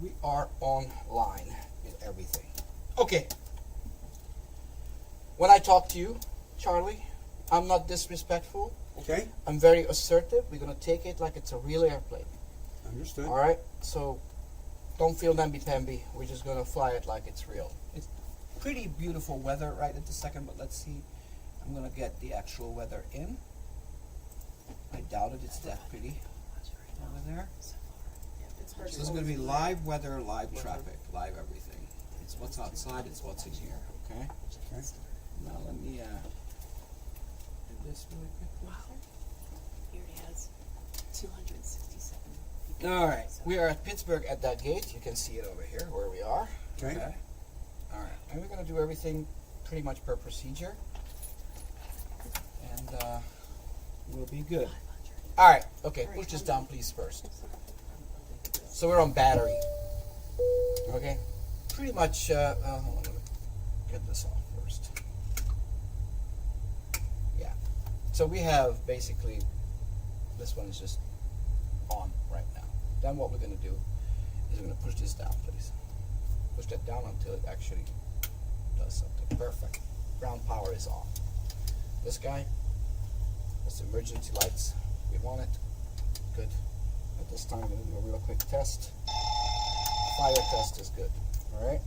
We are online with everything. Okay. When I talk to you, Charlie, I'm not disrespectful. Okay. I'm very assertive. We're going to take it like it's a real airplane. Understood. All right? So don't feel namby-pamby. We're just going to fly it like it's real. It's pretty beautiful weather right at the second, but let's see. I'm going to get the actual weather in. I doubt it. It's that pretty over there. So this is going to be live weather, live traffic, live everything. It's what's outside, it's what's in here, okay? Okay. Now let me do this really quickly. Wow. He already has 267 people. All right, we are at Pittsburgh at that gate. You can see it over here where we are. Okay. All right, and we're going to do everything pretty much per procedure. And we'll be good. All right, okay, push this down please first. So we're on battery. Okay, pretty much, hold on, let me get this off first. Yeah, so we have basically, this one is just on right now. Then what we're going to do is we're going to push this down, please. Push that down until it actually does something. Perfect. Ground power is on. This guy, that's emergency lights. We want it. Good. At this time, I'm going to do a real quick test. Fire test is good. Alright?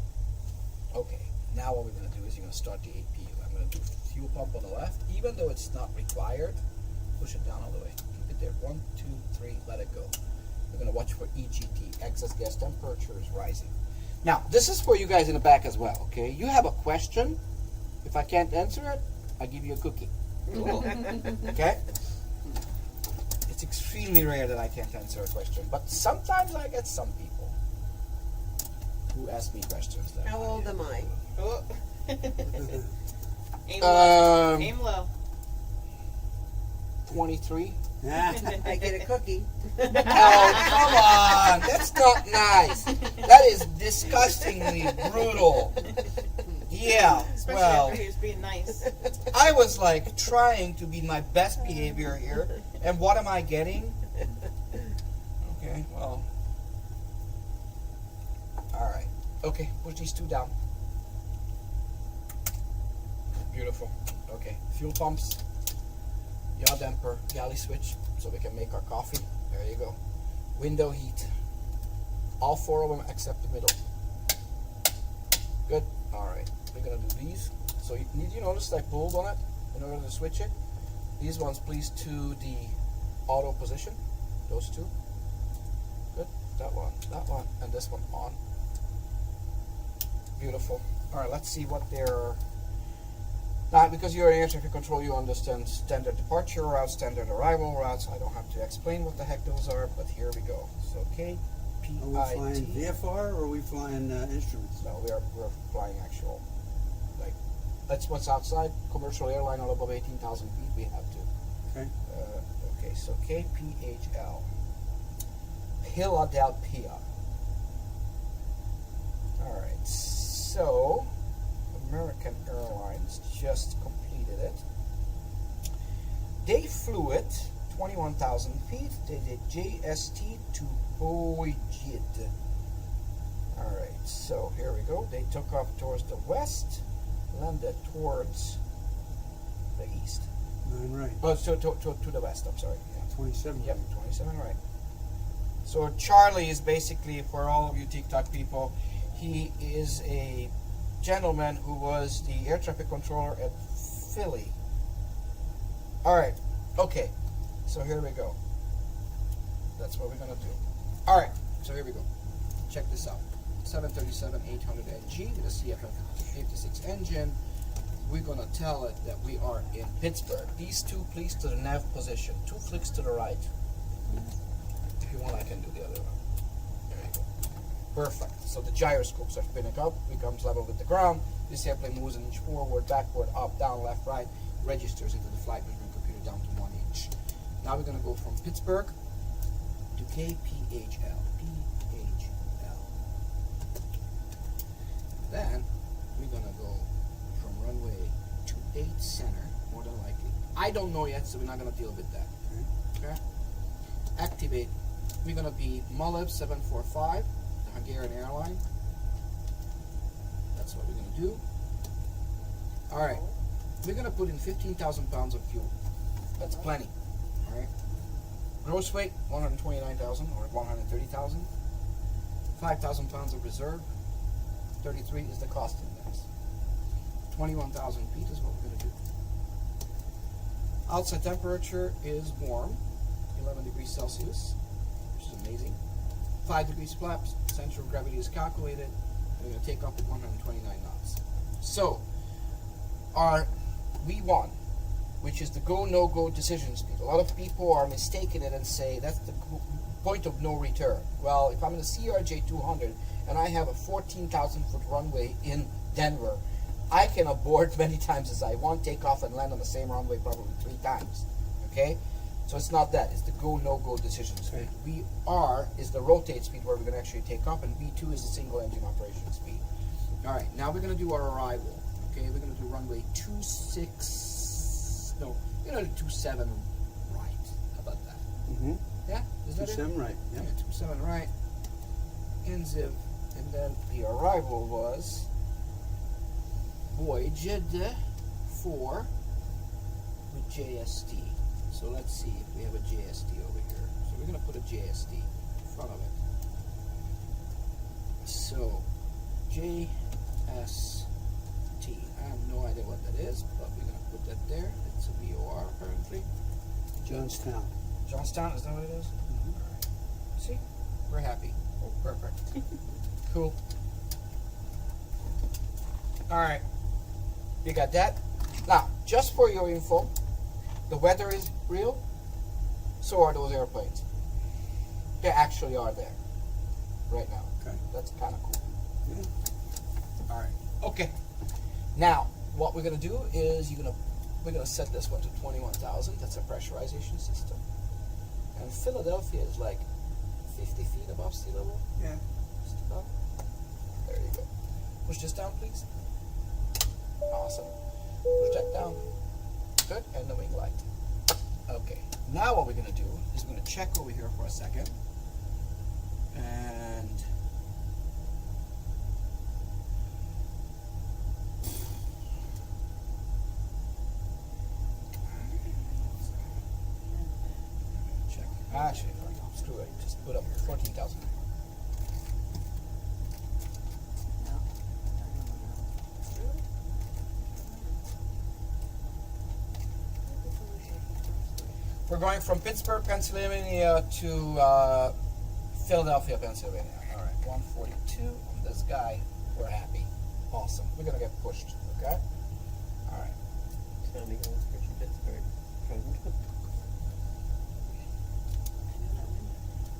Okay. Now what we're going to do is you're going to start the APU. I'm going to do fuel pump on the left. Even though it's not required, push it down all the way. Keep it there. 1, 2, 3, let it go. We're going to watch for EGT. Excess gas temperature is rising. Now, this is for you guys in the back as well, okay? You have a question. If I can't answer it, I give you a cookie. Okay? It's extremely rare that I can't answer a question, but sometimes I get some people who ask me questions. That How old am I? Oh. Aim low. Aim low. 23. I get a cookie. Oh, come on! That's not nice. That is disgustingly brutal. Yeah, Especially well, after he was being nice. I was like trying to be my best behavior here, and what am I getting? Okay, well. Alright. Okay, push these two down. Beautiful. Okay, fuel pumps, yaw damper, galley switch, so we can make our coffee. There you go. Window heat. All 4 of them except the middle. Good. Alright, we're gonna do these. So you notice I pulled on it in order to switch it. These ones please to the auto position. Those two. Good. That one, and this one on. Beautiful. Alright, let's see what they're. Now, because you're in air traffic control, you understand standard departure routes, standard arrival routes. I don't have to explain what the heck those are, but here we go. So KPIT. Are we flying VFR or are we flying instruments? No, we're flying actual. Like, that's what's outside. Commercial airline all above 18,000 feet, we have to. Okay. Okay, so KPHL. Philadelphia. Alright, so American Airlines just completed it. They flew it 21,000 feet. They did JST to Boeing. Alright, so here we go. They took off towards the west, landed towards the east. 9 right. Oh, to the west, I'm sorry. Yeah. 27. Yep, 27 right. So Charlie is basically, for all of you TikTok people, he is a gentleman who was the air traffic controller at Philly. Alright, okay. So here we go. That's what we're going to do. Alright, so here we go. Check this out. 737-800NG with a CFM56 engine. We're going to tell it that we are in Pittsburgh. These two, please, to the nav position. 2 flicks to the right. If you want, I can do the other one. There you go. Perfect. So the gyroscopes are spinning up, becomes level with the ground. This airplane moves an inch forward, backward, up, down, left, right. Registers into the flight measurement computer down to 1 inch. Now we're going to go from Pittsburgh to KPHL. PHL. Then we're going to go from runway 28 center, more than likely. I don't know yet, so we're not going to deal with that. Okay? Activate. We're going to be Molev 745, the Hungarian airline. That's what we're going to do. All right. We're going to put in 15,000 pounds of fuel. That's plenty. All right. Gross weight, 129,000 or 130,000. 5,000 pounds of reserve. 33 is the cost index. 21,000 feet is what we're going to do. Outside temperature is warm, 11 degrees Celsius, which is amazing. 5 degrees flaps, center of gravity is calculated, and we're going to take off at 129 knots. So, our V1, which is the go, no-go decision speed. A lot of people are mistaken it and say that's the point of no return. Well, if I'm in a CRJ 200 and I have a 14,000-foot runway in Denver, I can abort many times as I want, take off and land on the same runway probably 3 times. Okay? So it's not that. It's the go, no-go decision speed. VR is the rotate speed where we're going to actually take off, and V2 is the single engine operation speed. All right, now we're going to do our arrival. Okay, we're going to do runway 26. No, we're going to do 27 right. How about that? Mm-hmm. Yeah? Is that it? 27 right. Yeah. 27 right. NZIV. And then the arrival was voyaged 4 with JST. So let's see if we have a JST over here. So we're going to put a JST in front of it. So JST. I have no idea what that is, but we're going to put that there. It's a VOR apparently. Johnstown. Johnstown, is that what it is? Mm-hmm. All right. See? We're happy. Perfect. Cool. All right. You got that? Now, just for your info, the weather is real. So are those airplanes. They actually are there right now. Okay. That's kind of cool. Yeah. All right. Okay. Now, what we're gonna do is we're gonna set this one to 21,000. That's a pressurization system. And Philadelphia is like 50 feet above sea level. Yeah. Just about. There you go. Push this down, please. Awesome. Push that down. Good. And the wing light. Okay. Now what we're gonna do is we're gonna check over here for a second. And check. Actually, no, screw it. Just put up 14,000. We're going from Pittsburgh, Pennsylvania to Philadelphia, Pennsylvania. All right, 142 on this guy. We're happy. Awesome. We're going to get pushed, okay? All right. It's gonna be going to Pittsburgh.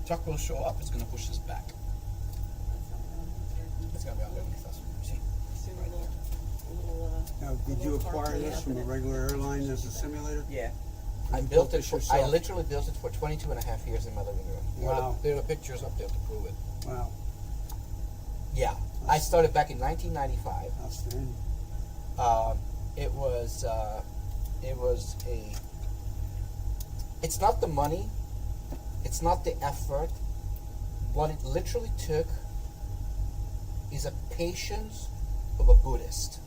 Chuck will show up. It's going to push us back. It's going to be underneath us. See? Now, did you acquire this from a regular airline as a simulator? Yeah. I built it for, I yourself? literally built it for 22 and a half years in my living room. Wow. There are pictures up there to prove it. Wow. Yeah. I started back in 1995. Outstanding. It's not the money, it's not the effort. What it literally took is a patience of a Buddhist.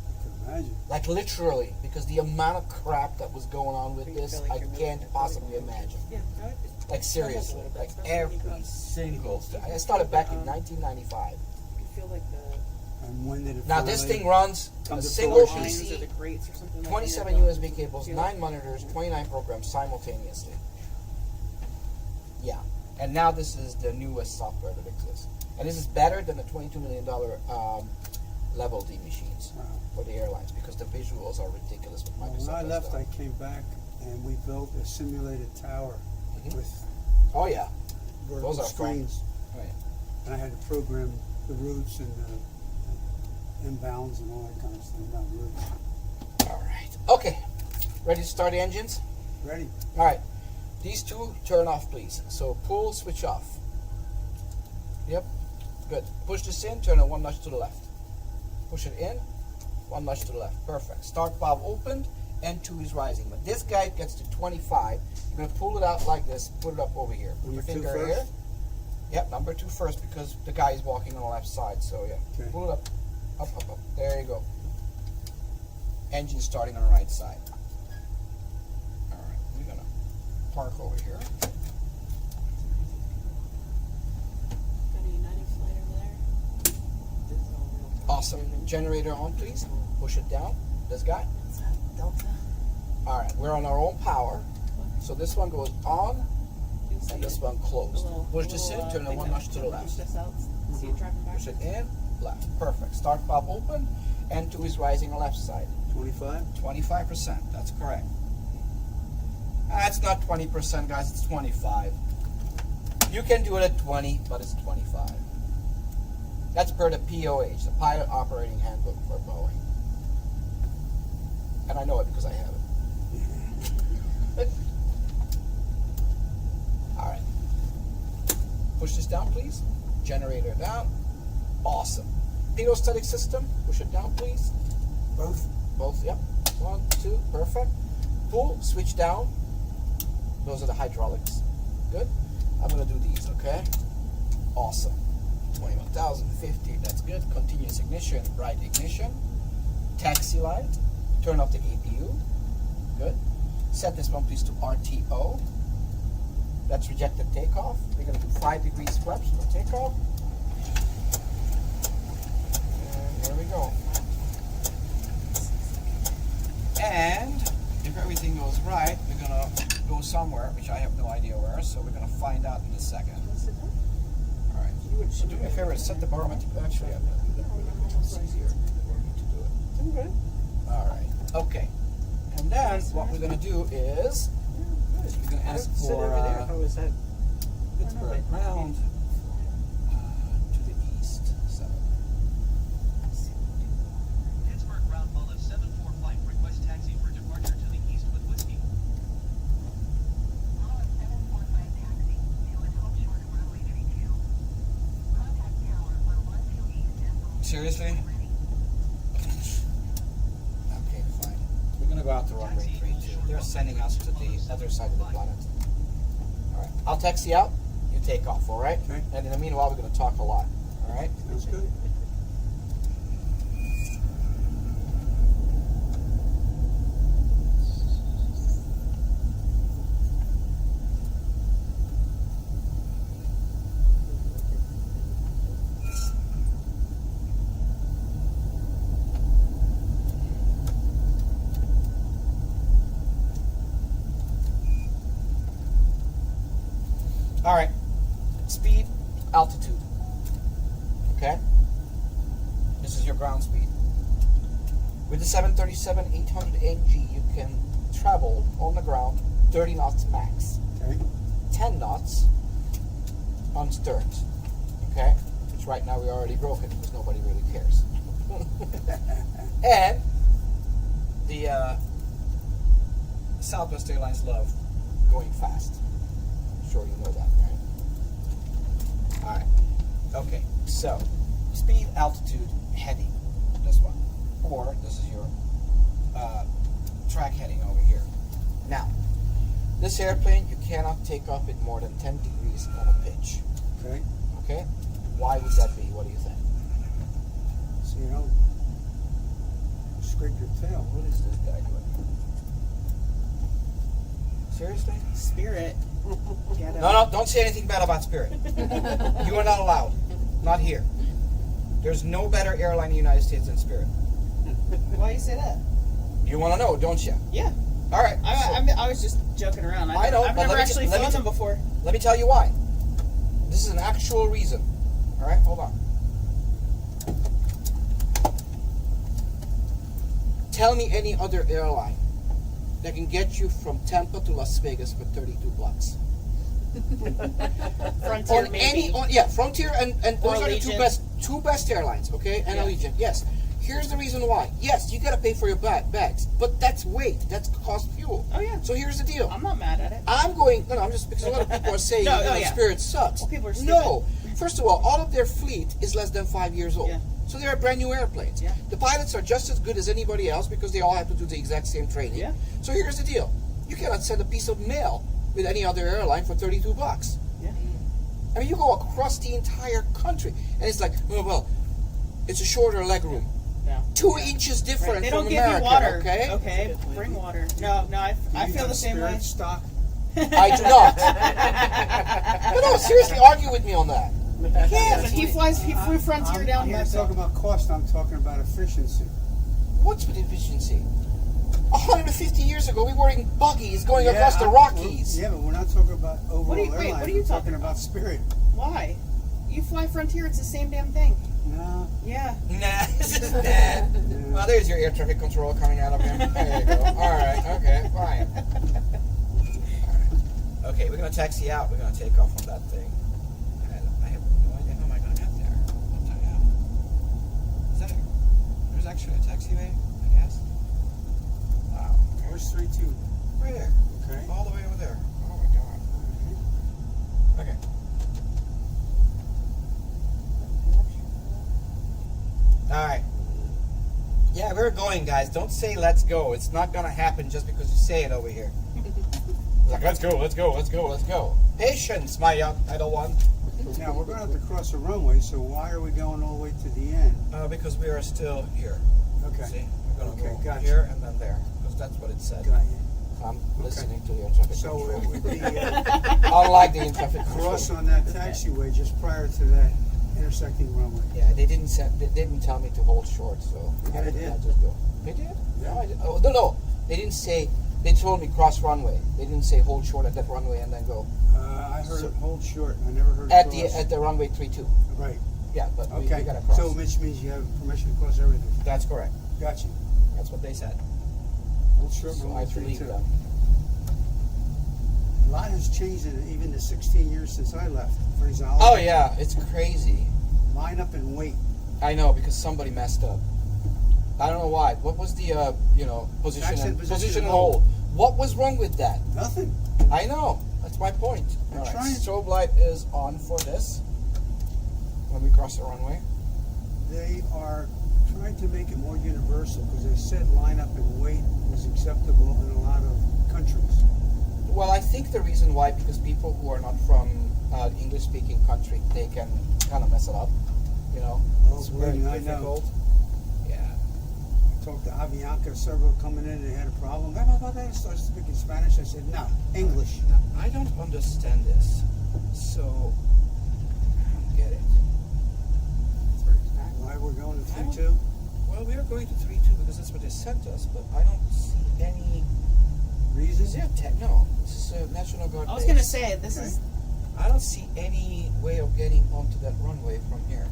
I can imagine. Like literally, because the amount of crap that was going on with this, I can't possibly imagine. Yeah. Like seriously, like every single thing. I started back in 1995. You can feel like the And when did it Now this finally thing runs a come to single fruition? lines or PC, the grates or something like 27 that. USB cables, 9 monitors, 29 programs simultaneously. Yeah, and now this is the newest software that exists. And this is better than the $22 million level D machines Wow. for the airlines because the visuals are ridiculous with Well, Microsoft. when I does left, that. I came back and we built a simulated tower Mhm. with Oh yeah, vertical Those are fun. screens. oh yeah. And I had to program the routes and the inbounds and all that kind of stuff about routes. All right, okay. Ready to start the engines? Ready? All right, these two turn off, please. So pull, switch off. Yep, good. Push this in, turn it 1 notch to the left. Push it in, 1 notch to the left. Perfect. Start valve opened, N2 is rising. When this guy gets to 25, you're gonna pull it out like this, put it up over here. Put your Number two finger first? here. Yep, number 2 first because the guy is walking on the left side. So yeah, Okay. pull it up, up, up, up. There you go. Engine starting on the right side. All right, we're gonna park over here. Got a United flight over there. This is all real time. Awesome. Generator on, please. Push it down. This guy. What's that? Delta. All right, we're on our own power. So this one goes on, It's and like this a- one closed. a little- Push this in, little, turn it thing one that notch to the left. Push this out. See it driving back. Push it in, left. Perfect. Start valve open. N2 is rising on left side. 25? 25%. That's correct. That's not 20%, guys. It's 25. You can do it at 20, but it's 25. That's per the POH, the Pilot Operating Handbook for Boeing. And I know it because I have it. All right. Push this down, please. Generator down. Awesome. Pitot-static system. Push it down, please. Both? Both, yep. 1, 2, perfect. Pull, switch down. Those are the hydraulics. Good. I'm gonna do these, okay? Awesome. 21,050, that's good. Continuous ignition, right ignition. Taxi light. Turn off the APU. Good. Set this one please to RTO. That's rejected takeoff. We're gonna do 5 degrees flaps for takeoff. And there we go. And if everything goes right, we're gonna go somewhere, which I have no idea where, so we're gonna find out in a second. All right. So do me a favor, set the barometer. Actually, I'm gonna do that. It's easier for me to do it. Okay. All right. Okay. And then what we're gonna do is we're gonna ask Sit for over there. Oh, is that? it's no, but- round to the east. 7. Pittsburgh ground Mullet 74 flight. Request taxi for departure to the east with whiskey. Mullet 745 taxi to Hope Shore runway 32. Contact tower on 12 east and Boeing. Seriously? Okay, fine. We're gonna go out to runway 32. They're sending us to the other side of the planet. All right. I'll taxi out. You take off. All right. Okay. And in the meanwhile, we're gonna talk a lot. All right. Sounds good. All right. Speed, altitude. Okay. This is your ground speed. With the 737-800NG, you can travel on the ground 30 knots max. Okay. 10 knots on sterns. Okay? Which right now we already broke it because nobody really cares. And the Southwest Airlines love going fast. I'm sure you know that, right? Alright. Okay, so speed, altitude, heading. This one. Or this is your track heading over here. Now, this airplane, you cannot take off at more than 10 degrees on a pitch. Okay. Okay? Why would that be? What do you think? So you don't scrape your tail. What is this guy doing? Seriously? Spirit. Get No, no, don't say anything bad about Spirit. You are not allowed. Not here. There's no better airline in the United States than Spirit. Why you say that? You want to know, don't you? Yeah. All right. I was just joking around. I know, I've but never let me actually let me flown them before. Let me tell you why. This is an actual reason. All right, hold on. Tell me any other airline that can get you from Tampa to Las Vegas for 32 bucks. Frontier On maybe. Frontier and those are the Allegiant. two best airlines, okay? And Yeah. Allegiant, yes. Here's the reason why. Yes, you gotta pay for your bags, but that's weight. That's cost fuel. Oh yeah. So here's the deal. I'm not mad at it. I'm just because a lot of people are saying No, yeah. Spirit sucks. Well, people are No. First of all of their fleet is less than 5 years old. Yeah. So they're brand new airplanes. Yeah. The pilots are just as good as anybody else because they all have to do the exact same training. Yeah. So here's the deal. You cannot send a piece of mail with any other airline for 32 bucks. Yeah. I mean, you go across the entire country, and it's like, oh, well, it's a shorter leg room. No. 2 inches different They from don't give America, you water. okay? Okay, bring water. No, I Do you feel have the same way. Spirit stock? I do not. But no, seriously, argue with me on that. Yeah, but he flew Frontier down I'm here. not So. talking about cost, I'm talking about efficiency. What's with efficiency? 150 years ago, we were in buggies going across the Rockies. Yeah, but we're not talking about overall What are you airlines. talking We're talking about Spirit. Why? You fly Frontier, it's the same damn thing. No. Yeah. Nah, well, there's your air traffic control coming out of him. There you go. All right, okay, fine. Okay, we're gonna taxi out. We're gonna take off on that thing. And I have no idea how am I gonna get there. What the hell? Is that there's actually a taxiway, I guess? Wow. Where's 3-2? Right there. Okay. All the way over there. Oh my god. Okay. Alright. Yeah, we're going, guys. Don't say let's go. It's not gonna happen just because you say it over here. Like, let's go, let's go, let's go, let's go. Patience, my young idle one. Now, we're going to have to cross the runway, so why are we going all the way to the end? Because we are still here. Okay. See? We're gonna Okay, go gotcha. here and then there. Because that's what it said. Got you. I'm listening to the air traffic So control. it would be Unlike the air traffic cross control. on that taxiway just prior to that intersecting runway. Yeah, they didn't tell me to hold short, so Yeah, they did. I just go. They did? Yeah. No, I did. Oh, no. They didn't say. They told me cross runway. They didn't say hold short at that runway and then go. I heard So- it hold short. I never heard it At cross. the runway 32. Right. Yeah, but we Okay. gotta cross. So which means you have permission to cross everything. That's correct. Gotcha. That's what they said. Hold short. So runway I believe 32. them. A lot has changed in even the 16 years since I left. Phraseology. Oh yeah, it's crazy. Line up and wait. I know because somebody messed up. I don't know why. What was the position Accent, and position, position and and hold? What was wrong with that? Nothing. I know. That's my point. I'm All right. trying. Strobe light is on for this when we cross the runway. They are trying to make it more universal because they said line up and wait was acceptable in a lot of countries. Well, I think the reason why because people who are not from English-speaking country they can kind of mess it up. You know, Oh, it's believe very me, I know. difficult. Yeah. I talked to Avianca, several coming in, they had a problem. They started speaking Spanish. I said, no, English. Now, I don't understand this, so I don't get it. Why we're going to I don't- 3-2? Well, we are going to 3-2 because that's what they sent us, but I don't see any. Reason? Is there a tech? No, this is a National Guard I was base. gonna say this Okay. is. I don't see any way of getting onto that runway from here.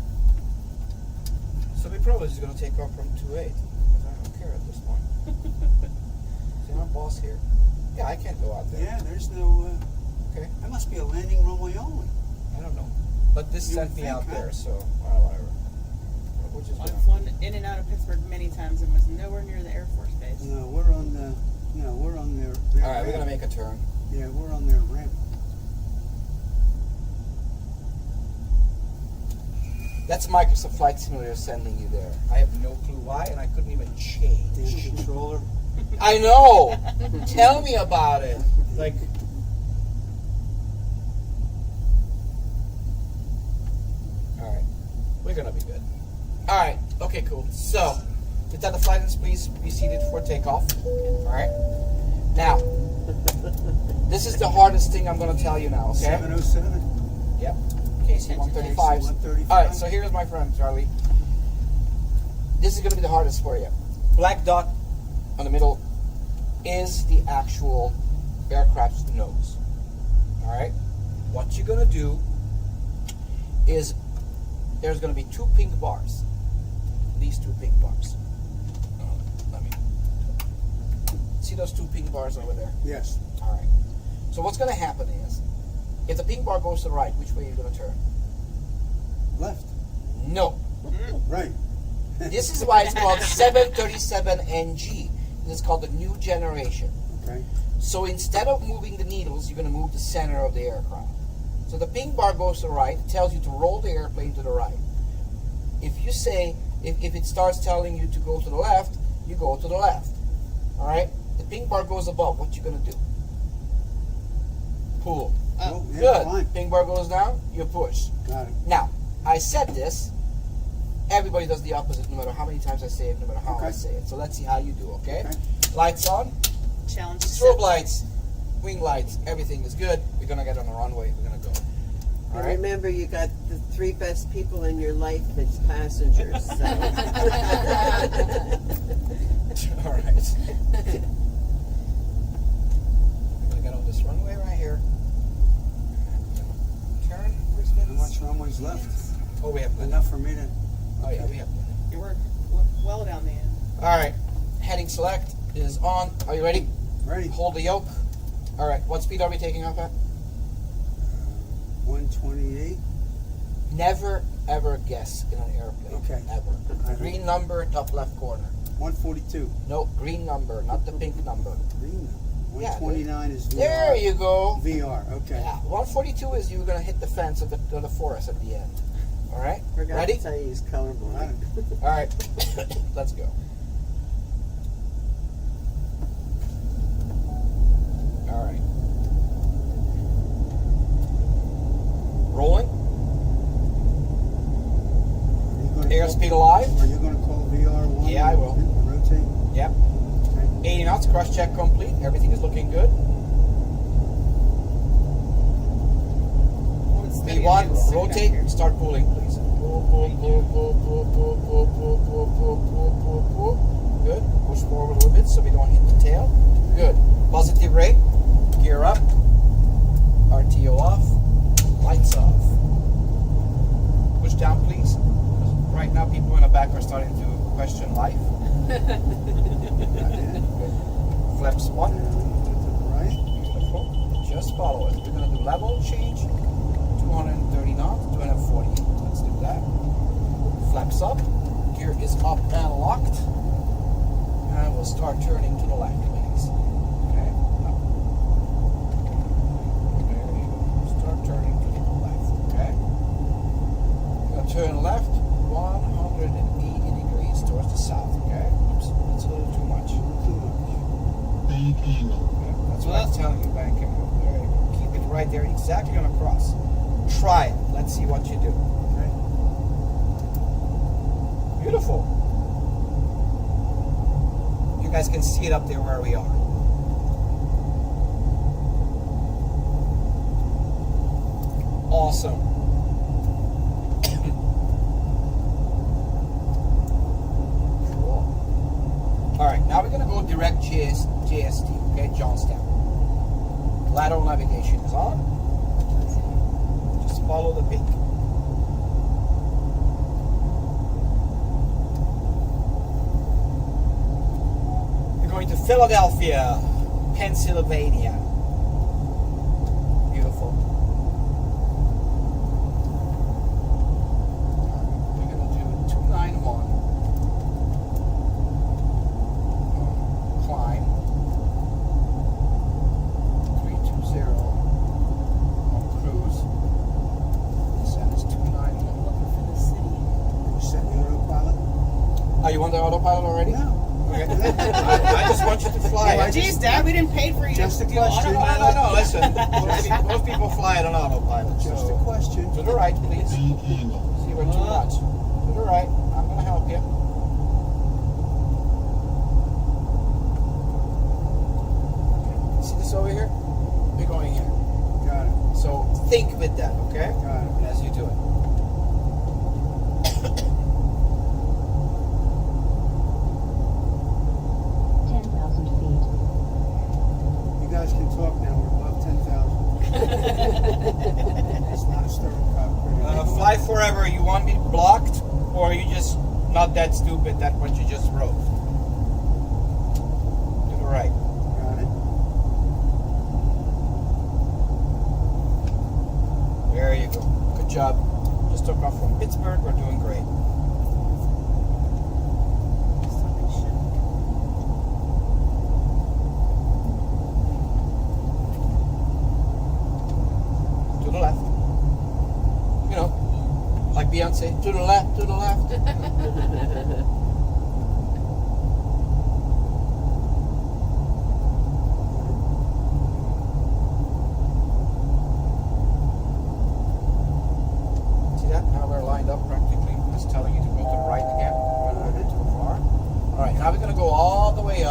So we probably just gonna take off from 28 because I don't care at this point. See, I'm boss here. Yeah, I can't go out there. Yeah, there's no. Okay. That must be a landing runway only. I don't know, but this You sent would me think, out huh? there, so whatever. Which is I've flown in and out of Pittsburgh many times and was nowhere near the Air Force Base. No, we're on the. No, we're on their. all right. We're gonna make a turn. Yeah, we're on their ramp. That's Microsoft Flight Simulator sending you there. I have no clue why, and I couldn't even change. Damn controller. I know. Tell me about it. Like. All right, we're gonna be good. All right. Okay. Cool. So, Lieutenant Flighters, please be seated for takeoff. All right. Now, this is the hardest thing I'm gonna tell you now. Okay. 707. Yep. KC 135. KC-135. All right. So here's my friend Charlie. This is gonna be the hardest for you. Black dot on the middle is the actual aircraft's nose. All right. What you're gonna do is there's gonna be 2 pink bars. These 2 pink bars. Let me see those 2 pink bars over there. Yes. All right. So what's gonna happen is, if the pink bar goes to the right, which way are you gonna turn? Left. No. Right. This is why it's called 737NG. This is called the new generation. Okay. So instead of moving the needles, you're going to move the center of the aircraft. So the pink bar goes to the right, it tells you to roll the airplane to the right. If you say, if it starts telling you to go to the left, you go to the left. All right? The pink bar goes above. What you going to do? Pull. Oh, yeah, Good. fine. Ping bar goes down, you push. Got it. Now, I said this. Everybody does the opposite no matter how many times I say it, no matter how I Okay. say it. So let's see how you do, okay? Okay. Lights on, Challenge strobe accepted. lights, wing lights, everything is good. We're gonna get on the runway, we're gonna go. And Alright? remember, you got the 3 best people in your life as passengers. So. Alright. We're gonna get on this runway right here. Turn, where's How the much runway's left? Oh, we have plenty. Enough for me to. Oh yeah, we have plenty. You work well down the end. Alright, heading select is on. Are you ready? Ready. Hold the yoke. Alright, what speed are we taking off at? 128. Never ever guess in an airplane. Okay. Ever. Alright. Green number, top left corner. 142. No, green number, not the pink number. Green. Yeah, 129 is VR. There you go. VR. Okay. Yeah, 142 is you're gonna hit the fence of the forest at the end. Alright? Forgot Ready? to tell you he's colorblind. Got it. Alright. Let's go. Alright. Rolling. Are you gonna Airspeed alive. Are you going to call VR one? Yeah, I will. Rotate. Yep. Okay. 80 knots, cross check complete. Everything is looking good. Hold it steady V1, and stick it up rotate, here. start pulling, please. Pull, pull, pull, pull, pull, pull, pull, pull, pull, pull, pull, pull, pull. Good. Push forward a little bit so we don't hit the tail. Good. Positive rate. Gear up. RTO off. Lights off. Push down, please. Right now, people in the back are starting to question life. Good. Flaps one. To the right. Beautiful. Just follow it. We're going to do level change. 230 knots, 240. Let's do that. Flaps up. Gear is up and locked. And we'll start turning to the left, please. Okay. Up. There you go. Start turning to the left. Okay. We're going to turn left 180 degrees towards the south. Okay. Oops. That's a little too much. Too much. Okay. That's what I'm telling you, bank angle. There you go. Keep it right there, exactly on a cross. Try it. Let's see what you do. Okay. Beautiful. You guys can see it up there where we are. Awesome. Cool. All right, now we're gonna go direct JST. Okay, Johnstown. Lateral navigation is on. Just follow the pink. We're going to Philadelphia, Pennsylvania. Beautiful. We're going to do 291. Climb. 320 on cruise. Descent is 291. Looking for the city. You set the autopilot? Are you on the autopilot already? No. Okay. I just want you to fly it. Jeez, Dad, we didn't pay for you Just to a do question. autopilot. No, listen. Most people fly it on autopilot. Just so. a question. To the right, please. See, we're too much. To the right. I'm going to help you. Okay. See this over here? We're going here. Got it. So think with that, okay? Got it. As you do it. You guys can talk now. We're above 10,000. It's not a sterile cockpit. Fly forever. You want me blocked, or are you just not that stupid that what you just wrote? To the right. Got it. There you go. Good job. Just took off from Pittsburgh. We're doing great. To the left. You know, like Beyonce. To the left, to the left.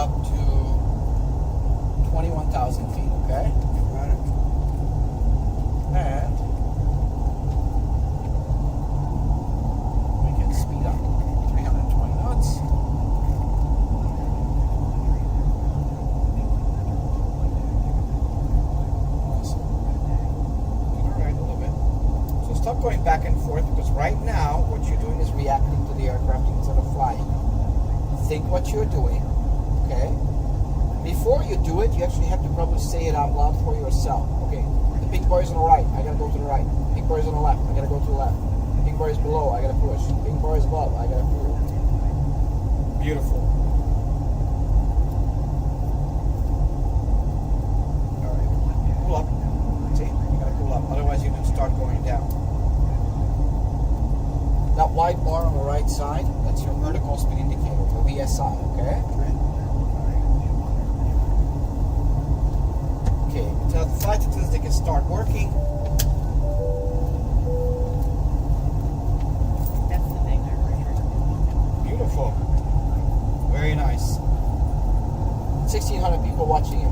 up to 21,000 feet, okay? Got it. And we can speed up 320 knots. Awesome. Alright, a little bit. So stop going back and forth, because right now what you're doing is reacting to the aircraft instead of flying. Think what you're doing, okay? Before you do it, you actually have to probably say it out loud for yourself. Okay, the big boy is on the right, I gotta go to the right. Big boy is on the left, I gotta go to the left. Big boy is below, I gotta push. Big boy is above, I gotta pull. Beautiful. Alright, pull up. See, you gotta pull up, otherwise you can start going down. That white bar on the right side, that's your vertical speed indicator, your VSI, okay? Right. Okay, tell the flight attendants they can start working. That's the thing there. Beautiful. Very nice. 1,600 people watching you.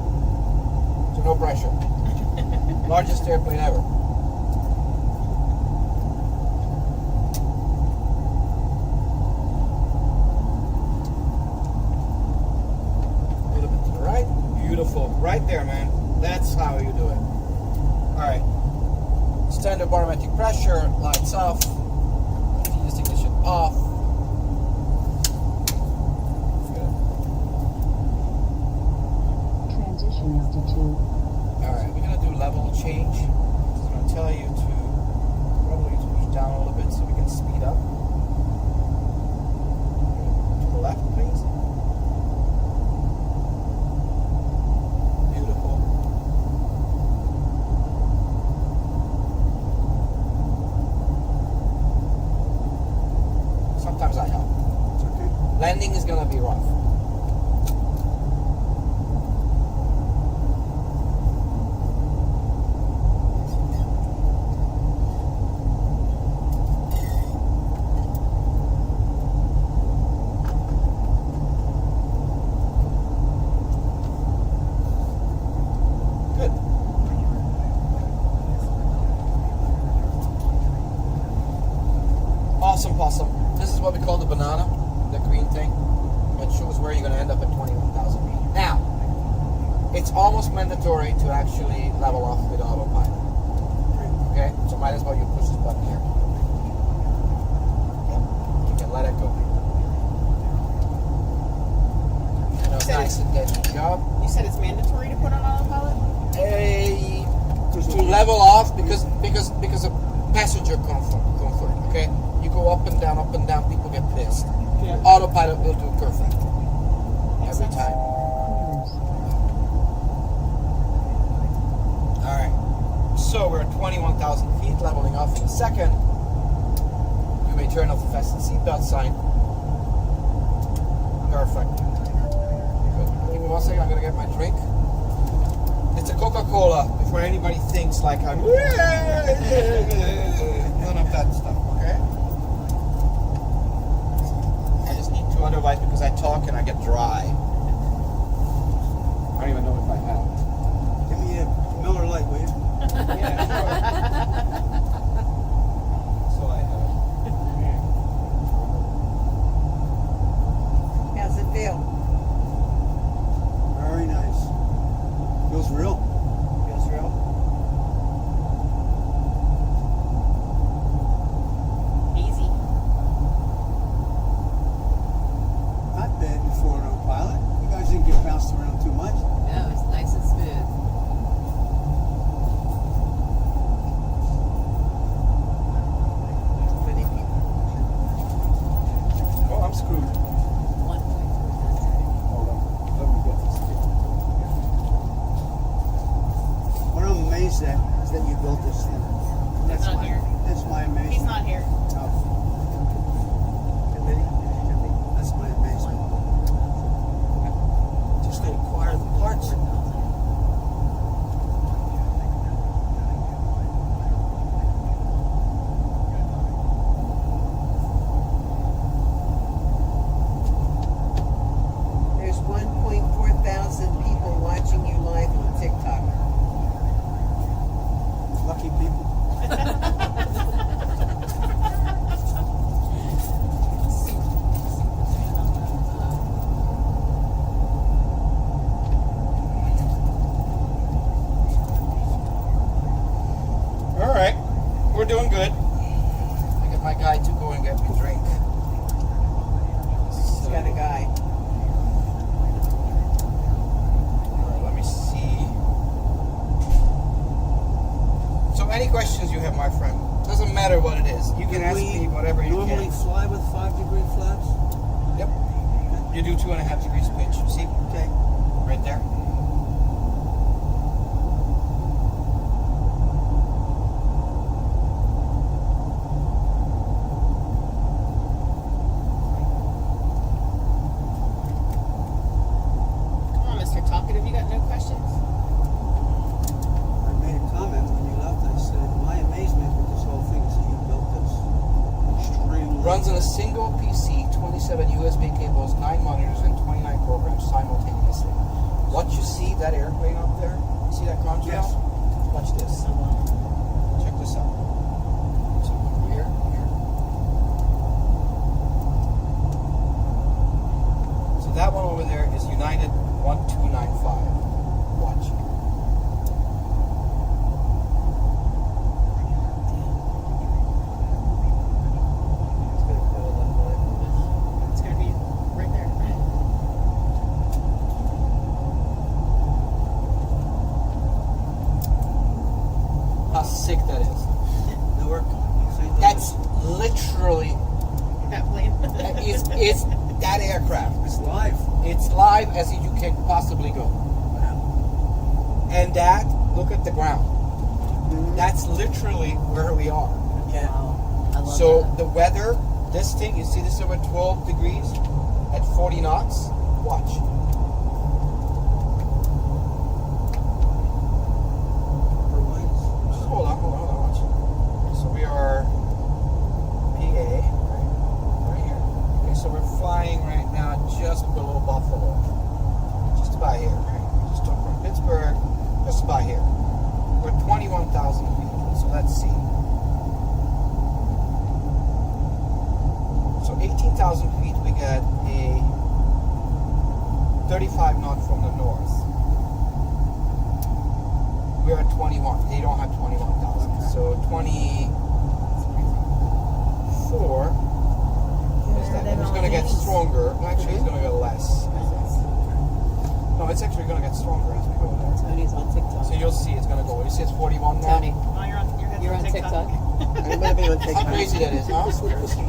So no pressure. Largest airplane ever. A little bit to the right. Beautiful. Right there, man. That's how you do it. Alright. Standard barometric pressure, lights off. Continuous ignition off. Good. Transition altitude. Alright, we're gonna do level change. It's gonna tell you to probably push down a little bit so we can speed up. To the left, please. Beautiful. Sometimes I help. It's okay. Landing is gonna be rough. Good. Awesome possum. This is what we call the banana, the green thing. It shows where you're going to end up at 21,000 feet. Now, it's almost mandatory to actually level off with autopilot. Okay? So might as well you push this button here. Yep. You can let it go. You know, Said nice and good job. You said it's mandatory to put on autopilot? To level off because of passenger comfort. Okay, you go up and down, people get pissed. Yeah. Autopilot will do perfect every sense. time. All right, so we're at 21,000 feet, leveling off in a second. You may turn off the fasten seatbelt sign. Perfect. Good. Give me 1 second. I'm gonna get my drink. It's a Coca-Cola. Before anybody thinks like I'm none of that stuff. Okay. I just need to, otherwise, because I talk and I get dry. I don't even know if I have. Give me a Miller Lite, will you? Yeah, sure. So I have. How's it feel? Very nice. Feels real. Feels real. my guy to go and get me a drink. He's got a guy. Let me see. So any questions you have, my friend, doesn't matter what it is. You can Do ask we me whatever you normally can. fly with 5-degree flaps? Yep. You do 2.5 degrees pitch. See? Okay. Right there. Come on, Mr. Talkative, you got no questions? I made a comment when you left. I said, my amazement with this whole thing is that you built this extremely. Runs on a single PC, 27 USB cables, 9 monitors, and 29 programs simultaneously. What you see, that airplane up there? You see that contrail? Yes. Watch this. Check this out. So here, here. So that one over there is United 1295. Watch. It's gonna be right there. How sick that is. Newark. St. Louis. That's literally, That plane. it's that aircraft. It's live. It's live as you can possibly go. And that, look at the ground. That's literally where we are. Yeah. I love So that. the weather, this thing, you see this over 12 degrees at 40 knots? Watch. Upper wings. Just hold on, watch. So we are PA, right here. Okay, so we're flying right now just below Buffalo. Just about here, right? Just took from Pittsburgh, just about here. We're 21,000 feet, so let's see. So 18,000 feet, we got a 35 knot from the north. We're at 21. They don't have 21,000. So 24 is that. It's going to get stronger. Actually, it's going to get less. No, it's actually going to get stronger as we go there. Tony's on TikTok. So you'll see it's going to go. You see it's 41 now? Tony, Oh, you're on TikTok. TikTok. I'm gonna be on How TikTok. crazy that is, huh?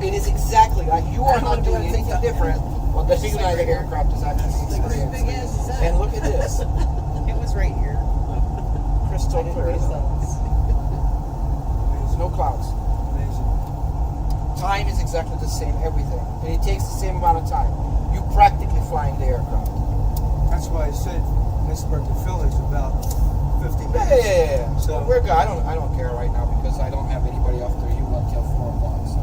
It is exactly like you are not doing anything different. Well, the United aircraft is actually experienced. And look at this. It was right here. Crystal clear. No clouds. Amazing. Time is exactly the same, everything. And it takes the same amount of time. You practically flying the aircraft. That's why I said Pittsburgh to Philly is about 50 minutes. Yeah. So So- we're good. I don't care right now because I don't have anybody after you until 4 o'clock. So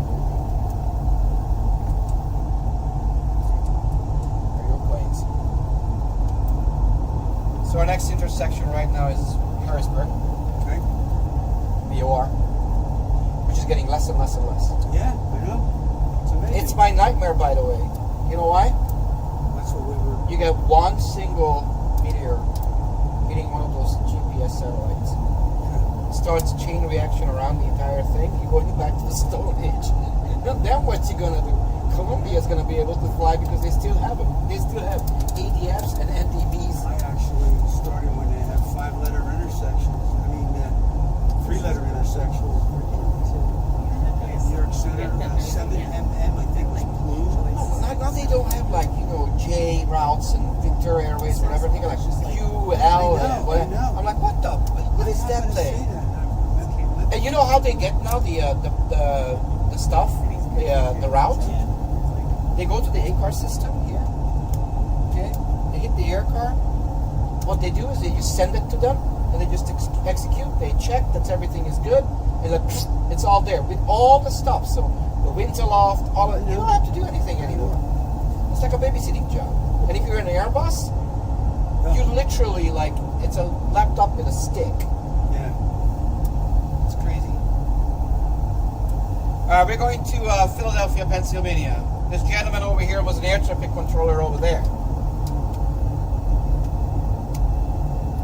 there are your planes. So our next intersection right now is Harrisburg, Okay. BOR, which is getting less and less and less. Yeah, I know. It's amazing. It's my nightmare, by the way. You know why? That's what we were. You get one single meteor hitting one of those GPS satellites. Starts a chain reaction around the entire thing. You're going back to the Stone Age. And then what you gonna do? Columbia's gonna be able to fly because they still have them. They still have ADFs and NDBs. I actually started when they have 5-letter intersections. I mean, 3-letter intersections. New York Center, 7MM, I think was blue. Now they don't have like, J routes and Victoria Airways, whatever. They got like QL and whatever. I know. I'm like, what is that happened to thing? see that. And you know how they get now the stuff, the route? They go to the A-car system here. Okay, they hit the air car. What they do is they just send it to them, and they just execute. They check that everything is good, and then it's all there with all the stuff. So the winds aloft, all of, you don't have to do anything anymore. It's like a babysitting job. And if you're in an Airbus, you literally it's a laptop with a stick. Yeah. It's crazy. We're going to Philadelphia, Pennsylvania. This gentleman over here was an air traffic controller over there.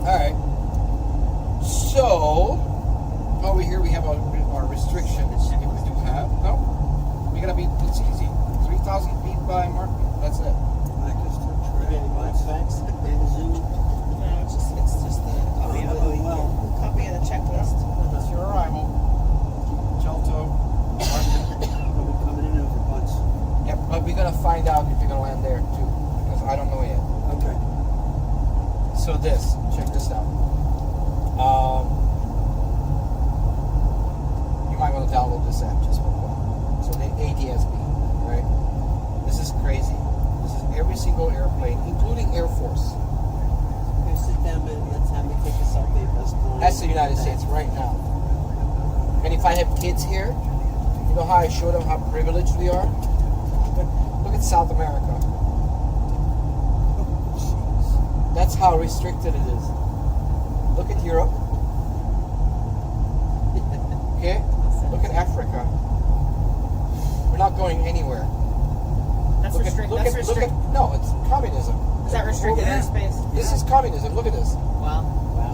Alright. So, over here we have our restrictions, if we do have. No? find out if you're gonna land there too, because I don't know yet. Okay. So check this out. You might want to download this app just for fun. So the ADSB, right? This is crazy. This is every single airplane, including Air Force. Here, sit down and let's have me take a selfie of us flying. That's the United States right now. And if I have kids here, you know how I show them how privileged we are? Look at South America. That's how restricted it is. Look at Europe. Okay? Look at Africa. We're not going anywhere. That's restricted. No, it's communism. Is that restricted Over there. airspace? This is communism. Look at this. Wow.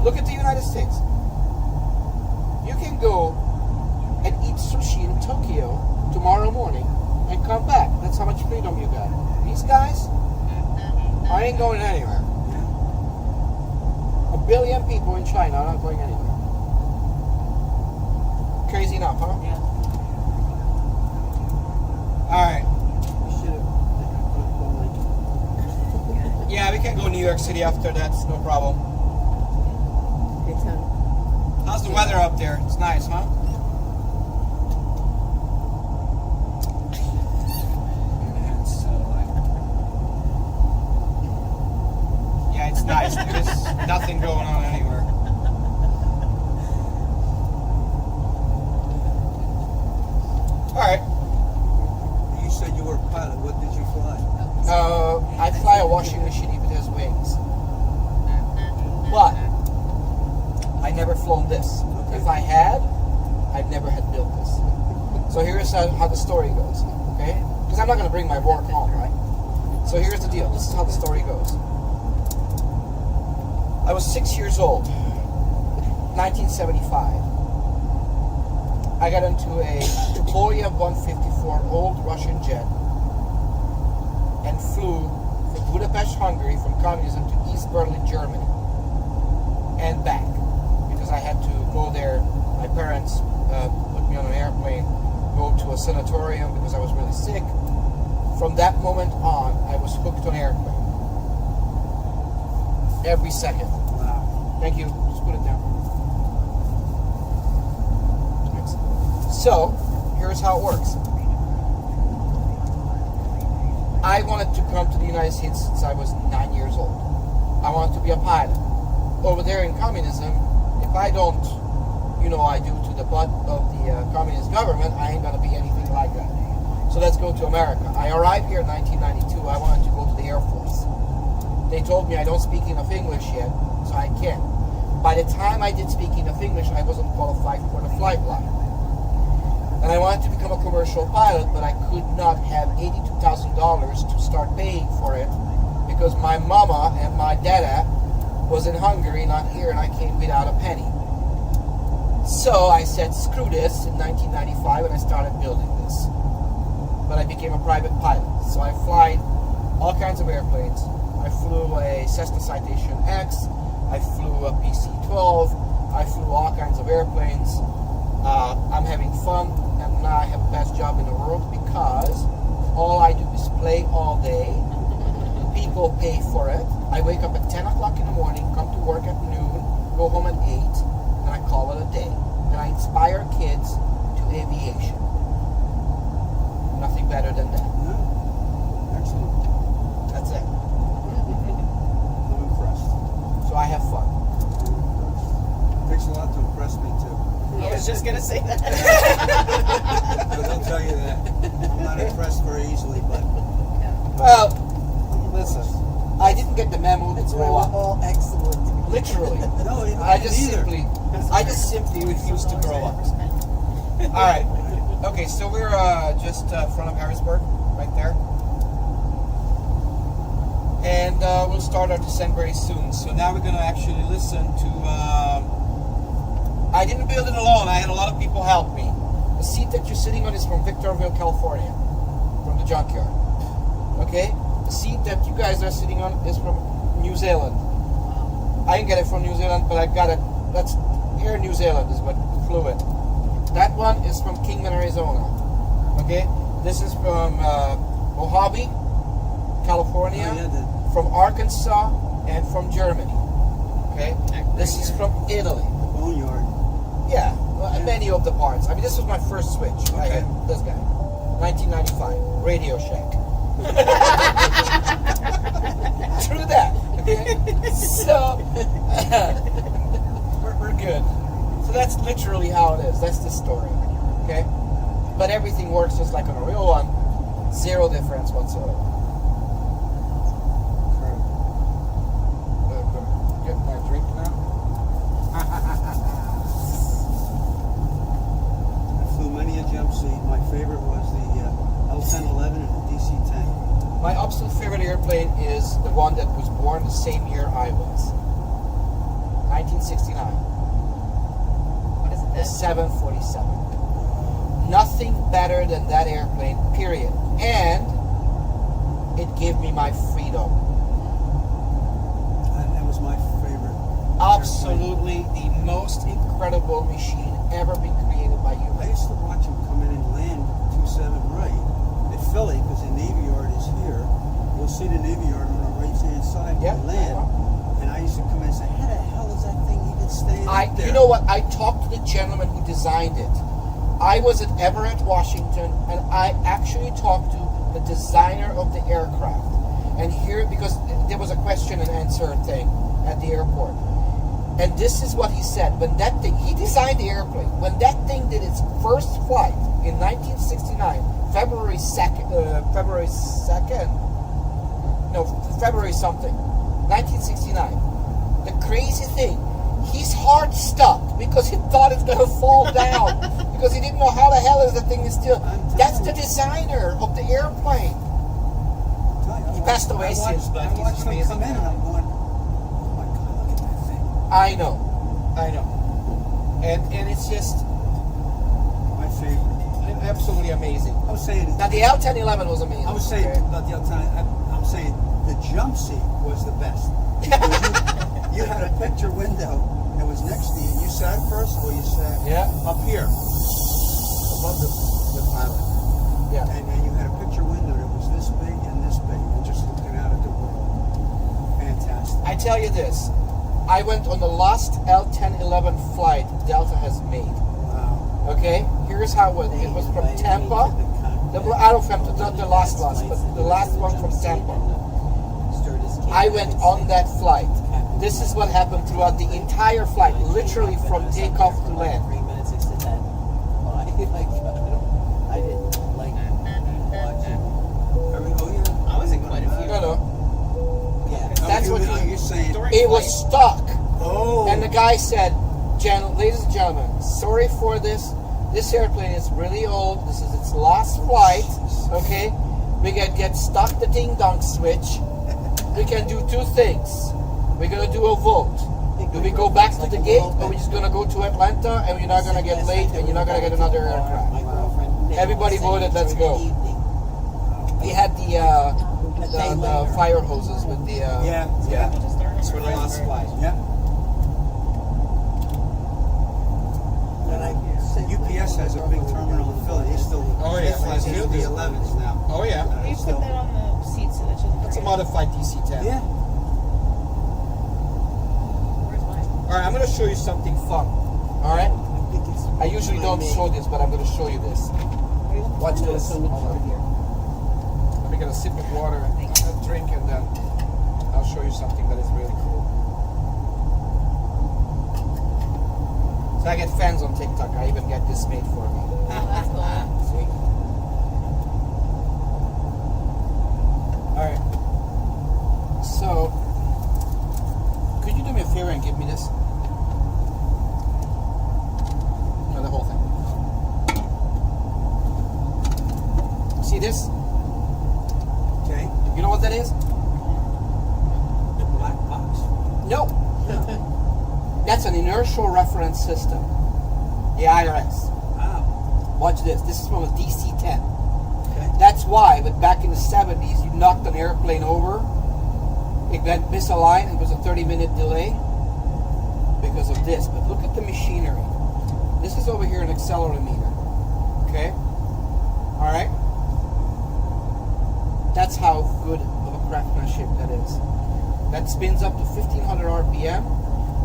Look at the United States. You can go and eat sushi in Tokyo tomorrow morning and come back. That's how much freedom you got. These guys, I ain't going anywhere. 1 billion people in China are not going anywhere. Crazy enough, huh? Yeah. Alright. We should have Boeing. Yeah, we can go New York City after that. It's no problem. Hey, Tom. How's the weather up there? It's nice, huh? Yeah, it's nice. There's nothing going on anywhere. Alright. You said you were a pilot. What did you fly? I fly a washing machine if it has wings. But I never flown this. If I had, I'd never had built this. So here's how the story goes, okay? Because I'm not going to bring my work home, right? So here's the deal. This is how the story goes. I was 6 years old, 1975. I got into a Tupolev 154 old Russian jet and flew from Budapest, Hungary, from communism to East Berlin, Germany, and back, because I had to go there. My parents put me on an airplane, go to a sanatorium because I was really sick. From that moment on, I was hooked on airplane. Every second. Wow. Thank you. Just put it down. Thanks. So, here's how it works. I wanted to come to the United States since I was 9 years old. I wanted to be a pilot. Over there in communism, if I don't, I do to the butt of the communist government, I ain't gonna be anything like that. So let's go to America. I arrived here in 1992. I wanted to go to the Air Force. They told me I don't speak enough English yet, so I can't. By the time I did speak enough English, I wasn't qualified for the flight line. And I wanted to become a commercial pilot, but I could not have $82,000 to start paying for it because my mama and my dada was in Hungary, not here, and I came without a penny. So I said, screw this, in 1995, and I started building this. But I became a private pilot. So I fly all kinds of airplanes. I flew a Cessna Citation X, I flew a PC-12, I flew all kinds of airplanes. I'm having fun, and now I have the best job in the world because all I do is play all day. People pay for it. I wake up at 10 o'clock in the morning, come to work at noon, go home at 8, and I call it a day. And I inspire kids to aviation. Nothing better than that. Yeah. Excellent. That's it. I'm impressed. So I have fun. Takes a lot to impress me too. I was just gonna say that. But I'll tell you that. I'm not impressed very easily, but Well, listen, I didn't get the memo to That's why grow we're up. all excellent. Literally. no, I didn't just simply refuse to grow up. All right. Okay, so we're just in front of Harrisburg, right there. And we'll start our descent very soon. So now we're going to actually listen to... I didn't build it alone. I had a lot of people help me. The seat that you're sitting on is from Victorville, California, from the junkyard. Okay? The seat that you guys are sitting on is from New Zealand. I didn't get it from New Zealand, but I got it. That's Air New Zealand is what flew it. That one is from Kingman, Arizona. Okay? This is from Mojave, California, Oh, yeah, from Arkansas, and from Germany. Okay, this is from Italy. the boneyard. Yeah, well, and many of the parts. I mean, this was my first switch. I Okay. had this guy, 1995, Radio Shack. True that. Okay, so we're good. So that's literally how it is. That's the story. Okay, but everything works just like on a real one. Zero difference whatsoever. Get my drink now. I flew many a jump seat. My favorite was the L-1011 and the DC-10. My absolute favorite airplane is the one that was born the same year I was. 1969. What is it? The This? 747. Nothing better than that airplane, period. And it gave me my freedom. That was my favorite. Absolutely the most incredible machine ever been created by I humans. used to watch him come in and land 27 right at Philly because the Navy Yard is here. You'll see the Navy Yard on the right-hand side when Yeah, you land. And I used to come in and say, how the hell is that thing even staying up there? You know what? I talked to the gentleman who designed it. I was at Everett, Washington, and I actually talked to the designer of the aircraft. And here, because there was a question and answer thing at the airport. And this is what he said. When that thing, he designed the airplane. When that thing did its first flight in 1969, February 1969. The crazy thing, his heart stopped because he thought it's gonna fall down because he didn't know how the hell is the thing is still. That's the designer of the airplane. He passed away since, but I he's watched him amazing come in and guy. I'm going, oh my God, look at that thing. I know. And it's just My favorite. absolutely amazing. I was saying, Now the L1011 was amazing. I was saying okay? about the other time, I'm saying the jump seat was the best. You had a picture window that was next to you. You sat first or you sat Yeah. up here above the pilot. Yeah. And then you had a picture window that was this big and just looking out at the world. Fantastic. I tell you this, I went on the last L1011 flight Delta has made. Wow. Okay, here's how it was. It was from Tampa. I don't from not the last one, but the last one from Tampa. I went on that flight. This is what happened throughout the entire flight, literally from takeoff to land. 3 minutes, I said that. Oh, I didn't like watching. Oh, yeah. I was in quite a few. No. Yeah. That's what you're saying. It was stuck. Oh. And the guy said, ladies and gentlemen, sorry for this. This airplane is really old. This is its last flight. Okay? We can get stuck the ding-dong switch. We can do two things. We're going to do a vote. Do we go back to the gate, or we're just going to go to Atlanta, and you're not going to get late, and you're not going to get another aircraft? Everybody voted, let's go. We had the fire hoses with the... Yeah. It's for the last flight. Yeah. UPS has a big terminal in Philly. They still they fly the 11s now. Oh, yeah. You put that on the seats so that you That's a modified DC-10. Yeah. Where's mine? All right, I'm going to show you something fun. All right? I usually don't show this, but I'm going to show you this. Watch this. Hold on. Let me get a sip of water, a drink, and then I'll show you something that is really cool. So I get fans on TikTok. I even get this made for me. Oh, that's cool. Sweet. All right. So, could you do me a favor and give me this? No, the whole thing. See this? Okay. You know what that is? The black box. No. That's an inertial reference system. The IRS. Wow. Watch this. This is from a DC-10. Okay. That's why, but back in the 70s, you knocked an airplane over, it went misaligned, it was a 30-minute delay because of this. But look at the machinery. This is over here an accelerometer. Okay? Alright? That's how good of a craftsmanship that is. That spins up to 1500 RPM,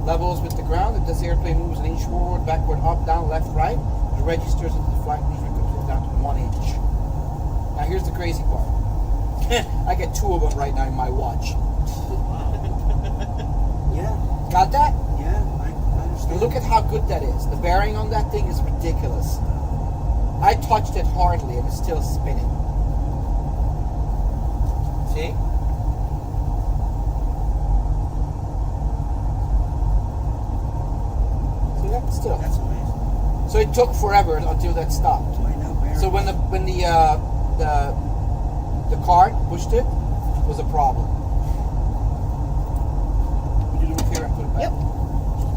levels with the ground. If this airplane moves an inch forward, backward, up, down, left, right, it registers into the flight meter and comes down to 1 inch. Now here's the crazy part. I get 2 of them right now in my watch. Yeah, Got that? yeah, I understand. Look at how good that is. The bearing on that thing is ridiculous. I touched it hardly and it's still spinning. See? See that? Still. That's amazing. So it took forever until that stopped. I know, Barry. So when the cart pushed it, it was a problem. Would you do it here and put it back? Yep.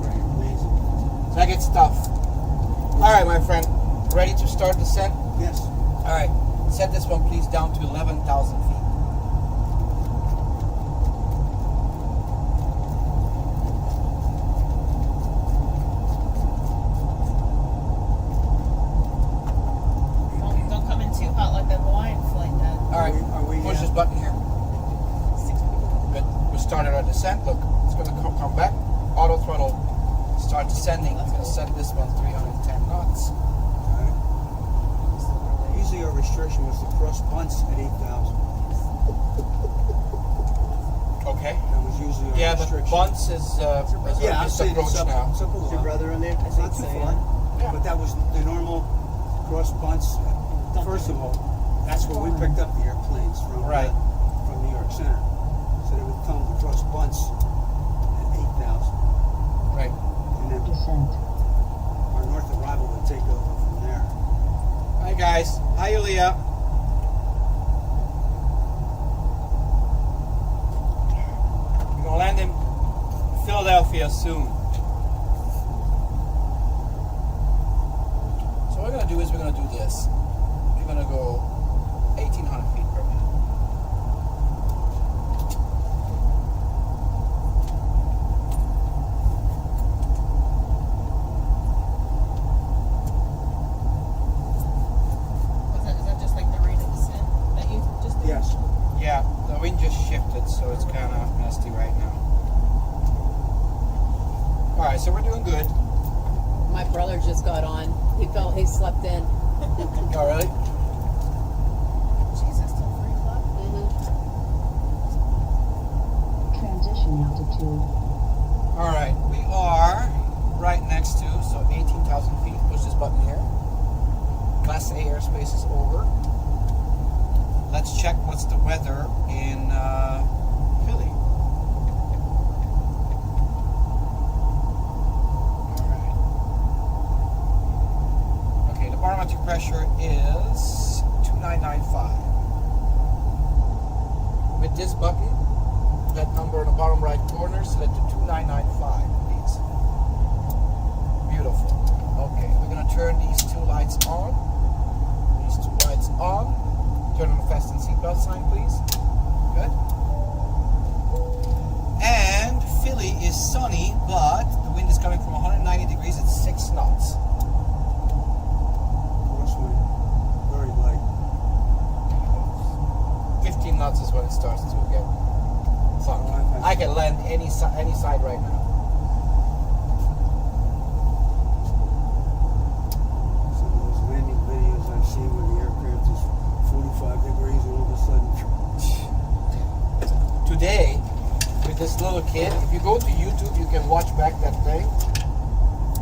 Very amazing. So I get stuff. All right, my friend. Ready to start descent? Yes. All right. Set this one, please, down to 11,000 feet. Don't come in too hot like that Hawaiian flight did. All right. Are we, Push this button here. 6 people. Good. We started our descent. Look, it's going to come back. Auto throttle. Start descending. I'm going to set this one 310 knots. Alright. Usually our restriction was to cross bunts at 8,000. Okay. That was usually our Yeah, but restriction. Bunts is Yeah, I'm saying approach it's up, now. it's up a Is your lot. brother on there? It's not too far. Yeah. But that was the normal cross bunts. First of all, that's where we picked up the airplanes from. Right. From New York Center. So they would tell them to cross bunts at 8,000. Right. And then Descent. our north arrival would take over from there. Hi guys. Hi Julia. We're gonna land in Philadelphia soon. So what we're gonna do is we're gonna do this. We're gonna go 1,800 feet per minute. Is that just like the rate of descent that you just did? Yes. Yeah, the wind just shifted, so it's kind of nasty right now. All right, so we're doing good. My brother just got on. He slept in. Oh, really? Jesus, till 3 o'clock? Transition altitude. All right, we are right next to, so 18,000 feet. Push this button here. Class A airspace is over. Let's check what's the weather in Philly. All right. Okay, the barometric pressure is 2995. With this button, that number in the bottom right corner, set it to 2995, please. Beautiful. Okay, we're gonna turn these 2 lights on. These 2 lights on. Turn on the fasten seatbelt sign, please. Good. And Philly is sunny, but the wind is coming from 190 degrees at 6 knots. Crosswind. Very light. 15 knots is when it starts to get funky. I can land any side right now. Some of those landing videos I've seen where the aircraft is 45 degrees all of a sudden. Today, with this little kid, if you go to YouTube, you can watch back that thing.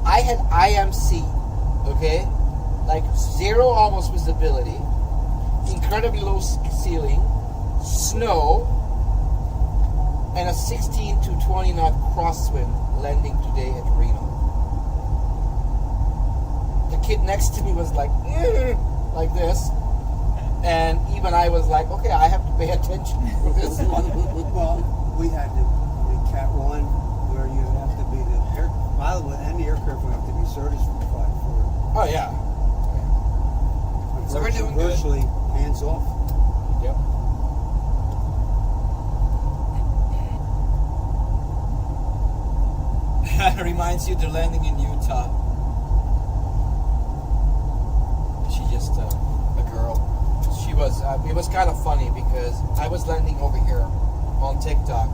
I had IMC, okay? Like 0 almost visibility, incredibly low ceiling, snow, and a 16 to 20 knot crosswind landing today at Reno. The kid next to me was like, like this. And even I was like, okay, I have to pay attention for this one. Well, we had the Cat 1 where you have to be the air pilot and the aircraft would have to be certified for it. Oh, yeah. But So we're doing good. virtually hands off. Yep. Reminds you they're landing in Utah. She just, a girl. She was was. It was kind of funny because I was landing over here on TikTok,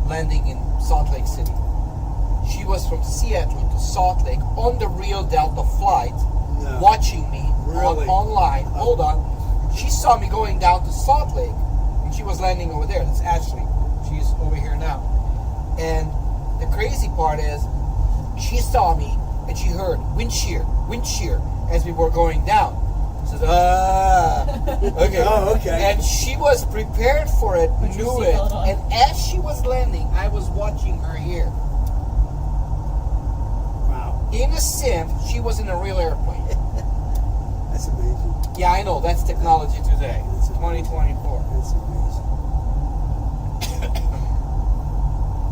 landing in Salt Lake City. She was from Seattle to Salt Lake on the real Delta flight, No. watching me Really? online. Hold on. She saw me going down to Salt Lake, and she was landing over there. That's Ashley. She's over here now. And the crazy part is, she saw me, and she heard wind shear, as we were going down. Says, okay. Oh, okay. And she was prepared for it, Put your knew it. seatbelt on. And as she was landing, I was watching her here. Wow. In a sim, she was in a real airplane. That's amazing. Yeah, I know. That's technology today. It's 2024. That's amazing.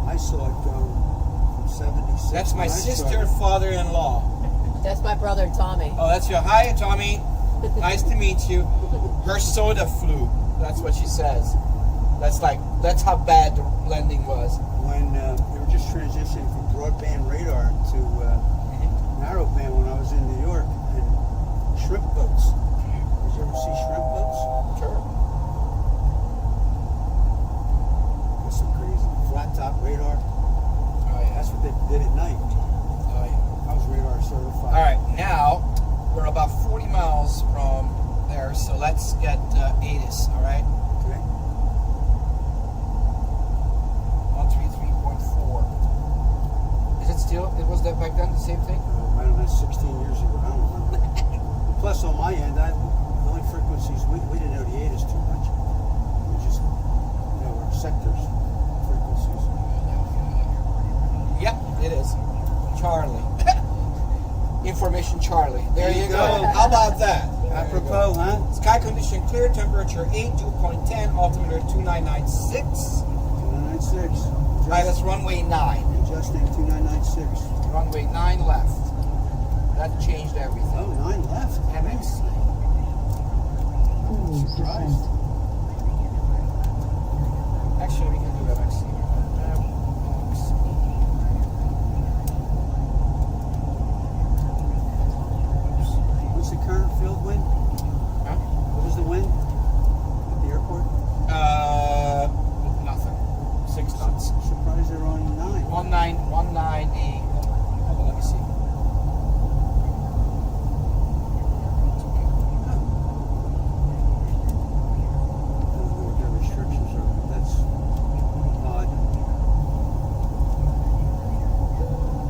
I saw it go from 76. That's my when I sister, started. father-in-law. That's my brother Tommy. Oh, that's your hi, Tommy. Nice to meet you. Her soda flew. That's what she says. That's how bad the landing was. When they were just transitioning from broadband radar to narrowband when I was in New York, and shrimp boats. Did you ever see shrimp boats? Sure. That's some crazy flat top radar. Oh yeah. That's what they did at night. Oh yeah. I was radar certified. All right, now we're about 40 miles from there, so let's get ATIS. All right. Okay. 133.4. Is it still? It was that back then the same thing? I don't know. That's 16 years ago. I don't remember. Plus, on my end, the only frequencies we didn't know the ATIS too much. We just our sectors frequencies. Yep, it is. Charlie. Information Charlie. There you go. go. How about that? Apropos, huh? Sky condition clear, temperature 8, dew point 10, altimeter 2996. 2996. Pilot's runway 9. Adjusting 2996. Runway 9 left. That changed everything. Oh, 9 left. MXC. Surprised. Actually, we can do MXC. What's the current field wind? Huh? What was the wind at the airport? Nothing. 6 knots. Surprised they're on 9. 1918. Hold on, let me see. I don't know what their restrictions are, but that's odd.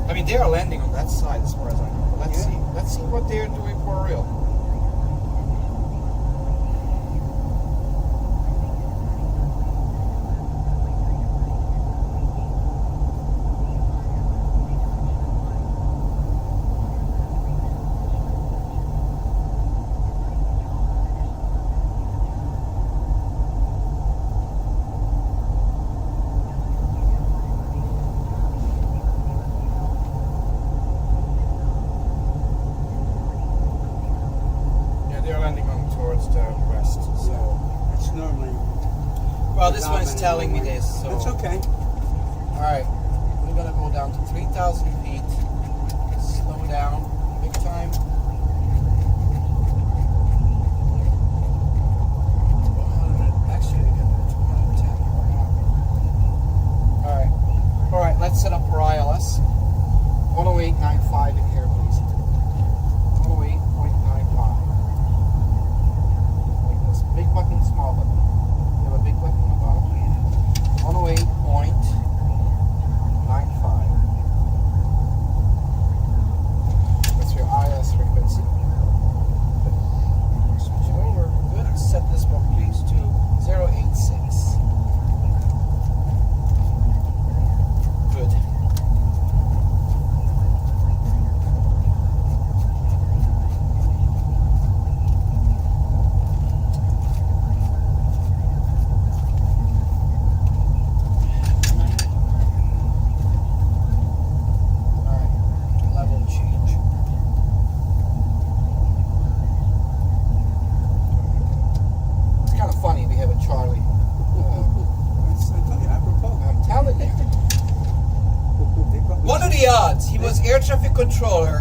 I mean, they are landing on that side as far as I know. Let's Yeah. see. Let's see what they're doing for real. Yeah, they're landing on towards the west. So, It's normally. well, this one's predominantly telling me wind. this. So, That's okay. all right, we're gonna go down to 3,000 feet. Slow down, big time. 100. Actually, we can do 210. All right. Let's set up for ILS. 108.95 in here, please. 108.95. Like this. Big button, small button. You have a big button on the bottom. 108.95. That's your ILS frequency. Switch it over. Good. Set this one, please, to 086. Good. Alright. Level change. It's kind of funny. We have a Charlie. I tell you, apropos. I'm telling you. What are the odds? He was air traffic controller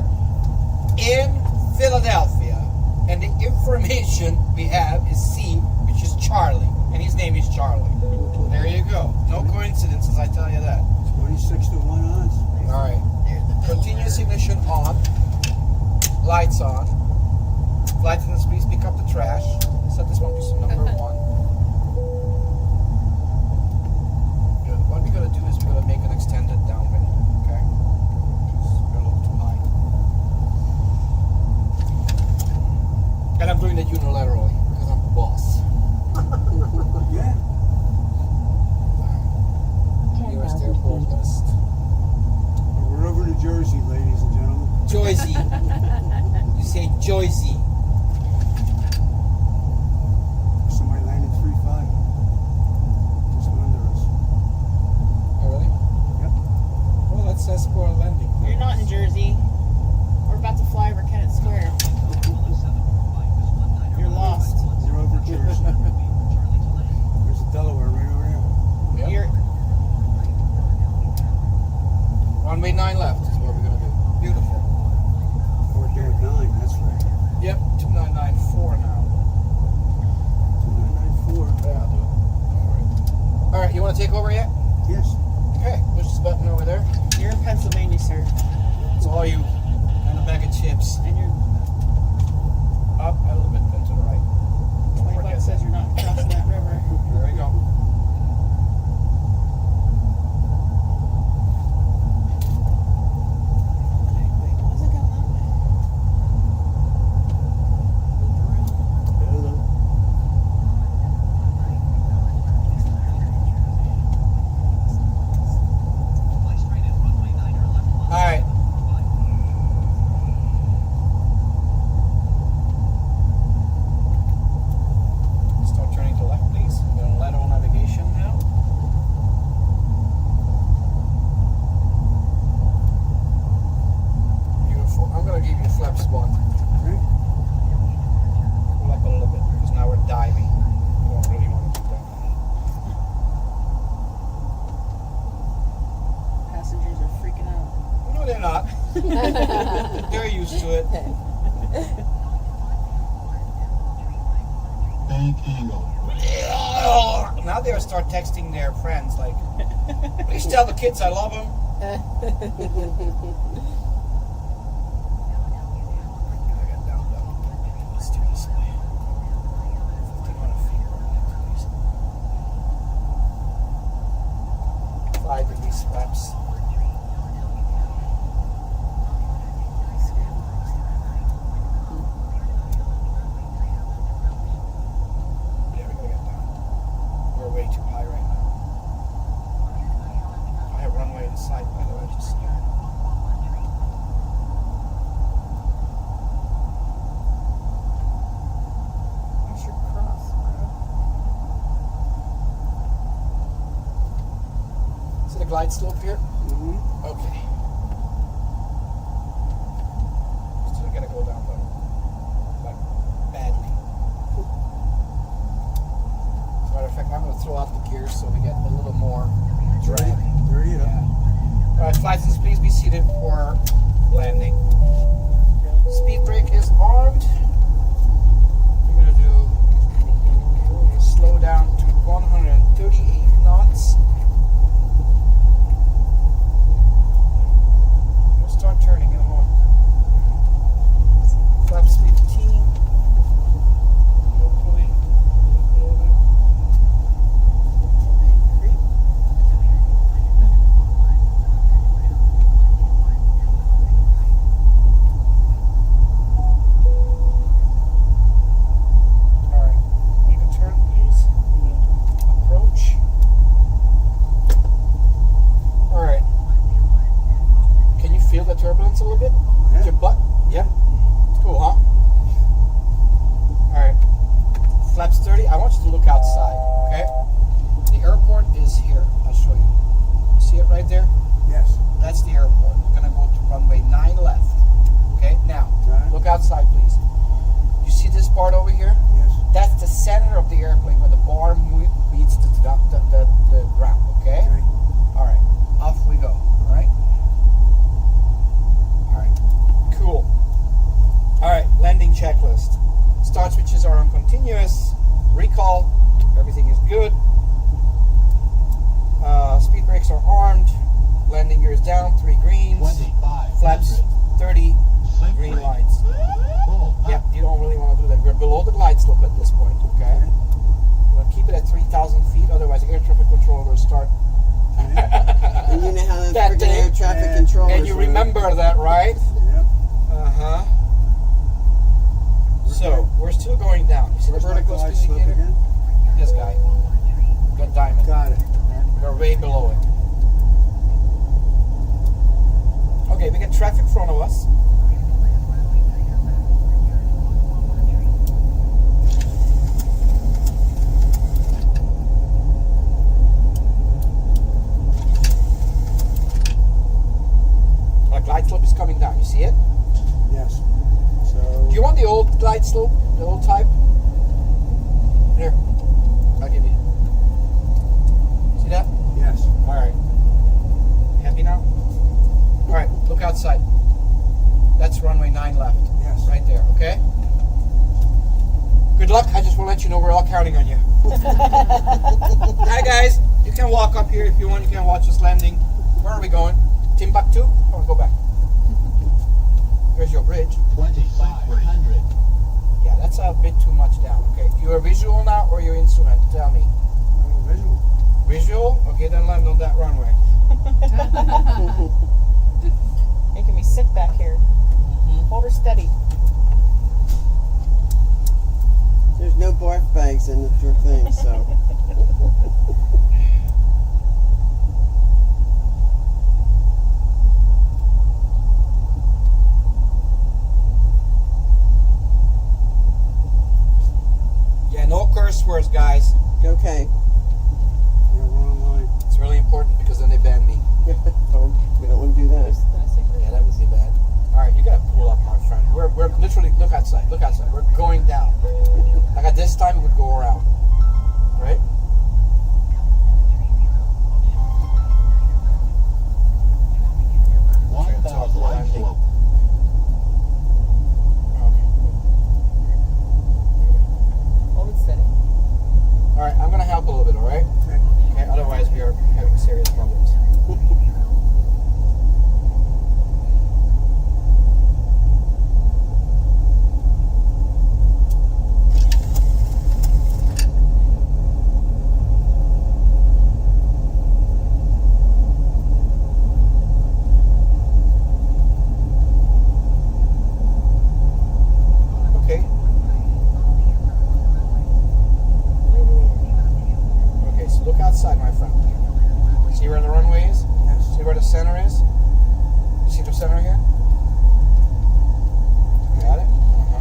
in Philadelphia, and the formation we have is C, which is Charlie, and his name is Charlie. There you go. No coincidences, I tell you that. 26 to 1 odds. All right. Continuous ignition on. Lights on. Flight attendants, please pick up the trash. Set this one to number 1. Good. What we're gonna do is we're gonna make an extended downwind. Okay. Because we're a little too high. And I'm doing it unilaterally because I'm the boss. Yeah. Nearest airport list. We're over to Jersey, ladies and gentlemen. Joyzy. You say Joyzy. Somebody landed 3-5. Just under us. Oh, really? Yep. Well, that's for a landing. You're not in Jersey. We're about to fly over Kennett Square. You're lost. You're over Jersey. There's a Delaware right over here. Yep. You're Runway 9 left is what we're gonna do. Beautiful. We're doing 9, that's right. Yep, 2994 now. 2994. Yeah, I'll do it. Don't worry. All right, you want to take over yet? Yes. Okay, push this button over there. you're in Pennsylvania, sir. It's all you. And a bag of chips. And you're Up a little bit, then to the right. Don't 20 forget bucks says that. you're not crossing that river. There we go. How's it going that way? Loop around. Fly straight in runway 9 or left. All right. Start turning to left, please. We're on lateral navigation now. Beautiful. I'm gonna give you flaps 1. Okay. Pull up a little bit because now we're diving. We don't really want to do that. Passengers are freaking out. No, they're not. They're used to it. Now they'll start texting their friends like, please tell the kids I love them. I got down. Let's do this way. 1,500 feet. 5 degrees flaps. Yeah, we gotta get down. We're way too high right now. I have runway in sight, by the way, just so you know. Where's your cross, bro? See the glide slope here? Mm-hmm. Okay. Still gotta go down though. Like, badly. As a matter of fact, I'm gonna throw out the gears so we get a little more drag. 30 up. Yeah. Alright, flight attendants, please be seated for landing. Speed brake is armed. We're gonna slow down to 138 knots. We'll start turning in a moment. Flaps 15. Hopefully. Alright. Make a turn, please. Approach. Alright. Can you feel the turbulence a little bit? Yeah. Your butt? Yeah? It's cool, huh? Alright. Flaps 30. I want you to look outside, okay? The airport is here. I'll show you. See it right there? Yes. That's the airport. We're gonna go to runway 9 left. Okay? Now, Right. look outside, please. You see this part over here? Yes. That's the center of the airplane where the bar meets the ground, okay? Okay. Alright, off we go, alright? Alright, cool. Alright, landing checklist. Starts with continuous. Recall, everything is good. Speed brakes are armed. Landing gear is down, 3 greens. 25. Flaps 30, green lights. Yep, you don't really want to do that. We're below the glide slope at this point, okay? We'll keep it at 3,000 feet, otherwise air traffic controller will start. And you know how the That freaking thing. air traffic Yeah. controllers And you work. remember that, right? Yep. Uh-huh. So, we're still going down. You see the Where's my vertical glide speed slope indicator? again? This guy. Got diamond. Got it. We're way below it. Okay, we got traffic in front of us. Our glide slope is coming down. You see it? Yes. So. Do you want the old glide slope? The old type? Here. I'll give you. See that? Yes. Alright. Happy now? Alright, look outside. That's runway 9 left. Yes. Right there, okay? Good luck. I just want to let you know we're all counting on you. Hi guys. You can walk up here if you want. You can watch us landing. Where are we going? Timbuktu? Come on, go back. Here's your bridge. 2,500. Yeah, that's a bit too much down. Okay, you're visual now or you're instrument? Tell me. Visual. Visual? Okay, then land on that runway. Making me sick back here. Hold her steady. There's no barf bags in your thing, so. Yeah, no curse words, guys. Okay. Yeah, we're online. It's really important because then they ban me. We don't want to do that. Yeah, that would be bad. All right, you gotta pull up, my friend. We're literally look outside. Look outside. We're going down. Like at this time, it would go around, right? One thousand glide slope. Okay. Hold it steady. All right, I'm gonna help a little bit. All right. Okay. Okay. Otherwise, we are having serious problems. Okay. Okay, so look outside, my friend. See where the runway is? Yes. See where the center is? You see the center here? Got it? Uh-huh.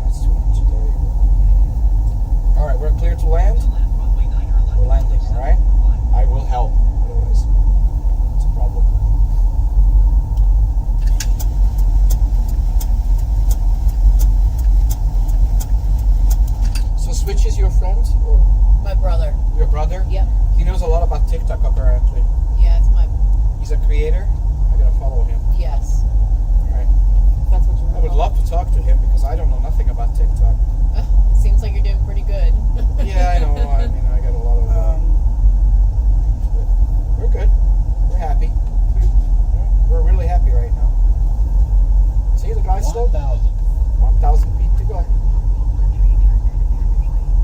That's too much. There you go. Alright, we're clear to land. Runway 9 We're landing, alright? I will help. Otherwise, it's a problem. So Switch is your friend? Or My brother. your brother? Yep. He knows a lot about TikTok apparently. Yeah, it's my. He's a creator. I gotta follow him. Yes. Alright. That's what you I would love to talk to him because I don't know nothing about TikTok. Seems like you're doing pretty good. Yeah, I know. I mean, I got a lot of. We're good. We're happy. Yeah, we're really happy right now. See the glide slope? 1,000. 1,000 feet to go. A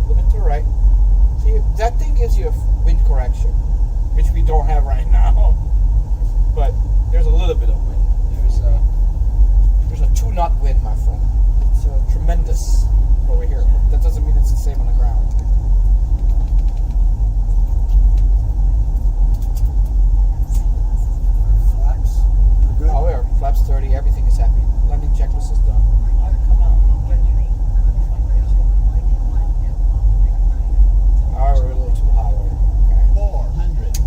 little bit to the right. See, that thing gives you a wind correction, which we don't have right now. But there's a little bit of wind. There's a 2-knot wind, my friend. It's tremendous over here. But that doesn't mean it's the same on the ground. Flaps. We're good. Oh, yeah, flaps 30. Everything is happy. Landing checklist is done. I'll come out and get a drink. Oh, we're a little too high right now. Okay. 400.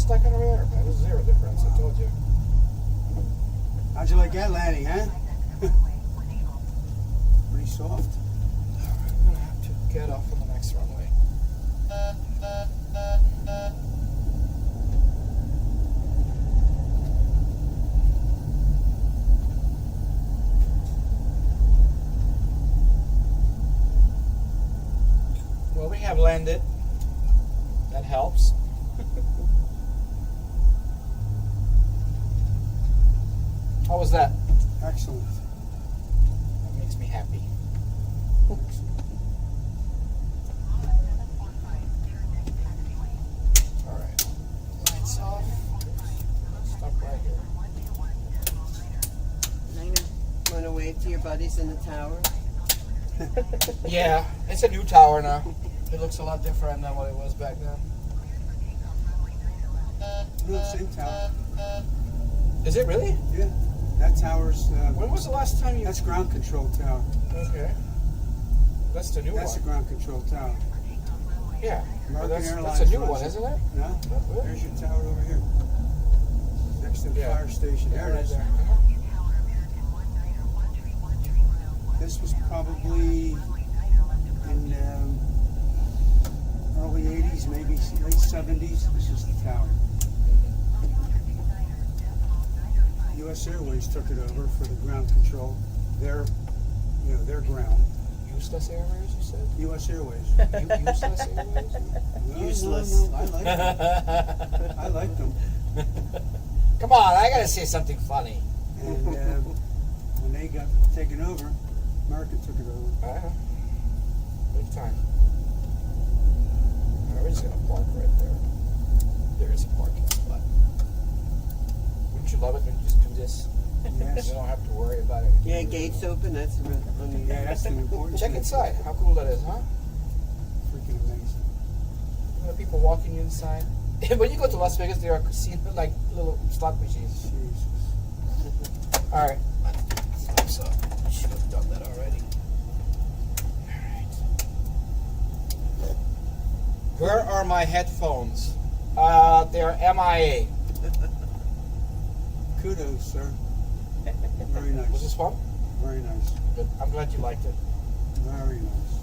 just like on a regular airplane. There's zero difference. I told you. How'd you like that landing, huh? Pretty soft. Alright, I'm gonna have to get off on the next runway. Well, we have landed. That helps. How was that? Excellent. That makes me happy. Alright. Lights off. Stop right here. Want to wave to your buddies in the tower? Yeah, it's a new tower now. It looks a lot different than what it was back then. No, same tower. Is it really? Yeah. That tower's, When was the last time you... that's ground control tower. Okay. That's the new That's a one. ground control tower. Yeah. Well, American Airlines that's a new runs one, it. isn't it? No? Oh, really? There's your tower over here. Next to the Yeah. fire station. Yeah, There it right is. there. This was probably in early 80s, maybe late 70s. This is the tower. U.S. Airways took it over for the ground control. Their ground. Useless airways, you said? U.S. Airways. Useless airways? No, Useless. No, I like them. I like them. Come on, I gotta say something funny. And when they got taken over, America took it over. I know. Big time. Alright, we're just gonna park right there. There is a parking spot. Wouldn't you love it when you just do this? Yes. You don't have to worry about it. Yeah, gates open. That's really Yeah, that's the important Check thing. inside. How cool that is, huh? Freaking amazing. There are people walking inside. When you go to Las Vegas, there are casinos, like little slot machines. Jesus. Alright. So, should have done that already. Alright. Where are my headphones? They're MIA. Kudos, sir. Very nice. Was this fun? Very nice. Good. I'm glad you liked it. Very nice.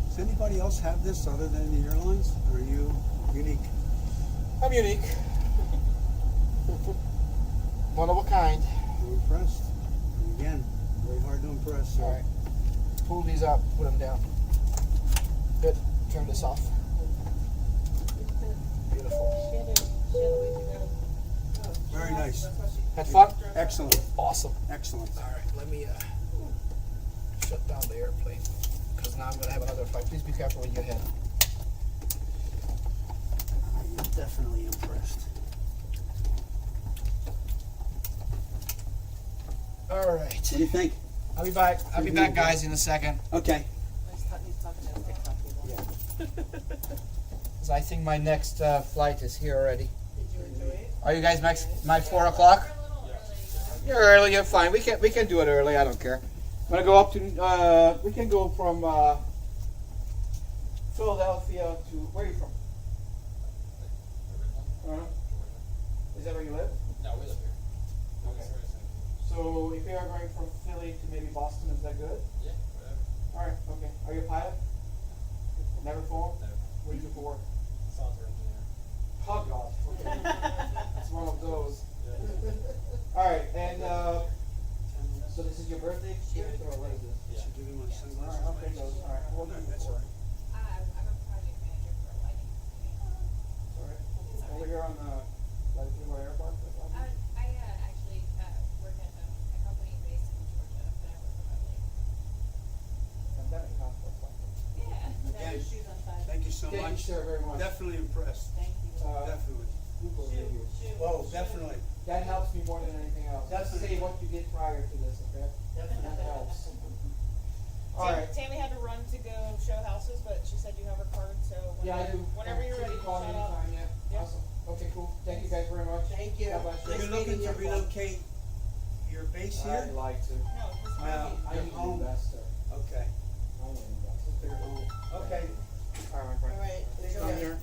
Does anybody else have this other than the airlines? Or are you unique? I'm unique. One of a kind. I'm impressed. And again, very hard to impress. So. Alright. Pull these up, put them down. Good. Turn this off. Beautiful. Very nice. Had fun? Excellent. Awesome. Excellent. Alright, let me shut down the airplane. Because now I'm going to have another flight. Please be careful when you head. I am definitely impressed. Alright. What do you think? I'll be back. I'll be back, guys, in a second. Okay. He's talking to TikTok people. Because I think my next flight is here already. Did you enjoy it? Are you guys my 4 o'clock? You're early. You're fine. We can do it early. I don't care. I'm gonna go up to. We can go from Philadelphia to. Where are you from? Is that where you live? No, we live here. Okay. So if you are going from Philly to maybe Boston, is that good? Yeah, whatever. All right. Okay. Are you a pilot? Never flown? Never. What do you do for work? Software engineer. Oh God. Okay. It's one of those. Yeah. All right, and so this is your birthday gift, or what is this? Yeah. Should give me my All sunglasses. right, I'll take those. All right, well, That's all right. I'm a project manager for a lighting company. All right. Over here on like Fillmore Airport. I actually work at a company based in Georgia, but I work remotely. Pandemic passport. Yeah. Okay. Shoes on side. Thank you so Thank you, much. sir, very much. Definitely impressed. Thank you. Definitely. Google review. Oh, definitely. That helps me more than anything else. Definitely. Say what you did prior to this, okay? That helps. All right. Tammy had to run to go show houses, but she said you have her card, so Yeah, I do. whenever you're ready, Call me shout out. anytime, yeah. Yeah. Awesome. Okay, cool. Thank you guys very much. Thank you. God bless you. You're looking to relocate your base I'd here? like to. No, this is Now, I your need to home. invest, sir. Okay. Okay. All right, enjoy.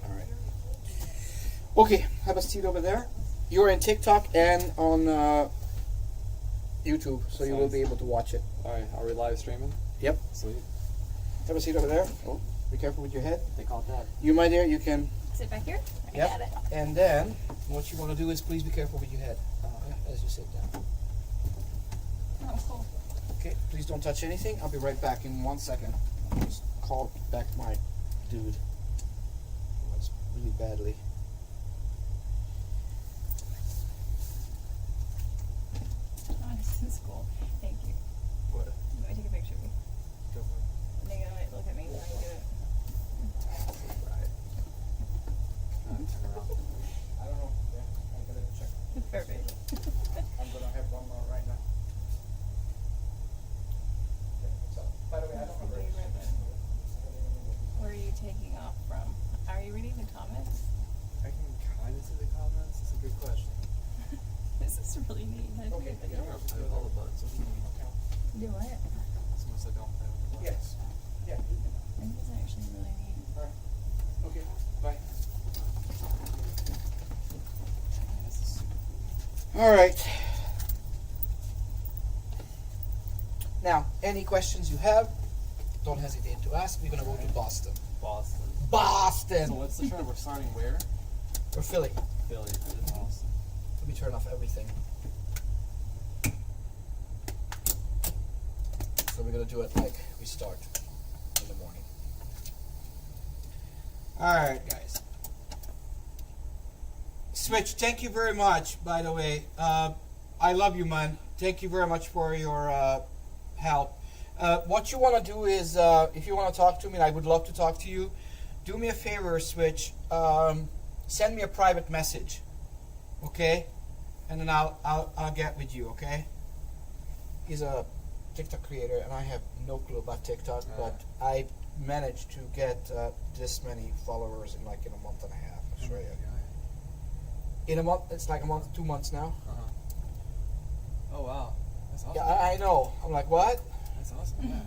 All right. Okay, have a seat over there. You're in TikTok and on YouTube, so you will be able to watch it. Alright, are we live streaming? Yep. Sweet. Have a seat over there. Oh, be careful with your head. They call it that. You, my dear, you can. Sit back here. I Yep. got it. And then, what you want to do is please be careful with your head as you sit down. Oh, cool. Okay, please don't touch anything. I'll be right back in 1 second. I'll just call back my dude. It was really badly. Oh, this is cool. Thank you. What? Let me take a picture of you. Go for it. They gotta look at me when I do it. Right. Turn around. I don't know. Yeah, I'm gonna check. Perfect. I'm gonna have one more right now. Okay, so, by the way, I don't remember. Where are you taking off from? Are you reading the comments? I can kind of see the comments. It's a good question. This is really neat. How'd you Okay, get that? You don't play with all the buttons. What do you mean? Do what? Someone said don't play with the buttons. Yes. Yeah. This is actually really neat. Okay. Bye. Man, this is super All right. Now, any questions you have, don't hesitate to ask. We're gonna go to Boston. Boston. Boston. So what's the trip? We're starting where? Or Philly. Philly. Boston. Let me turn off everything. So we're gonna do it like we start in the morning. Alright, guys. Switch, thank you very much, by the way. I love you, man. Thank you very much for your help. What you want to do is, if you want to talk to me, and I would love to talk to you, do me a favor, Switch. Send me a private message, okay? And then I'll get with you, okay? He's a TikTok creator, and I have no clue about TikTok, but I managed to get this many followers in a month and a half. I swear to you. In a month, it's like a month, 2 months now. Oh wow. That's awesome. Yeah, I know. I'm like, what? That's awesome. Yeah.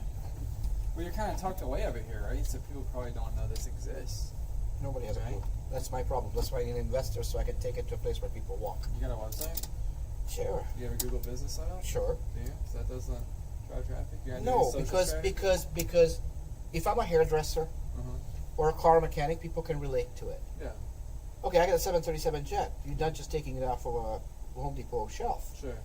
Well, you're kind of tucked away over here, right? So people probably don't know this exists. Nobody has a Right. clue. That's my problem. That's why I need an investor so I can take it to a place where people walk. You got a website? Sure. You have a Google Business set up? Sure. Do you? So that doesn't drive traffic? You're not No, doing social because strategy? because if I'm a hairdresser Uh-huh. or a car mechanic, people can relate to it. Yeah. Okay, I got a 737 jet. You're not just taking it off of a Home Depot shelf. Sure.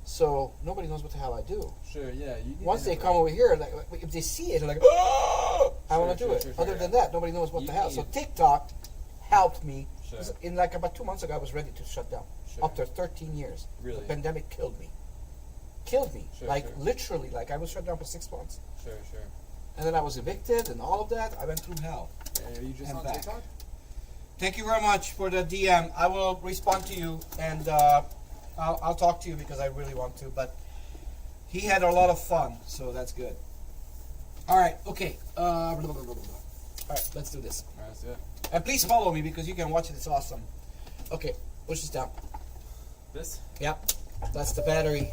So nobody knows what the hell I do. Sure. Yeah. You need Once to they have come a- over here, like if they see it, they're like, "Oh, I want to Sure, do it." sure, Other sure, than yeah. that, nobody knows what You the hell. So need- TikTok helped me. Sure. In like about 2 months ago, I was ready to shut down. Sure. After 13 years, Really? the pandemic killed me. Killed me. Sure, like sure. literally, like I was shut down for 6 months, Sure. Sure. and then I was evicted, and all of that. I went through hell. Yeah, are you just And on back. TikTok? Thank you very much for the DM. I will respond to you, and I'll talk to you because I really want to. But he had a lot of fun, so that's good. All right, okay. All right, let's do this. All right, let's do it. And please follow me because you can watch it. It's awesome. Okay, push this down. This? Yep, that's the battery.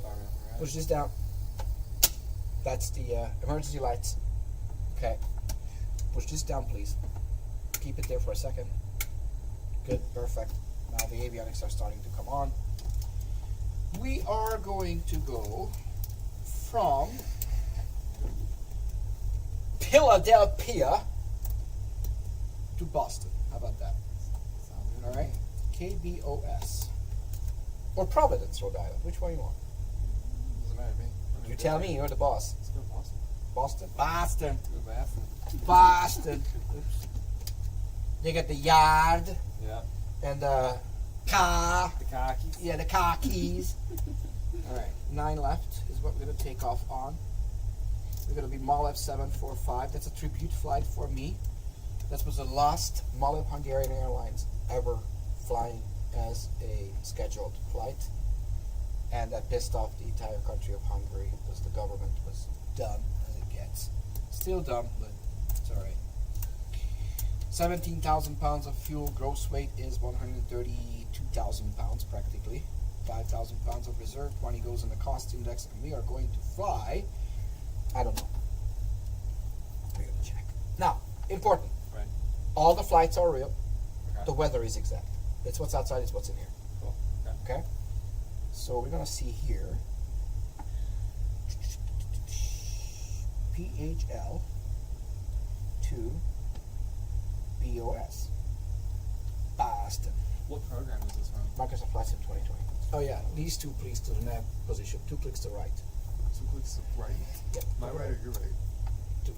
All right. Push this down. That's the emergency lights. Okay. Push this down, please. Keep it there for a second. Good, perfect. Now the avionics are starting to come on. We are going to go from Philadelphia to Boston. How about that? Sounds good. All right. KBOS. Or Providence, Rhode Island. Which one you want? Doesn't matter to me. I mean, You tell me. You're the boss. Let's go Boston. Boston. Boston. Go Boston. Boston. Oops. You got the yard Yeah. and the car. The khakis. Yeah, the car keys. All right, 9 left is what we're gonna take off on. We're gonna be Malev 745. That's a tribute flight for me. That was the last Malev Hungarian Airlines ever flying as a scheduled flight, and that pissed off the entire country of Hungary because the government was dumb as it gets. Still dumb, but it's all right. 17,000 pounds of fuel. Gross weight is 132,000 pounds practically. 5,000 pounds of reserve, 20 goes in the cost index, and we are going to fly, I don't know. We're going to check. Now, important. Right. All the flights are real. Okay. The weather is exact. It's what's outside, it's what's in here. Cool. Okay. Okay? So we're going to see here. PHL to BOS. Boston. What program is this from? Microsoft Flight Sim 2020. Oh yeah, these two clicks to the nav position, 2 clicks to the right. Some clicks to the right. Yep. My right or your right? To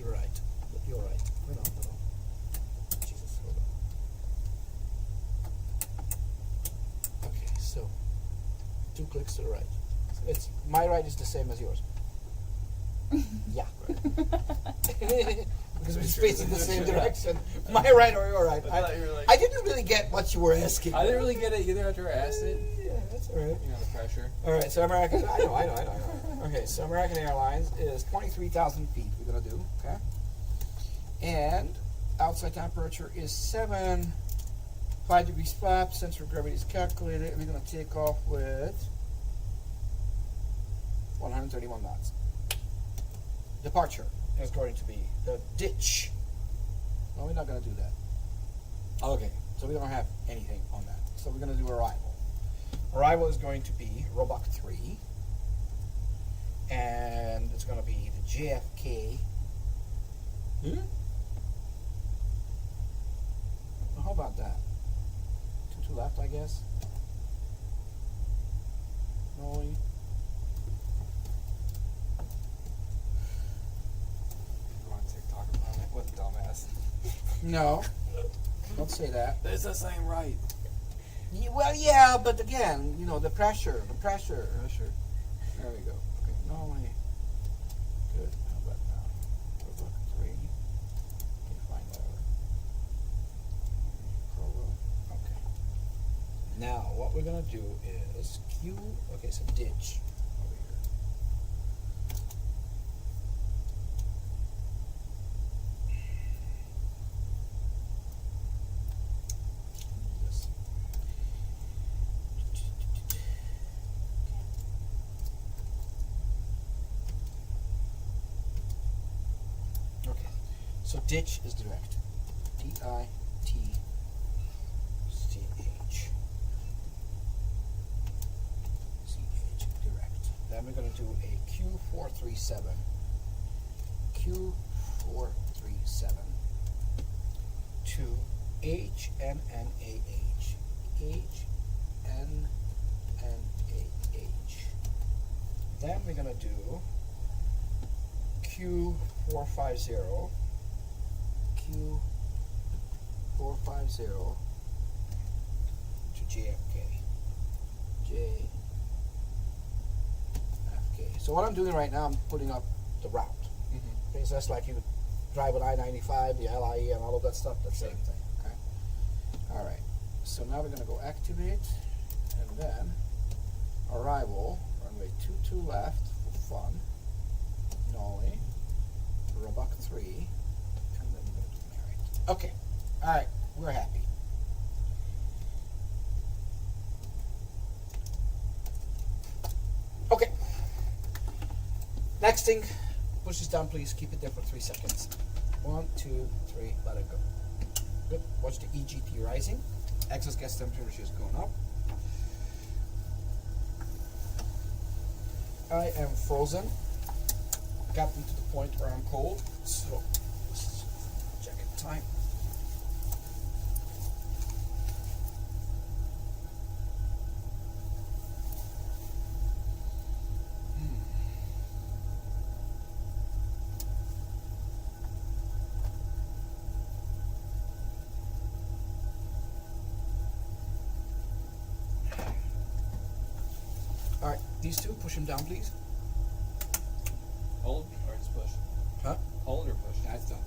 the right. You're right. No. Jesus, hold on. Okay, so 2 clicks to the right. It's my right is the same as yours. Yeah. Because we're facing the same direction. My right or your right. I thought you were like- I didn't really get what you were asking. I didn't really get it either after I asked it. Yeah, that's alright. You know, the pressure. Alright, so American, I know. Okay, so American Airlines is 23,000 feet we're gonna do, okay? And outside temperature is 5 degrees flat, center of gravity is calculated, and we're gonna take off with 131 knots. Departure is going to be the ditch. No, we're not gonna do that. Okay, so we don't have anything on that. So we're gonna do arrival. Arrival is going to be Roebuck 3, and it's going to be the JFK. Well, how about that? Two left, I guess. No. You want to TikTok about it? What a dumbass. No, don't say that. It's the same right. Well, yeah, but again, you know, the pressure. Pressure. There we go. Okay, Norway. Good. How about now? Roebuck 3. Okay, fine, whatever. Okay. Now, what we're gonna do is okay, so ditch over here. This. Okay, so ditch is direct. DITCH. CH, direct. Then we're going to do a Q437. Q437 to HNNAH. HNNAH. Then we're going to do Q450 to JFK. JFK. So what I'm doing right now, I'm putting up the route. Mm-hmm. Okay, so that's like you would drive with I-95, the LIE, and all of that stuff. The same thing. Okay. All right. So now we're gonna go activate, and then arrival, runway 22 left for fun. Norway, Roebuck 3, and then we're gonna do Merritt. Okay. All right. We're happy. Okay. Next thing, push this down, please. Keep it there for 3 seconds. 1, 2, 3, let it go. Good. Watch the EGT rising. Excess gas temperature is going up. I am frozen. Gotten to the point where I'm cold. So, let's check in time. Alright, these two, push them down, please. Hold or just push? Huh? Hold or push? That's done.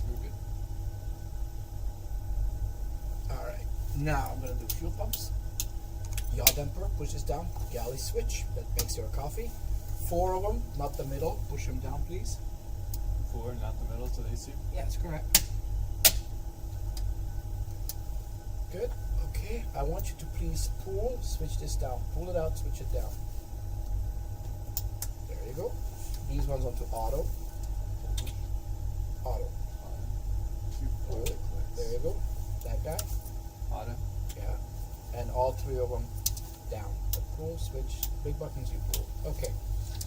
We're good. Alright, now I'm going to do fuel pumps. Yaw damper, push this down. Galley switch, that makes your coffee. 4 of them, not the middle. Push them down, please. 4, not the middle, so they see. Yeah, that's correct. Good, okay. Okay, I want you to please pull, switch this down. Pull it out, switch it down. There you go. These ones onto auto. Auto. Good. There you go. That guy. Auto. Yeah. And all three of them down. The pull, switch, big buttons you pull. Okay.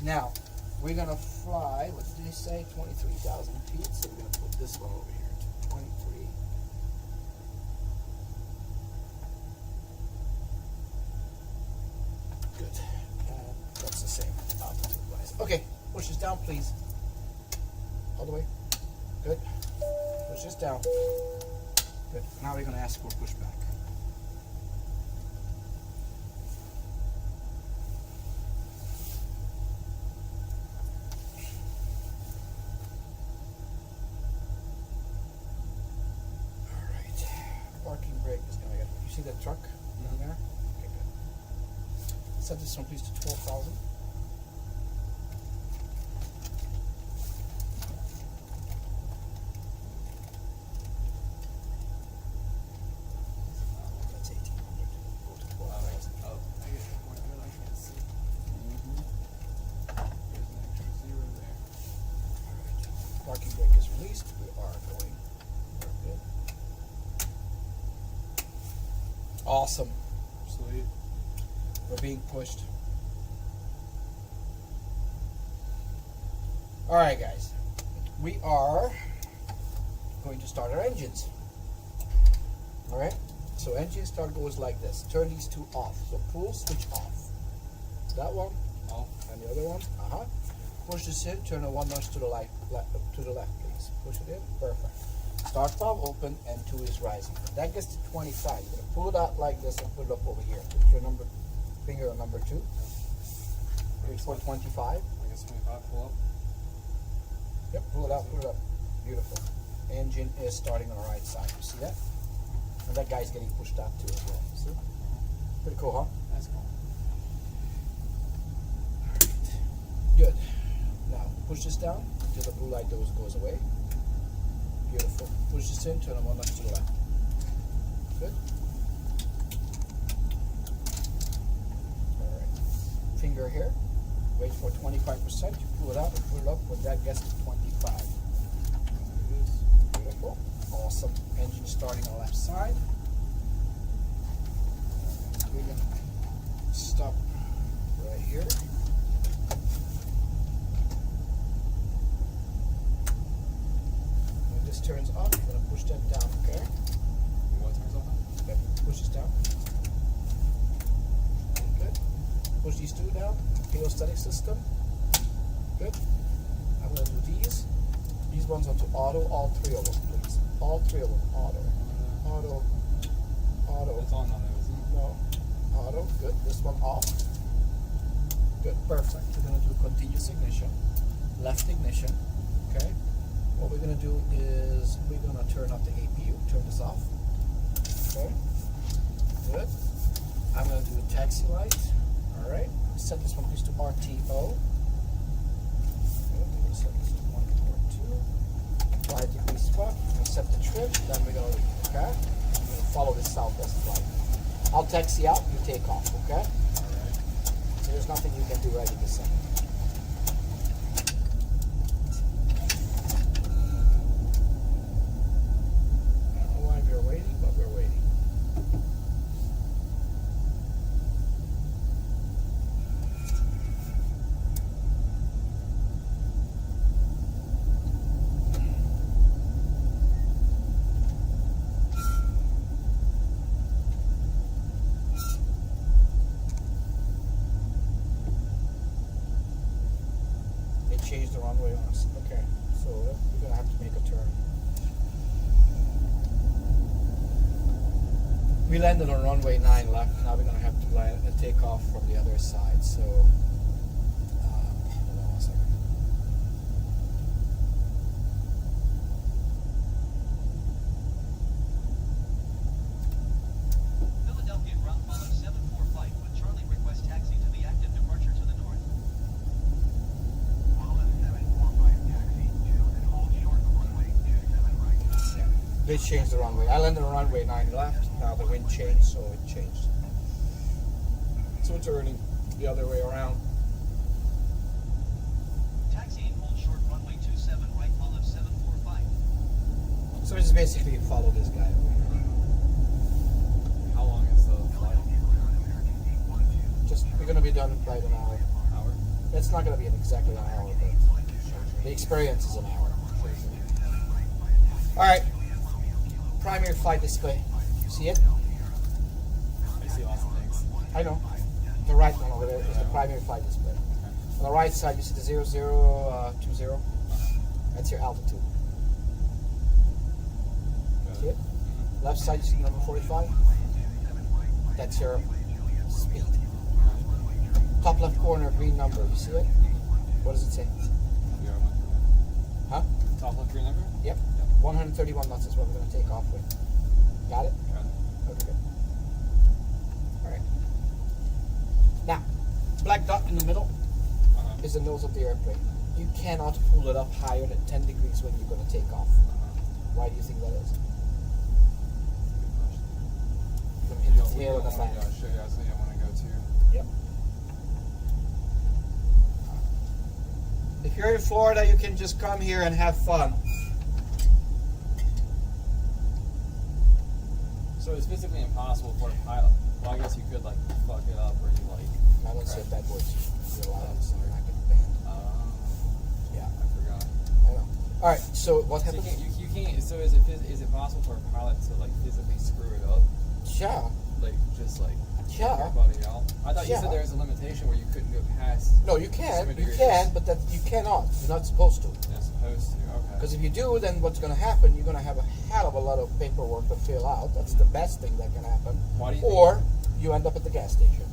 Now, we're gonna fly, what did they say? 23,000 feet. So we're gonna put this one over here to 23. Good. And that's the same altitude wise. Okay, push this down, please. All the way. Good. Push this down. Good. Now we're gonna ask for pushback. Alright. Parking brake is gonna get. You see that truck down there? Okay, good. Set this one please to 12,000. That's 1,800. Go to 12,000. Oh, I get the point, but I can't see. There's an extra zero there. Alright. Parking brake is released. We are going. We're good. Awesome. Sweet. We're being pushed. Alright guys. We are going to start our engines. Alright? So engine start goes like this. Turn these two off. So pull, switch off. That one Off. and the other one. Push this in, turn it one notch to the left, to the left please. Push it in. Perfect. Start valve open and 2 is rising. That gets to 25. You're gonna pull it out like this and put it up over here. Put your finger on number 2. Reach for 25. I guess 25 pull up. Yep, pull it out, pull it up. Beautiful. Engine is starting on the right side. You see that? And that guy's getting pushed out too as well. See? Pretty cool, huh? That's cool. Alright. Good. Now, push this down until the blue light goes away. Beautiful. Push this in, turn it one notch to the left. Good. Alright. Finger here. Wait for 25%. You pull it out and pull it up when that gets to 25. There it is. Beautiful. Awesome. Engine starting on the left side. We're going to stop right here. When this turns off, you're going to push that down, okay? What turns off? Okay. Push this down. Good. Push these two down. Heostatic system. Good. I'm going to do these. These ones onto auto, all 3 of them, please. All 3 of them, auto. Auto. Auto. It's on now, though, isn't it? No. Auto. Good. This one off. Good. Perfect. We're going to do continuous ignition. Left ignition. Okay. What we're going to do is we're going to turn off the APU. Turn this off. Okay. Good. I'm going to do a taxi light. Alright. Set this one please to RTO. Good. Set this to 142. 5 degrees spot. We'll set the trim. Then we're going to leave. Okay. I'm going to follow this southwest flight. I'll taxi out. You take off. Okay. Alright. So there's nothing you can do right in this second. I don't know why we're waiting, but we're waiting. They changed the runway on us. Okay, so we're gonna have to make a turn. We landed on runway 9 left. Now we're gonna have to land and take off from the other side. So, hold on 1 second. Philadelphia ground follow 745 with Charlie request taxi to the active departure to the north. Walnut 745 taxi to and hold short of runway 27 right. Yeah. They changed the runway. I landed on runway 9 left. Now the wind changed, so it changed. So it's turning the other way around. Taxiing, hold short runway 27 right, follow 745. So we just basically follow this guy over here. How long is the flight? Just we're gonna be done in about an hour. Hour? It's not gonna be exactly an hour, but the experience is an hour. All right. Primary flight display. See it? I see lots of things. I know. The right one over there is the primary flight display. On the right side, you see the 0020. That's your altitude. See it? Left side, you see the number 45. That's your speed. Top left corner, green number. You see it? What does it say? Huh? Top left green number? Yep. 131 knots is what we're going to take off with. Got it? Got it. Okay, good. All right. Now, black dot in the middle Uh-huh. is the nose of the airplane. You cannot pull it up higher than 10 degrees when you're going to take off. Why do you think that is? You're going to hit the tail of the fan. Show you guys what I want to go to. Yep. If you're in Florida, you can just come here and have fun. So it's physically impossible for a pilot. Well, I guess you could like fuck it up, or you like. I don't say crash. bad words. You're allowed to, so you're not getting banned. Yeah, I forgot. I know. All right, so what So happens? you can't. So is it possible for a pilot to like physically screw it up, Yeah, like just like Yeah. everybody out? I thought you Yeah. said there was a limitation where you couldn't go past. no, you can, certain you degrees. can, but that you cannot. You're not supposed to. You're supposed to. Okay. Because if you do, then what's going to happen? You're going to have a hell of a lot of paperwork to fill out. That's the best thing that can happen. Why do you Or you end up at the gas station.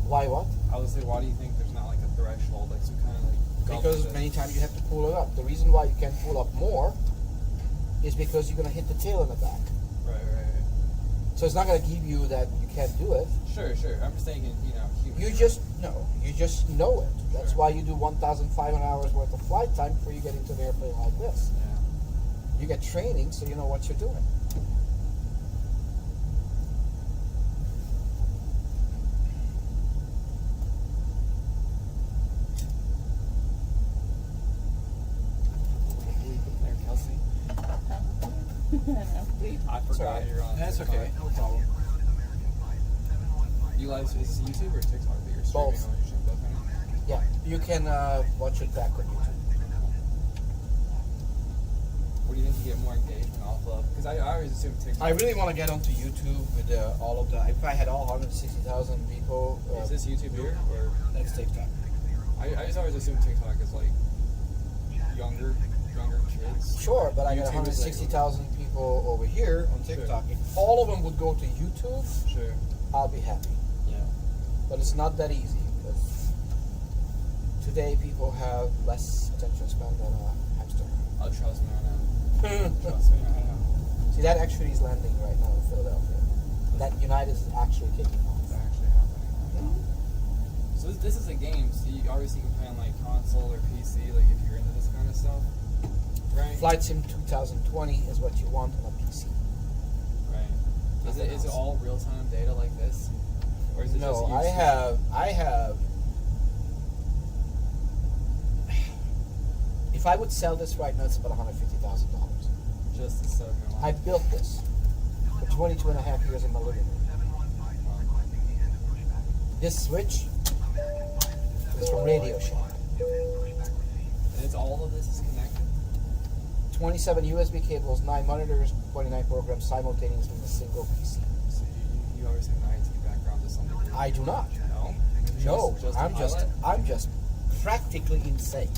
Why what? I would say, why do you think there's not like a threshold, like some kind of like? Because gulp many times you have to pull it up. The reason why you can't pull up more is because you're going to hit the tail in the back. Right. So it's not going to give you that you can't do it. Sure. I'm just thinking, human. You just know it. That's Sure. why you do 1,500 hours worth of flight time before you get into an airplane like this. Yeah. You get training, so you know what you're doing. There, Kelsey. I forgot you're on. That's TikTok. okay. No problem. You live is this YouTube or TikTok that you're streaming Both. on your show? Both, right? Yeah, you can watch it back on YouTube. What do you think you get more engagement off of? Because I always assume TikTok. I really want to get onto YouTube with all of the. If I had all 160,000 people, Is this YouTube here or? that's TikTok. I just always assume TikTok is like younger kids. Sure, but I got YouTube is like- 160,000 people over here on Sure. TikTok. If all of them would go to YouTube, Sure. I'll be happy. Yeah. But it's not that easy because today people have less attention span than a hamster. Oh, trust me, I know. Trust me, I know. See, that actually is landing right now in Philadelphia. That United is actually taking off. It's actually happening. So this is a game, so you obviously can play on like console or PC, like if you're into this kind of stuff, right? Flight Sim 2020 is what you want on a PC. Right. Is it all real time data like this, or is it No, just I have. If I would sell this right now, it's about $150,000. just to sub your I built this for 22 and a half years in my living room. This switch is from Radio Shack. And it's all of this is connected. 27 USB cables, 9 monitors, 29 programs simultaneously in a single PC. So you always have an IT background to some degree. I do not. No. No, Just a pilot? I'm just practically insane.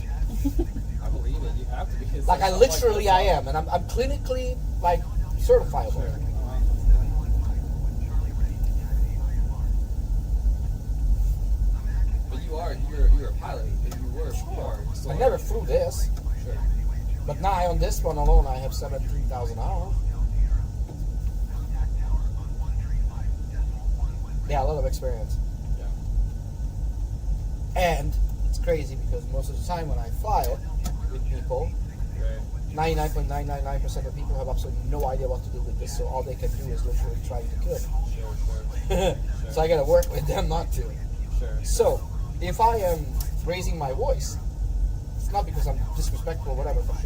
I believe it. You have to because Like I stuff literally this I am, and I'm clinically like certifiable. Sure. But you're a pilot. If you were, you are. So I never flew this, Sure. but now on this one alone I have 17,000 hours. Yeah, a lot of experience. Yeah. And it's crazy because most of the time when I fly it with people, Right. 99.999% of people have absolutely no idea what to do with this, so all they can do is literally try to kill it. Sure. So I gotta work with them not to. Sure. So, if I am raising my voice, it's not because I'm disrespectful or whatever, but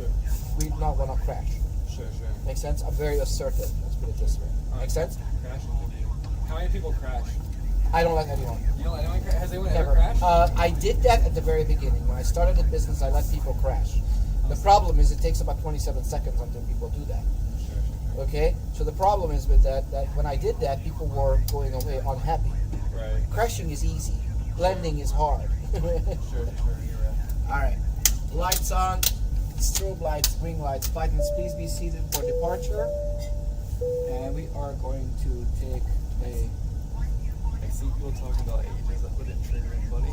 we not wanna crash. Sure. Make sense? I'm very assertive, let's put it this way. Make sense? Crashing can be. How many people crash? I don't let anyone. You don't let anyone crash? Has anyone Never. ever crashed? I did that at the very beginning. When I started the business, I let people crash. The problem is it takes about 27 seconds until people do that. Sure. Okay? So the problem is with that when I did that, people were going away unhappy. Right. Crashing is easy. Blending is hard. Sure, you're right. Alright. Lights on. Strobe lights, ring lights. Fighters, please be seated for departure. And we are going to take a... I see people talking about ages that wouldn't trigger anybody.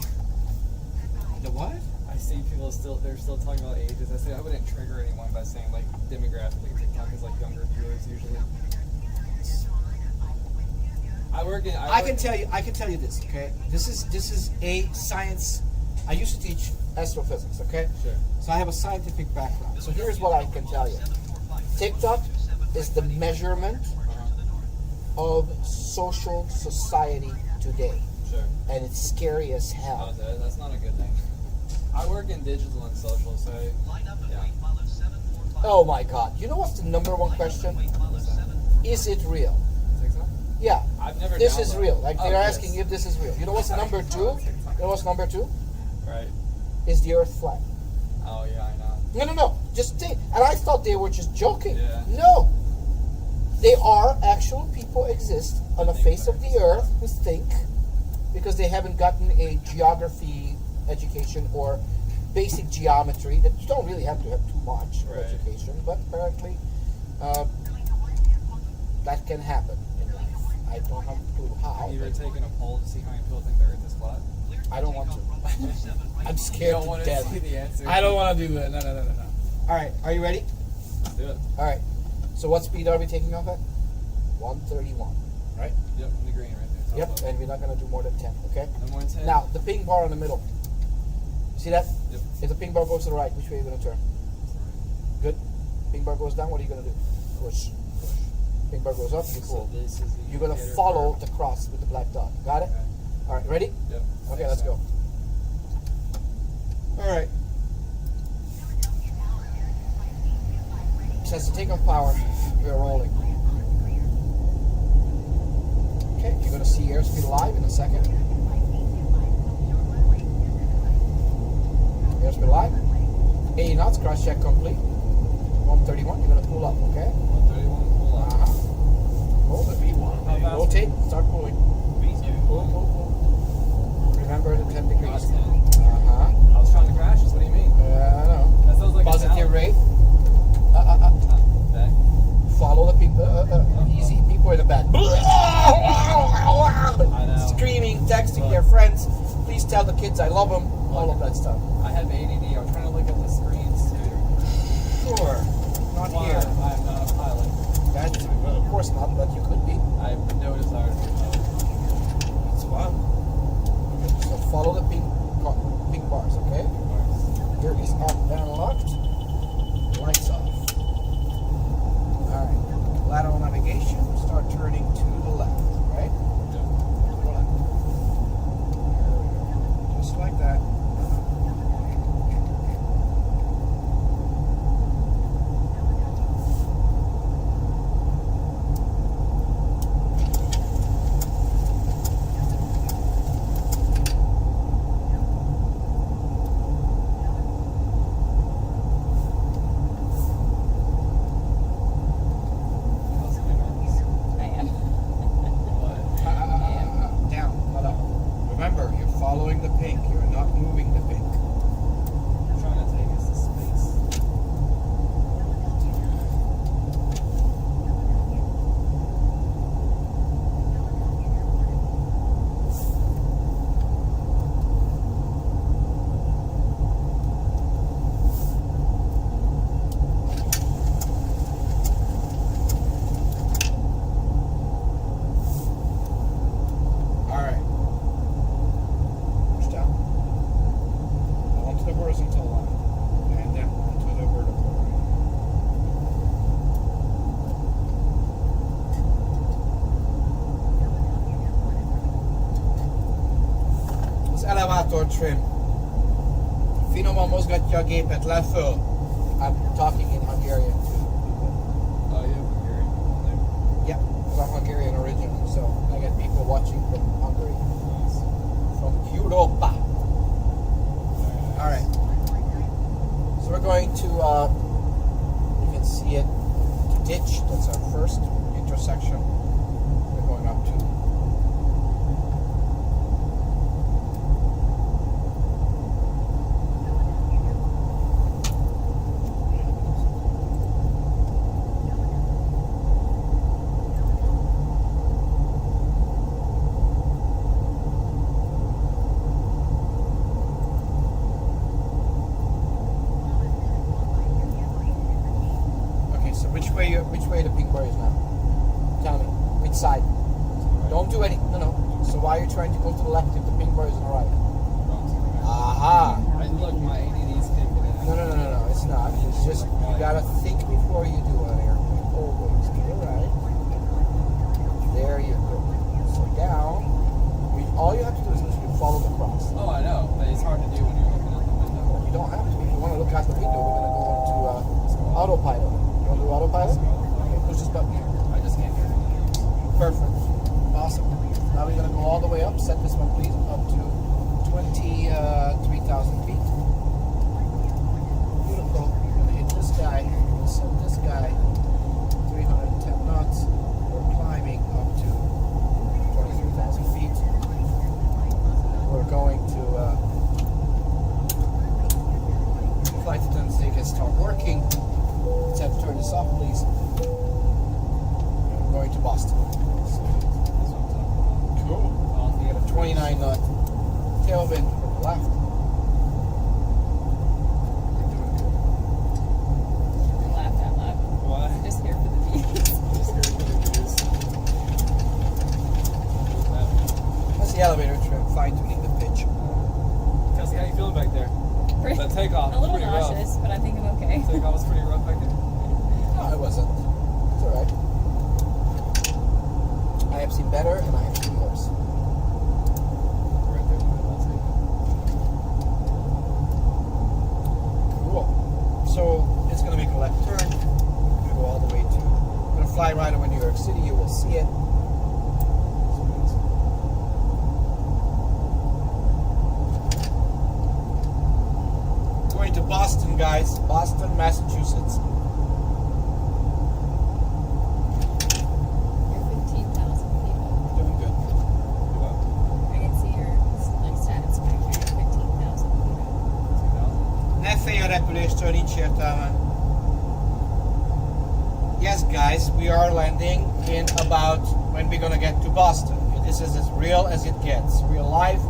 The what? I see people they're still talking about ages. I say I wouldn't trigger anyone by saying like demographically TikTok is like younger viewers usually. I can tell you this, okay? This is a science. I used to teach astrophysics, okay? Sure. So I have a scientific background. So here's what I can tell you. TikTok is the measurement of social society today. Sure. And it's scary as hell. Oh, that's not a good thing. I work in digital and social, so yeah. Oh my god. You know what's the number one question? Is it real? TikTok? Yeah. I've never This is downloaded. real. Like they're yes. asking if this is real. You know what's number two? You know what's number two? Right. Is the earth flat? Oh yeah, I know. No. Just think. And I thought they were just joking. Yeah. No. They are actual people exist on the face of the earth who think, because they haven't gotten a geography education or basic geometry, that you don't really have to have too much Right. education, but apparently that can happen in life. I don't have a clue how. Have you ever but taken a poll to see how many people think the earth is flat? I don't want to. I'm You scared don't to want to death. see the answer. I don't want to do that. No. All right, are you ready? Let's do it. All right. So what speed are we taking off at? 131. Right? Yep, in the green right there. Top Yep. left. And we're not gonna do more than 10. Okay. No more than 10. Now the ping bar in the middle. See that? Yep. If the ping bar goes to the right, which way are you gonna turn? Good. Ping bar goes down. What are you gonna do? Push. Ping bar goes up. You So pull. this is the You're gonna indicator follow for- the cross with the black dot. Got it? Okay. All right. Ready? Yep. Okay. Let's go. All right. Says to take off power. We are rolling. Okay. You're gonna see airspeed live in a second. Airspeed live. 80 knots. Cross check complete. 131. You're gonna pull up. Okay. 131, pull up. Hold it. How fast? Rotate. Start pulling. Pull. Remember the 10 degrees. Not 10. Uh-huh. I was trying to crash this. What do you mean? I know. That sounds like Positive a rate. Back. Follow the people. Easy. People in the back. I know. Screaming, texting their friends. Please tell the kids I love them. All of that stuff. I have ADD. I'm trying to look at the screens too. Sure. Not Why? here. I'm not a pilot. That's, well, of course not, but you could be. I have no desire to be a pilot. It's fun. So follow the pink bars, okay? Gear is up and locked. Lights off. Alright. Lateral navigation. Start turning to the left, right? To the left. There we go. Just like that. I am. motor trim. Finom mozgatja a gépet leföl. I'm talking in Hungarian too. Oh, yeah, Hungarian people there. Yeah, because I'm Hungarian originally, so I get people watching from Hungary, Nice. from Europa. Very All right. So we're going to, you can see it, to ditch. That's our first intersection. We're going up to. Okay, so which way the pink bar is now? Tell me, which side? Don't do any. No. So why are you trying to go to the left if the pink bar is on the right? Aha. I look, my ADD's kicking in. No. It's not. It's just you gotta think before you do an airplane. Always to the right. There you go. So down. All you have to do is literally follow the cross. Oh, I know, but it's hard to do when you're looking out the window. You don't have to. If you want to look out the window, we're gonna go into autopilot. You want to do autopilot? Okay, push this button here. I just can't hear it. Perfect. Awesome. Now we're gonna go all the way up. Set this one, please, up to 23,000 feet. Beautiful. We're gonna hit this guy. We're gonna set this guy 310 knots. We're climbing up to 23,000 feet. We're going to flight attendants, they can start working. Let's have to turn this off, please. We're going to Boston. That's what I'm talking about. Cool. Oh, We got a 29 knot tailwind from the left. We're doing good. I laughed out loud. Why? I'm just here for the views. Just scared for the views. That's the elevator trim, fine tuning the pitch. Kelsey, how you feeling back there? Pretty- That takeoff a little was pretty rough. nauseous, but I think I'm okay. Takeoff was pretty rough back there. No, it wasn't. It's alright. I have seen better and I have seen worse. Right there in the middle, I'll take it. Cool. So it's gonna make a left turn. We're gonna go all the way to. We're gonna fly right over New York City. You will see it. Going to Boston, guys. Boston, Massachusetts. You're 15,000 feet up. Doing good. I can see your like stats back here. You're 15,000 feet up. Ne félj a repüléstől, nincs értelme. Yes, guys, we are landing in about when we're gonna get to Boston. This is as real as it gets. Real live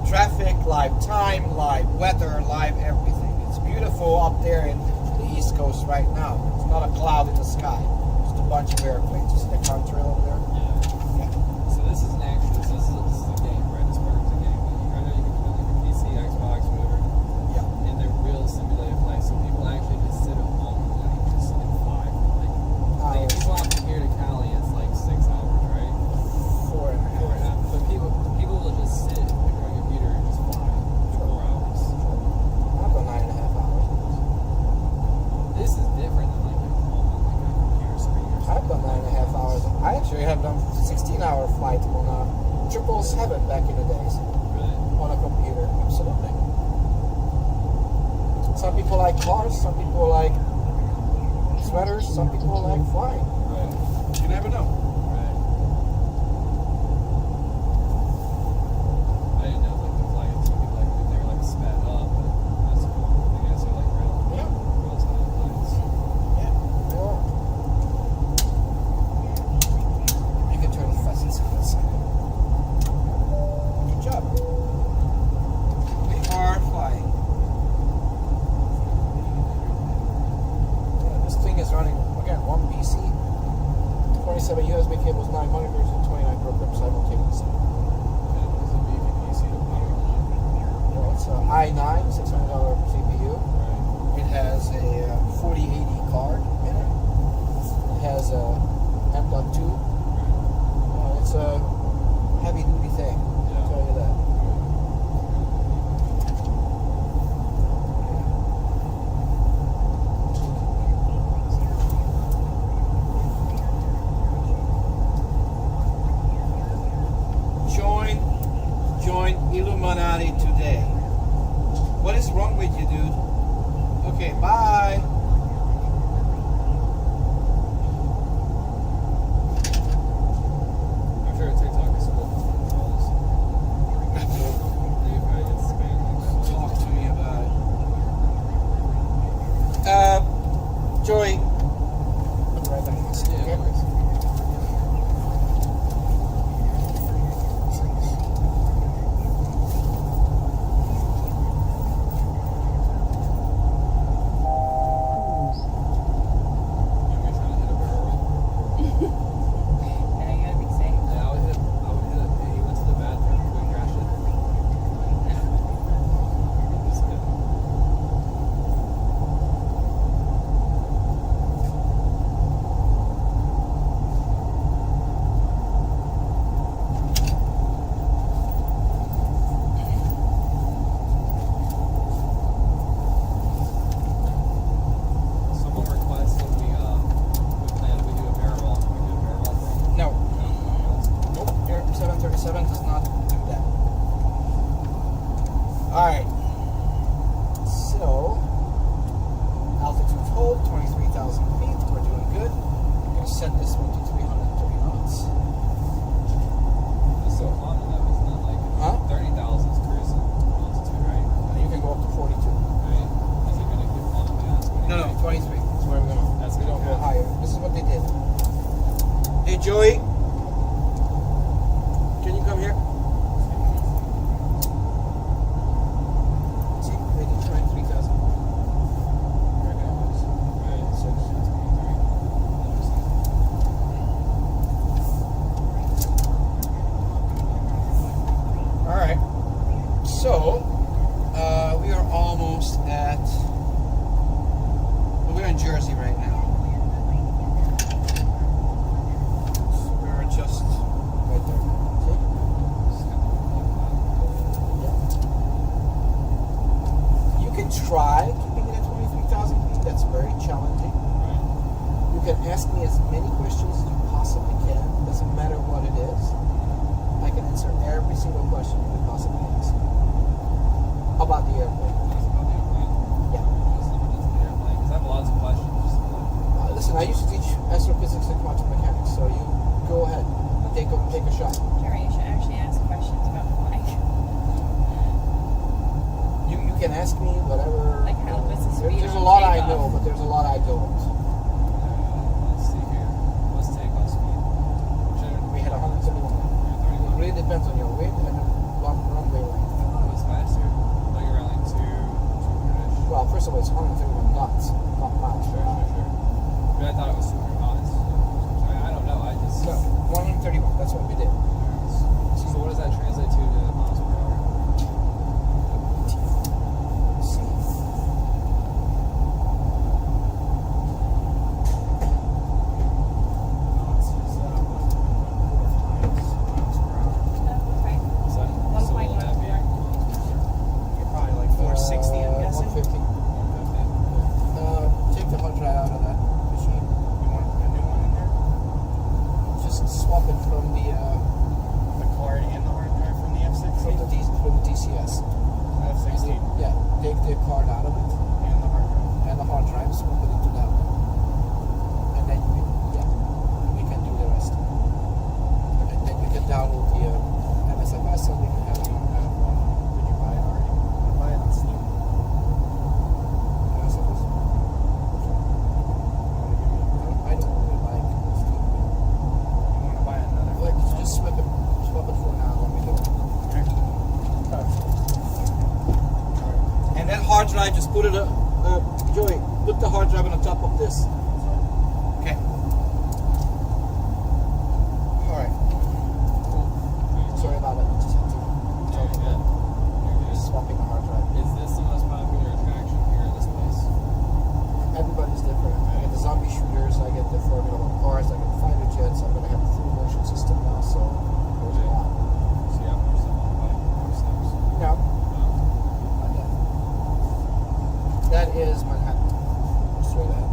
traffic, live time, live weather, live everything. It's beautiful up there in the East Coast right now. It's not a cloud in the sky. Just a bunch of airplanes. You see the contrail over there? Yeah. Yeah. So this is an action. This is a game, right? This part is a game. I know you can put it like a PC, Xbox, whatever. Yeah. And they're real simulated flights. So people actually just sit at home and just fly. Like if you fly from here to Cali, it's like 6 hours, right? 4 and a 4.5. half. But people will just sit in front of a computer and just fly for 4 hours. I've got 9.5 hours. This is different than like at home on like a computer screen or I've something. done 9.5 hours. I actually have done 16-hour flight on a 777 back in the days Really? on a computer. Absolutely. Some people like cars, some people like sweaters, some people like flying. Right. You never know. Right. I didn't know like the flights. Some people like they were like sped up, but that's cool. I guess they're like Yeah. real time flights. Yeah. You can turn the facets on this side. Good job. We are flying. Yeah, this thing is running, again, one PC, 27 USB cables, 9 monitors, and 29 programs simultaneously. And it was a beefy PC to power on. Well, it's an i9, $600 CPU. Right. It has a 4080 card in it. It has a M.2. It's a heavy duty thing, I'll tell you that. Okay, bye. I'm sure TikTok is full of trolls. They probably get spammed like that. Talk to me about it. Joey. I'll be right back. Yeah, Okay? of course. You want me to try to hit a barrel roll? Now you gotta be safe. Yeah, I would hit it. Hey, he went to the bathroom. Can we crash it? Just kidding. Someone requested we do a barrel roll. Can we do a barrel roll thing? No. Nope. Air 737 does not do that. Alright. So, altitude hold, 23,000 feet. We're doing good. I'm going to set this one to 330 knots. It's so common though, isn't it? Like Huh? 30,000 is cruising altitude, right? You can go up to 42. Right? Is it gonna get on the mask? No, 23. That's where we're going. That's We good. don't go higher. This is what they did. Hey, Joey. Can you come here? See, they did 23,000. There it goes. Right. Six. Alright. So, we are almost at. Well, we're in Jersey right now. So we're just right there. See? You can try keeping it at 23,000 feet. That's very challenging. Right. You can ask me as many questions as you possibly can. Doesn't matter what it is. I can answer every single question you could possibly ask. About the airplane. That's about the airplane. Yeah. Just limited to the airplane. Because I have lots of questions. Just Listen, I used to teach astrophysics and quantum mechanics, so you go ahead. Take a shot. Jerry, you should actually ask questions about the flight. You can ask me whatever. Like how was the speed There's a on lot I takeoff? know, but there's a lot I don't. let's see here. What's takeoff speed? We had 131. It really depends on your weight and runway length. I thought it was faster. Like around like 200-ish. Well, first of all, it's 131 knots, not miles. Sure. But I thought it was 200 knots. I don't know. I just. No, 131. That's what we did. So what does that translate to miles per hour? See. Knots is 1.4 times miles per hour. Okay. Is that One so point will that be one You're probably like 460, I'm guessing. 150. 150? Take the hard drive out of that machine. You want a new one in there? Just swap it from the card and the hard drive from the F-16? from the DCS. F-16 Yeah, take the card out of it and the hard drive. and the hard drive, swap it into that one, and then we can do the rest. And then we can download the MSFS and we can have it on one. Did you buy it already? I buy it on Steam. MSFS. I don't really like Steam. You want to buy another? Like, just swap it for now. Let me do it. And that hard drive, just put it. Joey, put the hard drive on the top of this. Okay. All right. Sorry about that. Just had to You're good. You're good. swapping the hard drive. Is this the most popular attraction here at this place? Everybody's different. I get the zombie shooters. I get the Formula One cars. I get the fighter jets. I'm gonna have a full motion system now. So there's a lot. So you have more stuff on the bike, more steps. No, not yet. That is Manhattan. Straight ahead.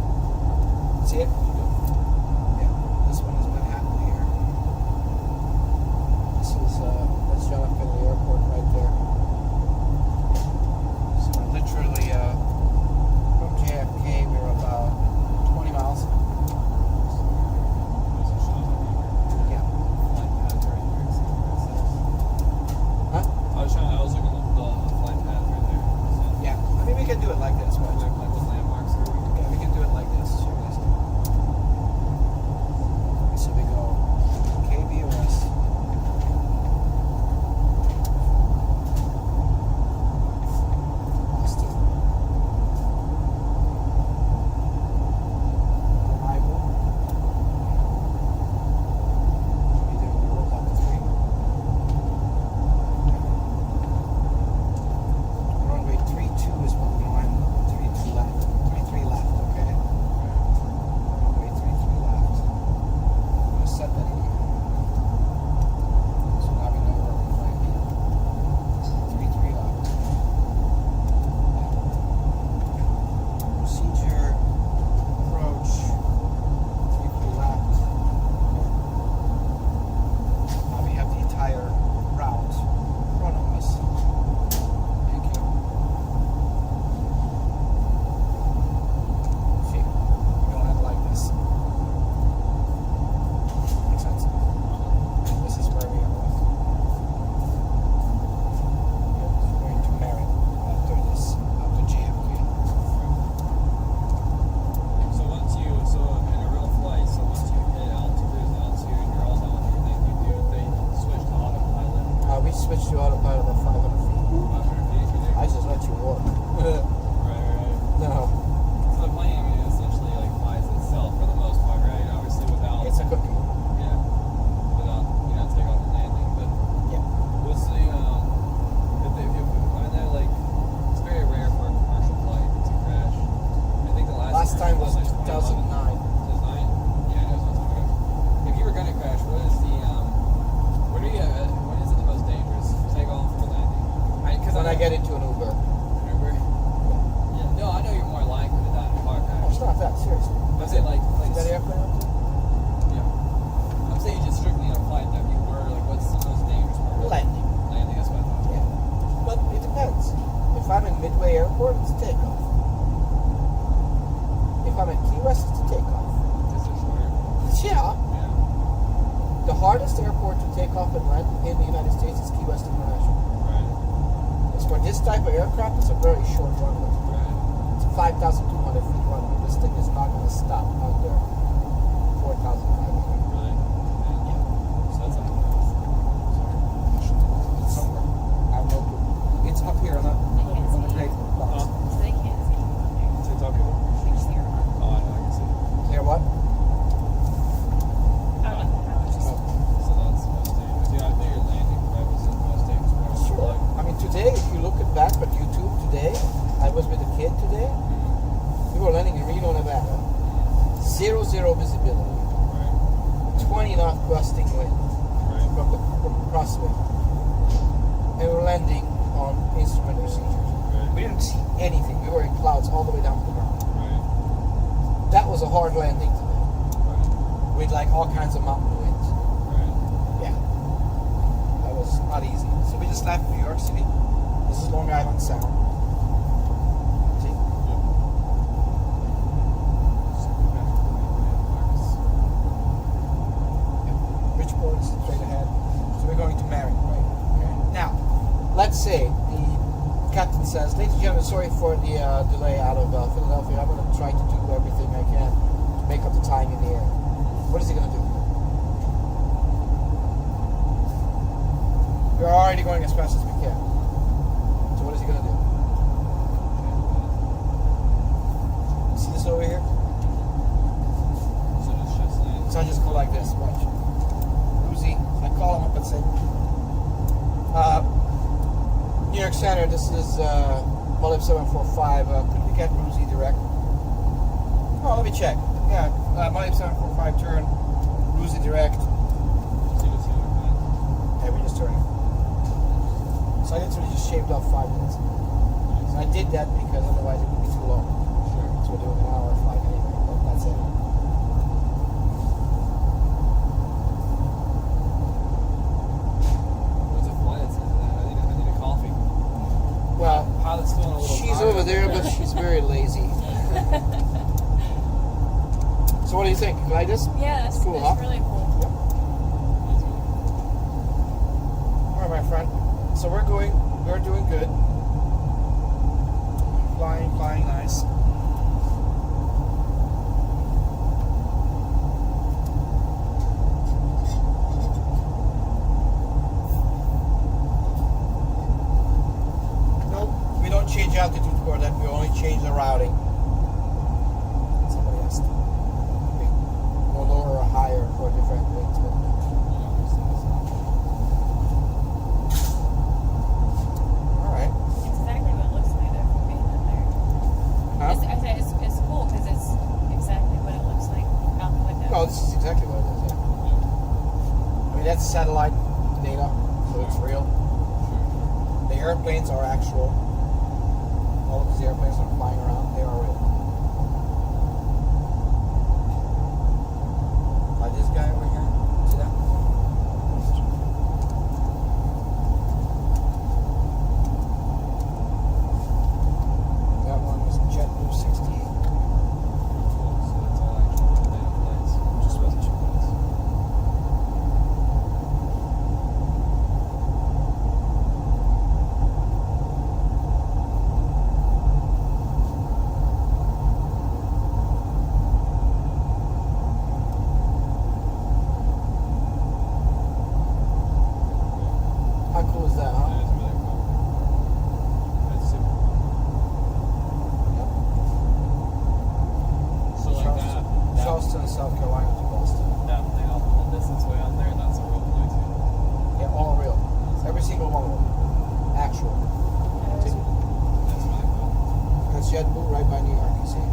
switch to autopilot about 500 feet. 500 feet, you do? I just let you walk. Right, right. No, So the plane, I mean, essentially like flies itself for the most part, right? Obviously without, it's a cookie. yeah, without, takeoff and landing. But Yeah. what's the, I know like it's very rare for a commercial flight to crash. I think the Last time was like 2009. 2009? Yeah, I know it's not time. If you were gonna crash, what is the, when is it the most dangerous? Takeoff or landing? When I get into an Uber. Uber? Yeah. No, I know you're more likely to die in a car Oh, crash. it's not that, seriously. I'm saying like Is that airplane up there? yeah. I'm saying just strictly in a flight that you were like, what's the most dangerous part? Landing. Landing, that's what I thought. Yeah. But it depends. If I'm in Midway Airport, it's takeoff. If I'm at Key West, it's a takeoff. Is it shorter? Yeah. Yeah. The hardest airport to take off and land in the United States is Key West International. Right. It's for this type of aircraft, it's a very short runway. Right. It's a 5,200 feet runway. This thing is not going to stop under 4,500. Really? Yeah. So that's like, sorry. It's somewhere. I have no clue. It's up here on the great box. Huh? So they can't see you on there. TikTok people? They just hear them. Oh, I know, I can see. Clear what? Oh, no, no, it's just. So that's the most dangerous. Yeah, I think your landing that was the most dangerous part of the Sure. flight. I mean, today, if you look at back at YouTube today, I was with a kid today. We were landing in Reno, Nevada. 0 visibility. Right. 20 knot gusting wind Right. from the crosswind. And we were landing on instrument procedures. Right. We didn't see anything. We were in clouds all the way down to the ground. Right. That was a hard landing today. Right. With like all kinds of mountain winds. Right. Yeah. That was not easy. So we just left New York City. This is Long Island Sound. See? Bridgeport is straight ahead. So we're going to Marion, right? Okay. Now, let's say the captain says, "Ladies and gentlemen, sorry for the delay out of Philadelphia. I'm going to try to do everything I can to make up the time in the air." What is he going to do? We're already going as fast as we can. So what is he going to do? See this over here? So just land. So I just go like this, watch. Ruzi, I call him up and say, New York Center, this is Mulip 745. Could we get Ruzi direct? Oh, let me check. Yeah, Mulip 745 turn, Ruzi direct. Yeah, we just turned. So I literally just shaved off 5 minutes. And I did that because otherwise it would be too long. Sure. So we're doing an hour flight anyway, but that's it. What's a flight attendant at? I need a coffee. Well, Pilot's doing a little she's tired over there, over but she's very lazy. So what do you think? You like this? Yeah, that's Cool, that's huh? really cool. All right, my friend. So we're doing good. Flying nice. Nope, we don't change altitude for that. We only change the routing. Somebody has to go lower or higher for different things. But all right. It's exactly what it looks like though from being up there. Huh? I say it's cool because it's exactly what it looks like out the window. No, this is exactly what it is. Yeah. I mean, that's satellite data, so it's real. The airplanes are actual. All of these airplanes that are flying around, they are real. Like this guy over here. See that? That one was JetBlue 68. So that's all actual data flights. Just wasn't your flights. That's JetBlue right by New York, you see.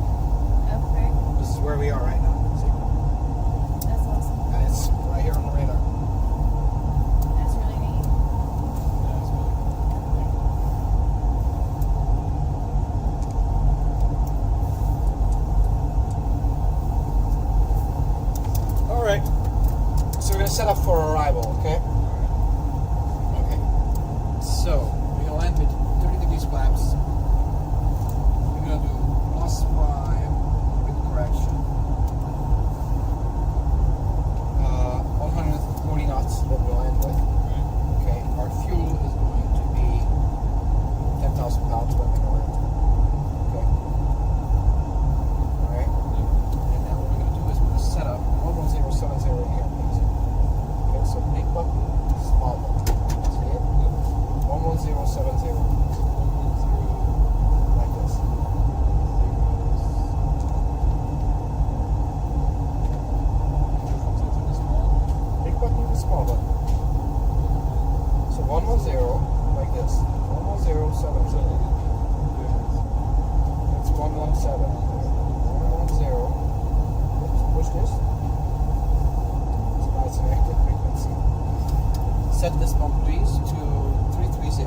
Okay. This is where we are right now, see. That's awesome. And it's right here on the radar. That's really neat. Yeah, it's really Alright. So we're gonna set up for arrival, okay? Okay. So we're gonna land with 30 degrees flaps. We're gonna do +5 with correction. 140 knots that we'll land with. Okay. Our fuel is going to be 10,000 pounds when we land. Okay. Alright. And now what we're gonna do is we're gonna set up 11070 in here, please. Okay, so big button, small button. See it? 11070. Like this. Big button, small button. So 110, like this. 11070. That's 117. 110. Let's push this. So now it's an active frequency. Set this pump please to 330.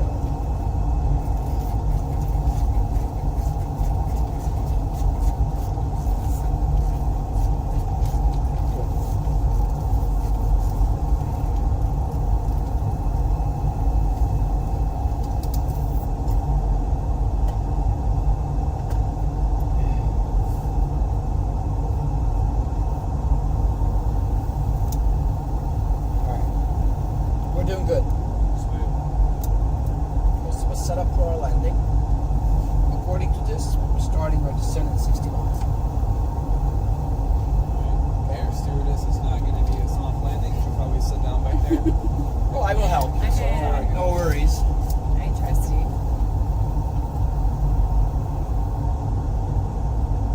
Alright. We're doing good. So we're set up for our landing. According to this, we're starting our descent at 60 miles. Air stewardess is not going to be a soft landing. She'll probably sit down back there. Well, I will help you, so Okay. no worries. I trust you.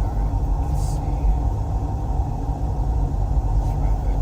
Alright, let's see. Traffic.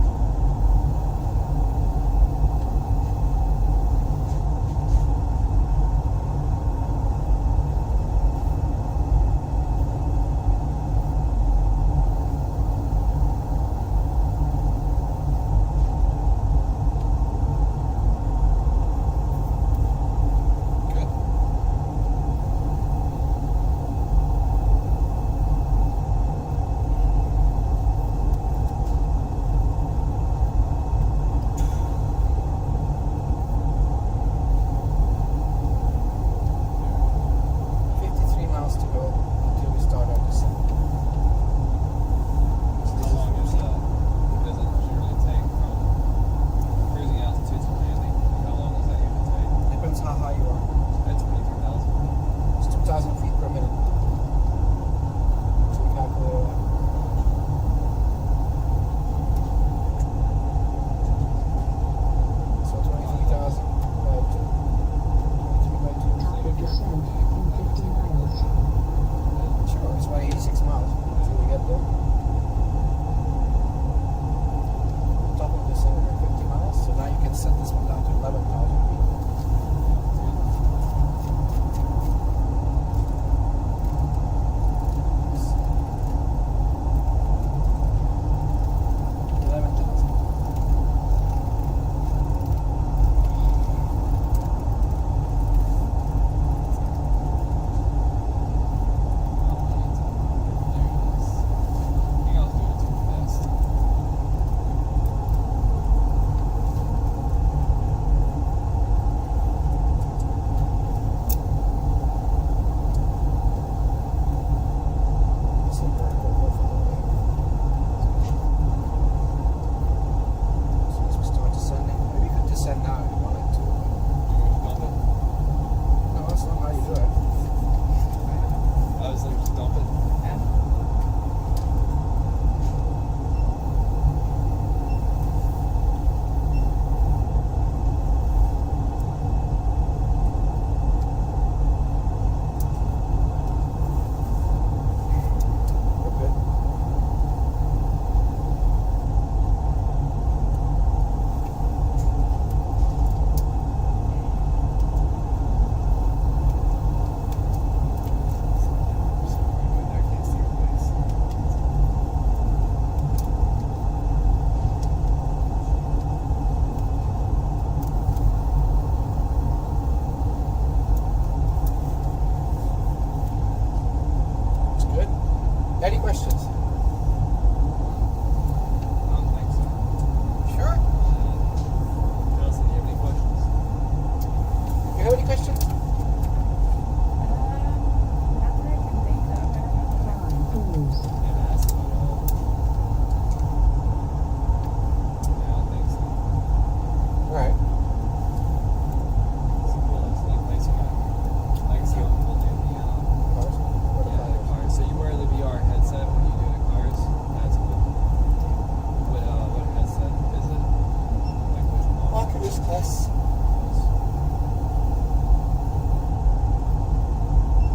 Test.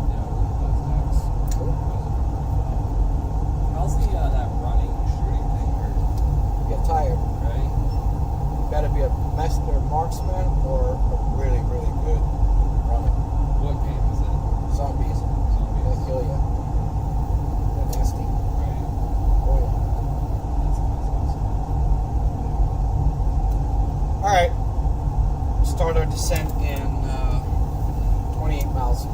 Yeah, look at those decks. Cool. Those are pretty fun. How's the that running shooting thing work? Get tired. Right? You better be a master marksman or a really, really good runner. What game is it? Zombies. They Zombies. kill you. They're nasty. Right. Oh yeah. That's awesome. All right. Start our descent in 28 miles.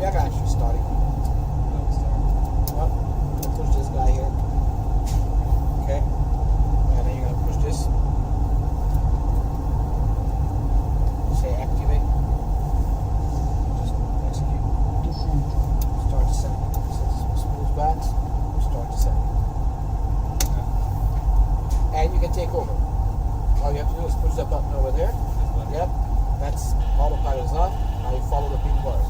Yeah, I got you starting. That was start. Well, I'm gonna push this guy here. Okay. And then you're gonna push this. Say activate. Just execute. Start descent. Smooth backs. Start descent. And you can take over. All you have to do is push that button over there. This button. Yep. That's autopilot is off. Now you follow the pink bars.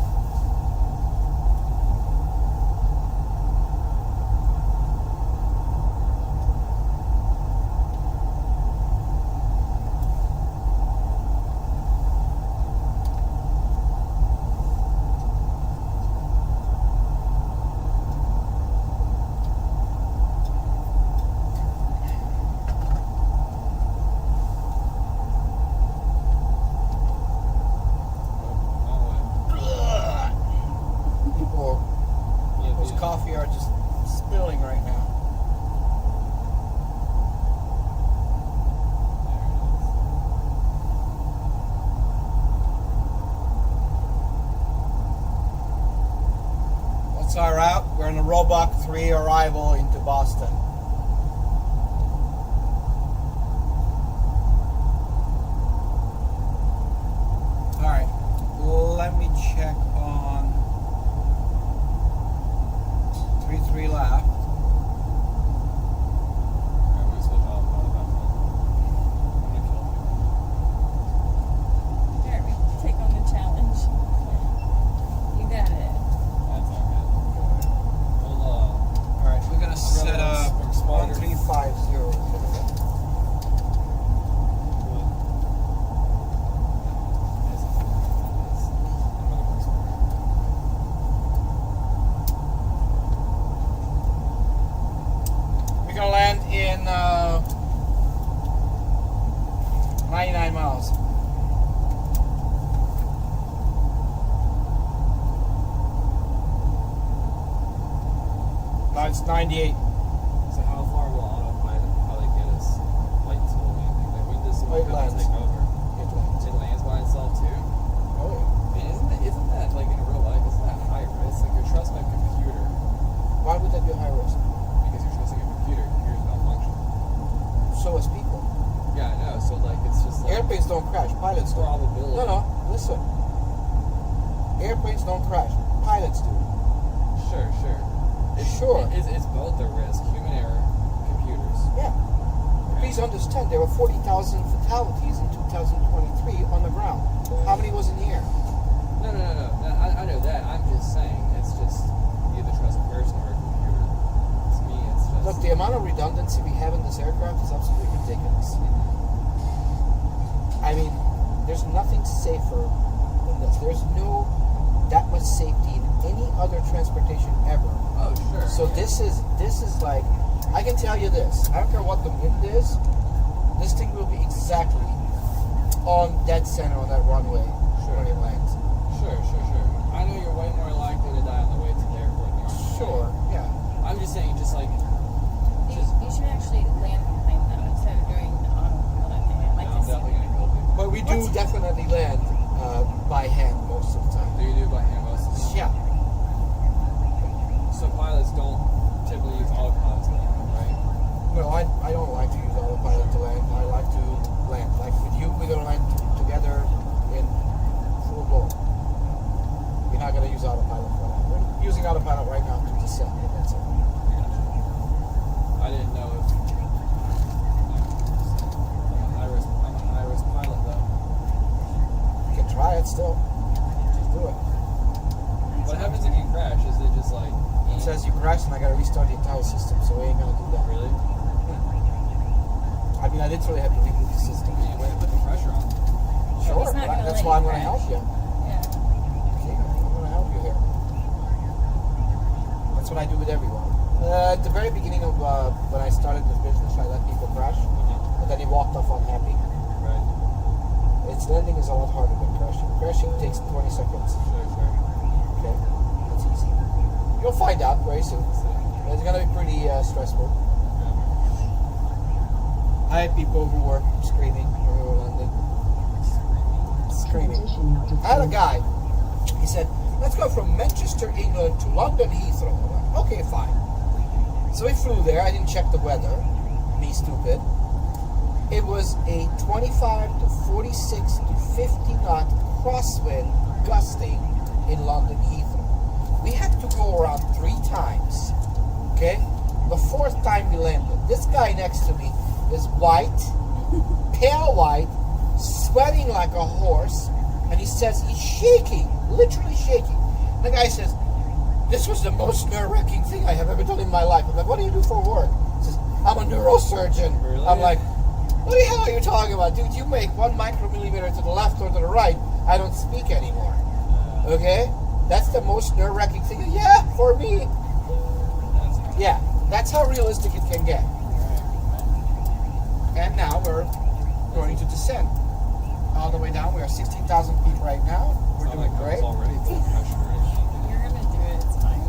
People, those coffee are just spilling right now. That's our route. We're on the Roebuck 3 arrival into Boston. All right, let me check on 3 left. Alright, we switch off autopilot. I'm gonna kill people. Jeremy, take on the challenge. You got it. That's all good. We'll, All right, we're gonna set up Spider. 1350. We're gonna land in 99 miles. No, it's 98. So how far will autopilot probably get us, like till anything? Like when does It someone lands. take over? It lands. It lands by itself too. Oh yeah. Isn't that like in real life? Isn't that high risk? Like you're trusting a computer Why would that be a high risk? because you're trusting a computer. Computers malfunction. So is people. Yeah, I know. So like it's just like Airplanes don't crash. Pilots do. probability. No, listen. Airplanes don't crash. Pilots do. Sure. Sure. It's both a risk. Human error, computers. Yeah. Please understand, there were 40,000 fatalities in 2023 on the ground. How many was in the air? No. I know that. I'm just saying. It's just you either trust a person or a computer. To me, it's just. Look, the amount of redundancy we have in this aircraft is absolutely ridiculous. I mean, there's nothing safer than this. There's no that much safety in any other transportation ever. Oh, sure. So this is like, I can tell you this. I don't care what the wind is. This thing will be exactly on dead center on that runway when it lands. Sure. I know you're way more likely to die on the way to the airport than you are on the Sure. plane. Yeah. I'm just saying, just like. You should actually land the plane though instead of doing the autopilot thing. I'd like I'm to see. definitely gonna kill people. But we do definitely land by hand most of the time. Do you do it by hand most of the time? Yeah. So pilots don't typically use autopilot to land, right? No, I don't like to use autopilot to land. I like to land. Like with you, we're gonna land together in full blow. We're not gonna use autopilot for that. We're using autopilot right now to descend, and that's it. I didn't know if. I'm a high risk pilot though. You can try it still. Just do it. What happens if you crash? Is it just like. It says you crashed and I gotta restart the entire system, so we ain't gonna do that. Really? I mean, I literally have to reboot the system. Yeah, way to put the pressure on. Sure. He's not gonna That's let why I'm you going to help crash. you. Yeah. See, I'm going to help you here. That's what I do with everyone. At the very beginning of when I started this business, I let people crash, but then he walked off unhappy. Right. Its landing is a lot harder than crashing. Crashing takes 20 seconds. Sure. Okay, that's easy. You'll find out very soon. It's going to be pretty stressful. I had people who were screaming when we were landing. Screaming. I had a guy. He said, "Let's go from Manchester, England to London Heathrow." I'm like, okay, fine. So we flew there. I didn't check the weather. Me stupid. It was a 25 to 46 to 50 knot crosswind gusting in London Heathrow. We had to go around 3 times. Okay? The 4th time we landed. This guy next to me is white, pale white, sweating like a horse, and he says he's shaking, literally shaking. The guy says, "This was the most nerve-wracking thing I have ever done in my life." I'm like, "What do you do for work?" He says, "I'm a neurosurgeon." Really? I'm like, "What the hell are you talking about? Dude, you make 1 micromillimeter to the left or to the right, I don't speak anymore." Okay? That's the most nerve-wracking thing. Yeah, for me. Yeah, that's how realistic it can get. And now we're going to descend all the way down. We are 16,000 feet right now. We're doing great. Already full pressure. You're gonna do it. It's fine.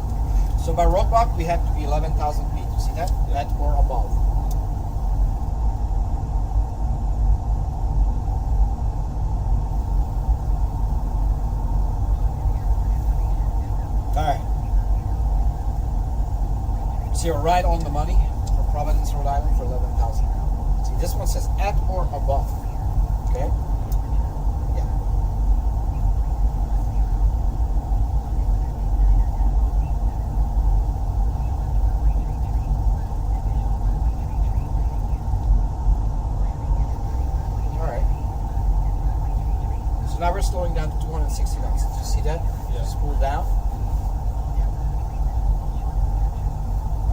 So by roadblock, we have to be 11,000 feet. You see that? That or above. All right. So you're right on the money for Providence, Rhode Island for 11,000. See, this one says at or above. Okay? Yeah. All right. So now we're slowing down to 260 knots. Did you see that? Yeah. Spool down.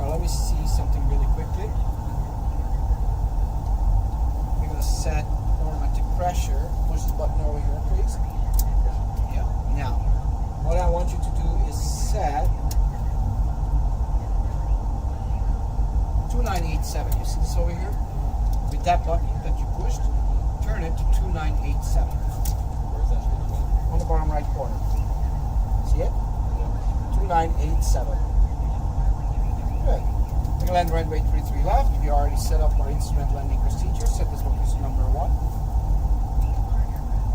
Let me see something really quickly. We're going to set automatic pressure. Push this button over here, please. Yeah. Now, what I want you to do is set 2987. You see this over here? With that button that you pushed, turn it to 2987. Where's that shit? On the bottom right corner. See it? 2987. Good. We're going to land runway 33 left. We already set up our instrument landing procedure. Set this one to number 1.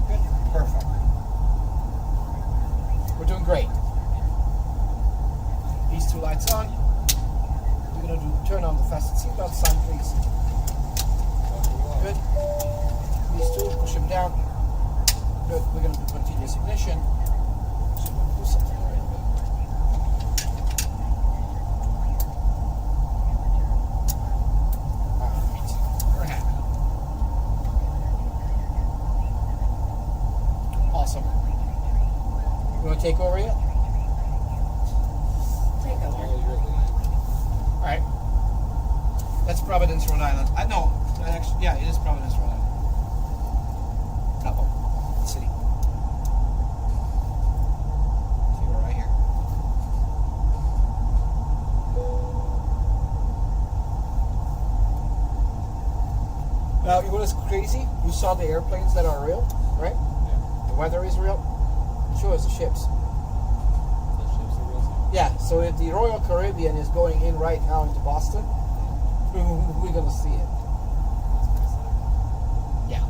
Good. Perfect. We're doing great. These 2 lights on. We're going to turn on the fasten seatbelt sign, please. Good. These 2, push them down. Good. We're going to do continuous ignition. So we're going to do something right here. We're happy. Awesome. You want to take over yet? Take over. Alright. That's Providence, Rhode Island. I know. Actually, yeah, it is Providence, Rhode Island. No. City. See, we're right here. Now, you know what's crazy? You saw the airplanes that are real, right? Yeah. The weather is real. Show us the ships. The ships are real too. Yeah, so if the Royal Caribbean is going in right now into Boston, we're gonna see it. Yeah.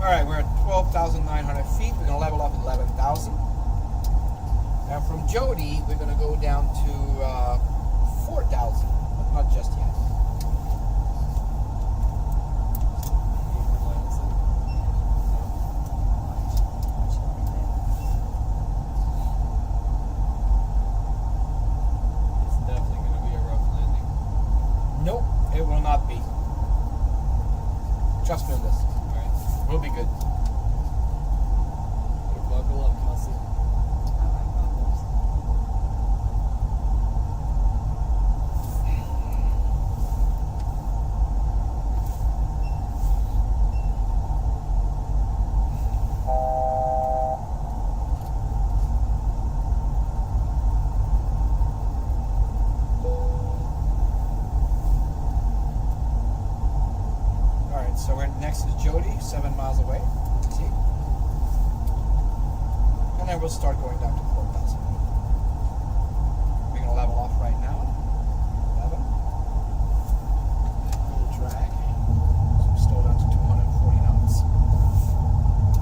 Alright, we're at 12,900 feet. We're gonna level up at 11,000. Now from Jody, we're gonna go down to 4,000, but not just yet. It's definitely going to be a rough landing. Nope, it will not be. Trust me on this. Alright. We'll be good. Buckle up, Kelsey. I like buckles. Alright, so we're next is Jody, 7 miles away. See? And then we'll start going down to 4,000. We're gonna level off right now. 11. Little drag. So we slow down to 240 knots.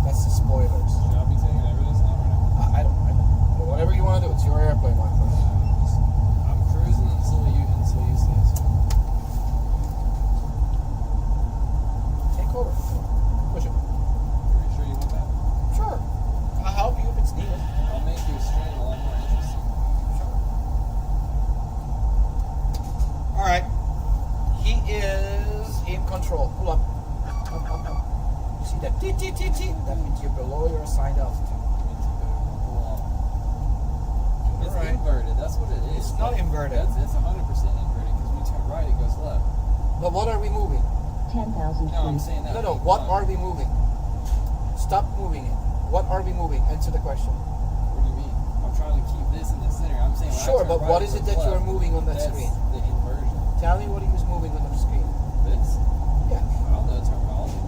That's the spoilers. Should I be taking over this now or no? I don't. But whatever you want to do, it's your airplane, my friend. I'm cruising until you say so. Take over. Push it. Are you sure you want that? Sure. I'll help you if it's needed. I'll make your stream a lot more interesting. Sure. Alright. He is in control. Pull up. Up. You see that T? That means you're below your assigned altitude. It's Alright. inverted. That's what it is. It's not inverted. It's 100% inverted because when you turn right, it goes left. But what are we moving? 10,000 No, I'm saying that. No. What are we moving? Stop moving it. What are we moving? Answer the question. What do you mean? I'm trying to keep this in the center. I'm saying. When I Sure, turn but right, what is it that you are left. moving on that That's screen? the inversion. Tell me what he was moving on the screen. This. Yeah. I don't know the terminology.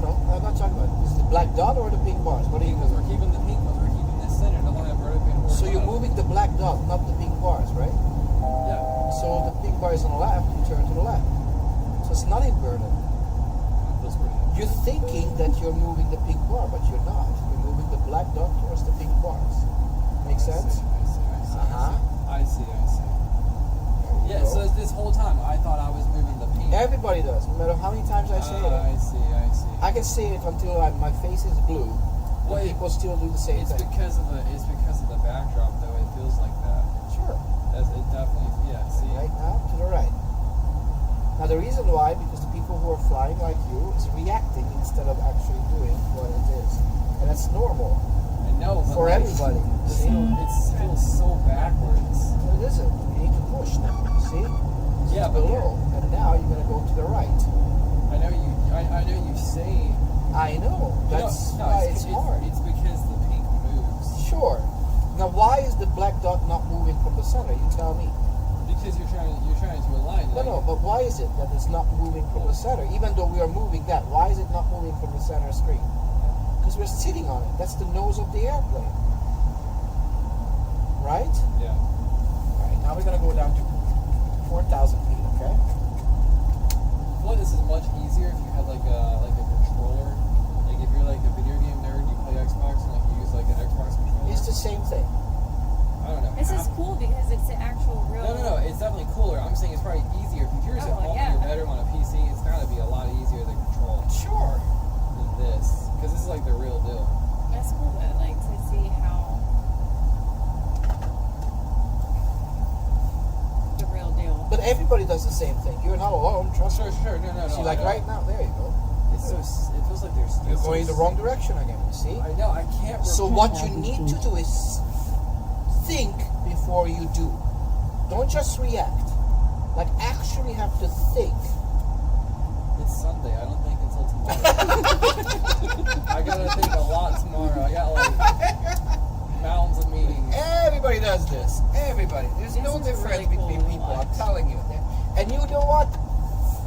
No, I'm not talking about it. Is it the black dot or the pink bars? What are you Because we're moving? keeping the pink ones. We're keeping this center. The one that brought up in. So you're moving the black dot, not the pink bars, right? Yeah. So the pink bar is on the left, you turn to the left. So it's not inverted. That's pretty. You're thinking that you're moving the pink bar, but you're not. You're moving the black dot towards the pink bars. Make sense? I see. Uh-huh. I see. There you Yeah, go. so this whole time I thought I was moving the pink. Everybody does, no matter how many times I say it. I see. I can say it until my face is blue, and Well, people still do the same It's thing. because of the backdrop though. It feels like that. Sure. It definitely. Yeah. See. Right now, to the right. Now the reason why, because the people who are flying like you is reacting instead of actually doing what it is. And that's normal I know. But for like, everybody. See? It feels so backwards. It isn't. You need to push now. See? Yeah, It's but below. And now you're gonna go to the right. I know you. I know you say. I know. That's No, why it's hard. It's because the pink moves. Sure. Now why is the black dot not moving from the center? You tell me. Because you're trying to align. No, but why is it that it's not moving from the center? Even though we are moving that, why is it not moving from the center screen? Because we're sitting on it. That's the nose of the airplane. Right? Yeah. Alright, now we're going to go down to 4,000 feet, okay? Well, this is much easier if you had like a controller. Like if you're like a video game nerd, you play Xbox and like you use like an Xbox controller. It's the same thing. I don't know. This is cool because it's the actual real. No. It's definitely cooler. I'm saying it's probably easier. Computers at Oh, home, yeah. you're better on a PC. It's gotta be a lot easier to control Sure. than this, because this is like the real deal. That's cool though, like to see how the real deal. But everybody does the same thing. You're not alone, trust Sure. me. No. See, like right now, there you go. It's so. It feels like there's. You're going the wrong direction again, you see? I know. I can't. So what you need to do is think before you do. Don't just react. Like actually have to think. It's Sunday. I don't think until tomorrow. I gotta think a lot tomorrow. I got like mountains of meetings. Everybody does this. Everybody. There's no This is difference really cool between to people. I'm watch. telling you. And you know what?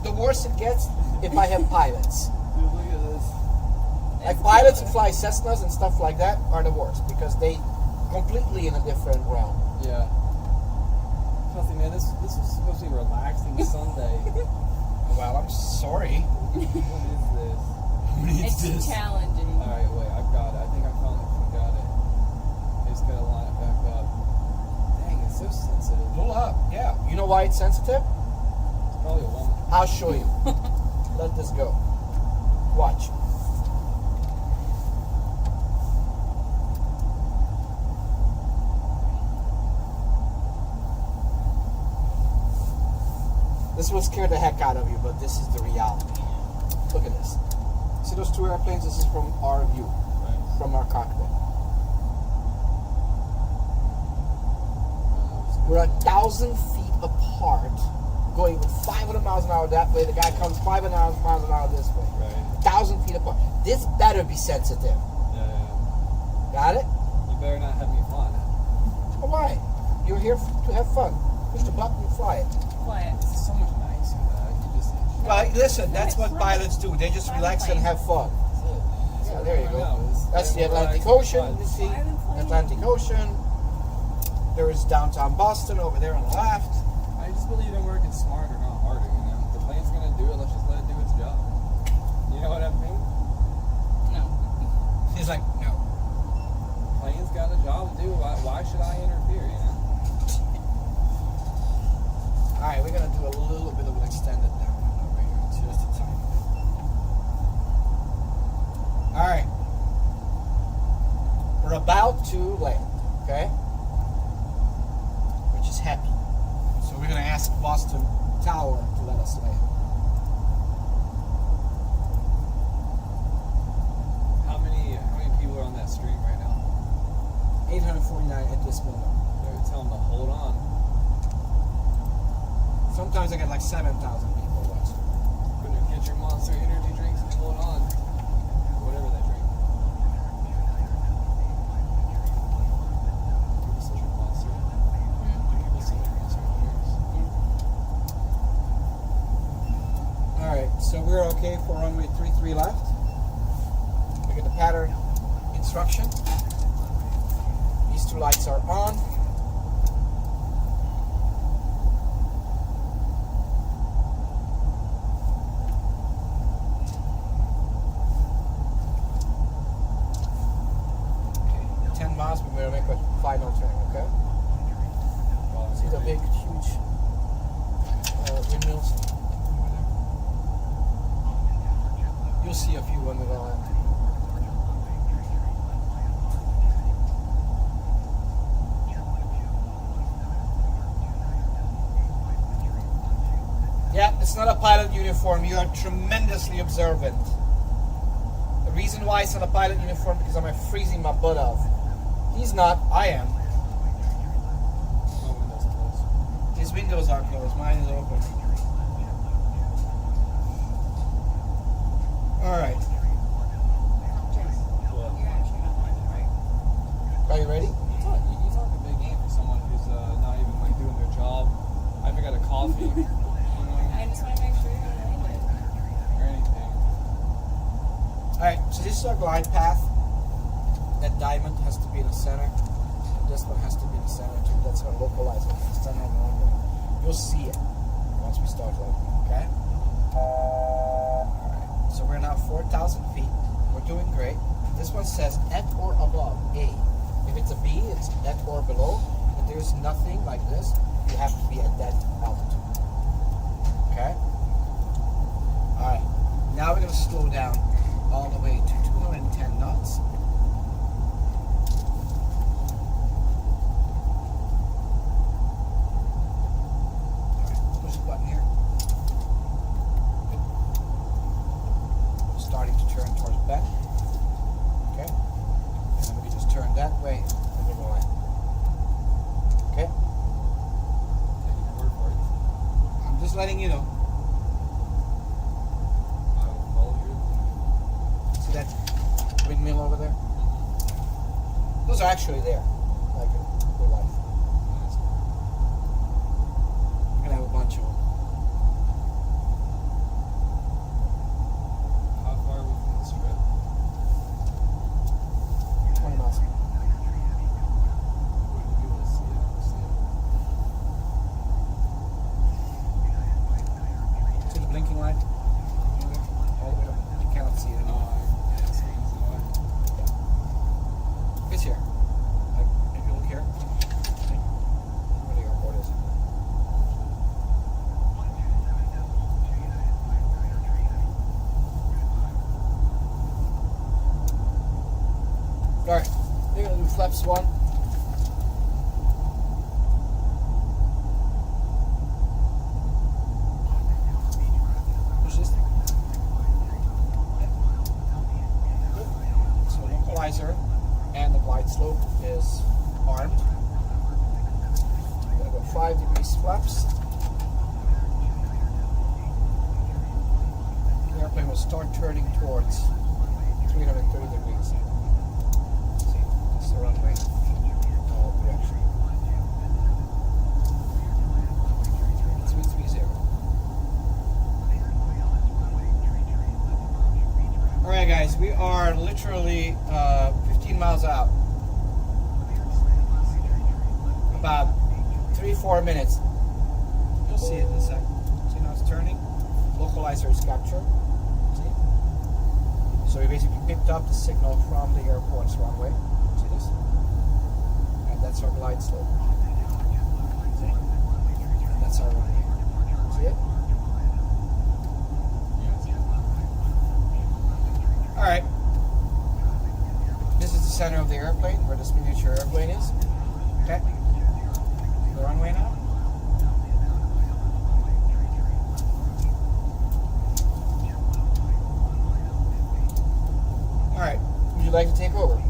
The worse it gets, if I have pilots. Dude, look at this. Like pilots who fly Cessnas and stuff like that are the worst because they completely in a different realm. Yeah. Kelsey, man, this was supposed to be a relaxing Sunday. Well, I'm sorry. What is this? It's challenging. Alright, wait, I've got it. I think I finally got it. I just gotta line it back up. Dang, it's so sensitive. Pull up. Yeah. You know why it's sensitive? It's probably a woman. I'll show you. Let this go. Watch. This will scare the heck out of you, but this is the reality. Look at this. See those two airplanes? This is from our view, Right. from our cockpit. We're 1,000 feet apart, going with 500 miles an hour that way. The guy comes 500 miles an hour this way. Right. 1,000 feet apart. This better be sensitive. Yeah. Got it? You better not have me flying it. Well, why? You're here to have fun. Push the button and fly it. Quiet. It's so much nicer that you just. Well, listen, that's what pilots do. They just relax and have fun. Yeah, there you go. That's the Atlantic Ocean, you see? Atlantic Ocean. There is downtown Boston over there on the left. I just believe in working smarter, not harder. You know, the plane's gonna do it. Let's just let it do its job. You know what I mean? No. He's like, no. Plane's got a job to do. Why should I interfere? You know? All right, we're gonna do a little bit of an extended down over here, just a tiny bit. All right, we're about to land, okay? Which is happy. So we're gonna ask Boston Tower to let us land. How many people are on that stream right now? 849 at this moment. They're telling them to hold on. Sometimes I get like 7,000 people watching. Better get your Monster energy drinks and hold on. Whatever they drink. People still drink Monster. People still drink Monster drinks. All right, so we're okay for runway 33 left. Look at the pattern instruction. These two lights are on. Okay, 10 miles, we're going to make a final turn, okay? See the big, huge windmills over there? You'll see a few when we go land. Yeah, it's not a pilot uniform. You are tremendously observant. The reason why it's not a pilot uniform because I'm freezing my butt off. He's not. I am. My window's closed. His windows are closed. Mine is open. All right. Are you ready? You talk a big game for someone who's not even like doing their job. I even got a coffee. You know, I just want to make sure you're landed. or anything. All right. So this is our glide path. That diamond has to be in the center. This one has to be in the center too. That's going to localize it. It's done on the runway. You'll see it once we start loading. Okay. All right. So we're now 4,000 feet. We're doing great. This one says at or above A. If it's a B, it's at or below. If there's nothing like this, you have to be at that altitude. Okay? Alright. Now we're going to slow down all the way to 210 knots. Alright, push the button here. Good. Starting to turn towards bend. Okay? And then we just turn that way and then we'll land. Okay? Taking your word for it. I'm just letting you know. I will follow your lead. See that windmill over there? Those are actually there, like in real life. Nice. We're gonna have a bunch of them. How far are we from the strip? 20 miles. Wouldn't be able to see it. See the blinking light? All the way up. You cannot see it anymore. Yeah, it's in the way. It's here. Like, if you look here, see where the airport is. Alright, we're gonna do flaps 1. Push this. Yep. Good. So localizer and the glide slope is armed. I'm gonna go 5 degrees flaps. The airplane will start turning towards 330 degrees. See, this is the runway direction. 330. Alright guys, we are literally 15 miles out. About 3-4 minutes. You'll see it in a sec. See now it's turning? Localizer is captured. See? So we basically picked up the signal from the airport's runway. See this? And that's our glide slope. See? And that's our runway. See it? Alright. This is the center of the airplane, where this miniature airplane is. Okay? The runway now. Alright. Would you like to take over?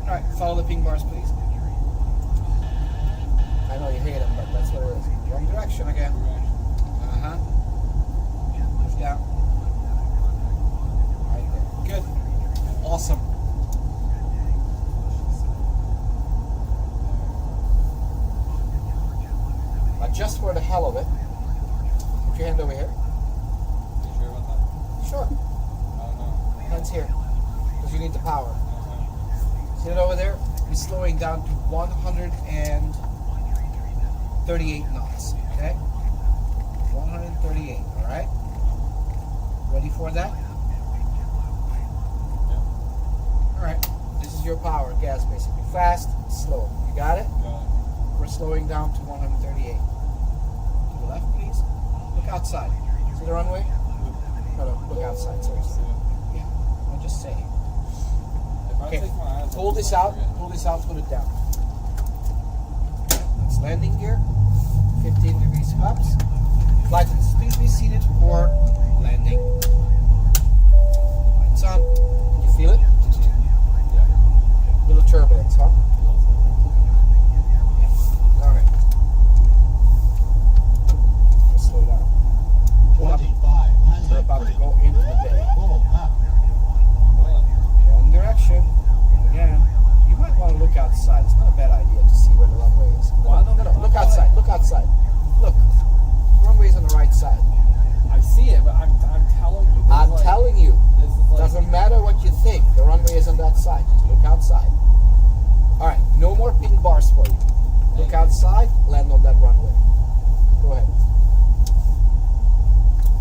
Alright, follow the pink bars, please. I know you hate them, but that's what it is. Wrong direction again. Uh-huh. Push down. Right there. Good. Awesome. Now, just for the hell of it, put your hand over here. You sure about that? Sure. I don't know. Hands here. Because you need the power. See it over there? We're slowing down to 138 knots. Okay? 138, alright? Ready for that? Alright. This is your power, gas basically. Fast, slow. You got it? We're slowing down to 138. To the left, please. Look outside. See the runway? No, look outside, seriously. Yeah, I'm just saying. If I Okay, take my eyes pull off, this I'll out, forget. pull this out, put it down. It's landing gear, 15 degrees flaps. Flight attendants, please be seated for landing. Lights on. Can you feel it? Yeah. Little turbulence, huh? Alright. Let's slow down. Pull up. We're about to go into the bay. Wrong direction. And again, you might want to look outside. It's not a bad idea to see where the runway is. No, look outside. Look outside. Look. The runway is on the right side. I see it, but I'm telling you. I'm telling you. This is like, Doesn't matter what you think. The runway is on that side. Just look outside. Alright, no more pink bars for you. Look outside, land on that runway. Go ahead.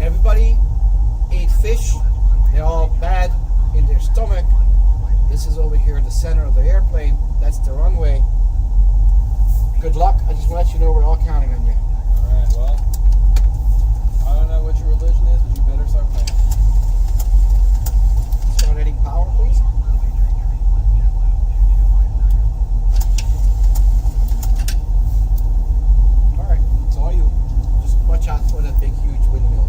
Everybody ate fish. They're all bad in their stomach. This is over here in the center of the airplane. That's the runway. Good luck. I just want to let you know we're all counting on you. Alright, well, I don't know what your religion is, but you better start playing. Start adding power, please. Alright, it's all you. Just watch out for that big, huge windmill.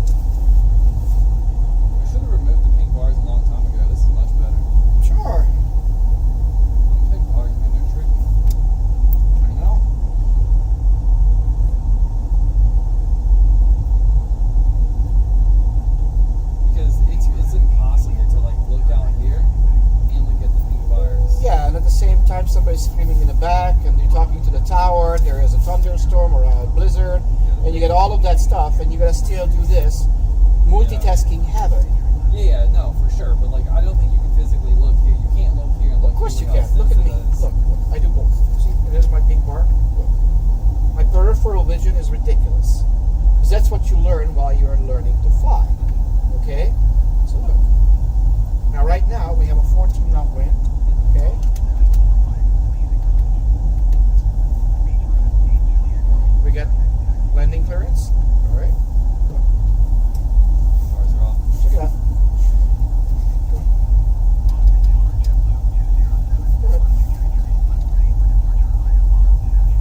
I should have removed the pink bars a long time ago. This is much better. Sure. Pink bars, man, they're tricky. I know. Because it's impossible to like look out here and look at the pink bars. Yeah, and at the same time, somebody's screaming in the back, and you're talking to the tower. There is a thunderstorm or a blizzard, and you get all of that stuff, and you gotta still do this. Multitasking havoc. Yeah, no, for sure. But like, I don't think you can physically look here. You can't look here and look. Of course you here can. Look at me. without sense of Look, I do both. See, there's my pink bar. Look. My peripheral vision is ridiculous. Because that's what you learn while you're learning to fly. Okay? So look. Now right now, we have a 14 knot wind. Okay? We get landing clearance. Alright? Look. Bars are off. Check it out. Go ahead.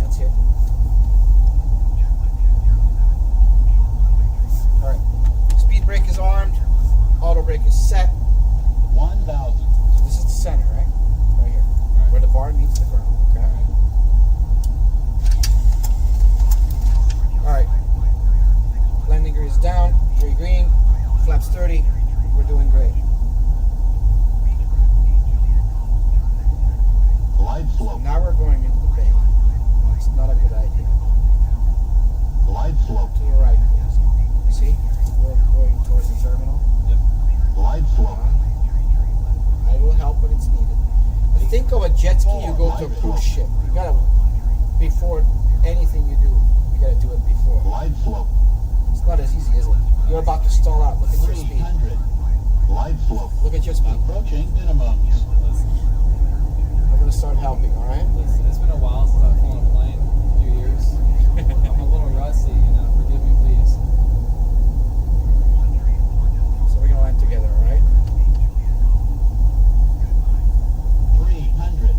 Hands here. Alright. Speed brake is armed. Auto brake is set. 1,000. So this is the center, right? Right here. Right. Where the bar meets the ground. Okay? 30. We're doing great. Glide slope. Now we're going into the bay. It's not a good idea. Glide slope. To the right, please. See? We're going towards the terminal. Glide slope. I will help when it's needed. But think of a jet ski, you go to a cruise ship. You gotta, before anything you do, you gotta do it before. Glide slope. It's not as easy, is it? You're about to stall out. Look at your speed. 300. Glide slope. Look at your speed. Approaching minimums. Listen, I'm gonna start helping, alright? listen, it's been a while since I've flown a plane. A few years. I'm a little rusty, you know. Forgive me, please. So we're gonna land together, alright? 300.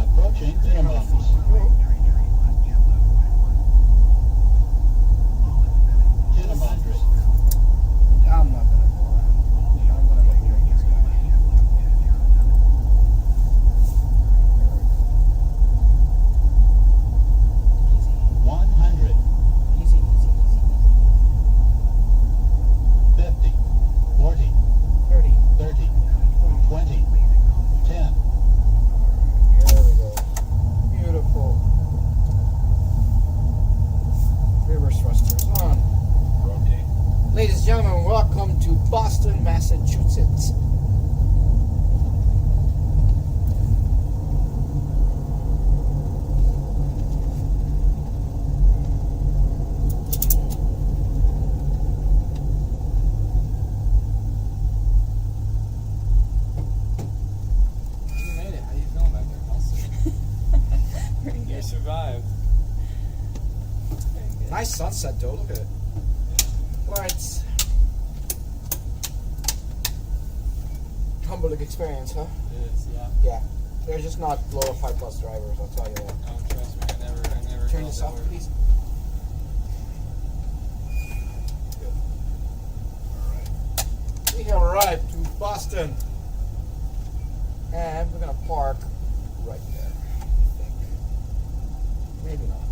Approaching minimums. I'm not gonna go around. I'm gonna go behind this guy. 100. Easy, easy, easy, easy. 50. 40. 30. 30. 20. 10. Here we go. Beautiful. Reverse thrusters on. Rotate. Ladies and gentlemen, welcome to Boston, Massachusetts. You made it. How you feeling back there, Kelsey? Pretty You good. survived. Very good. Nice sunset though, look at it. Lights. Humbling experience, huh? It is, yeah. Yeah. They're just not glorified bus drivers, I'll tell you that. No, trust me, I never Turn felt this that off, word. please. Good. Alright. We have arrived to Boston. And we're gonna park right there, I think. Maybe not.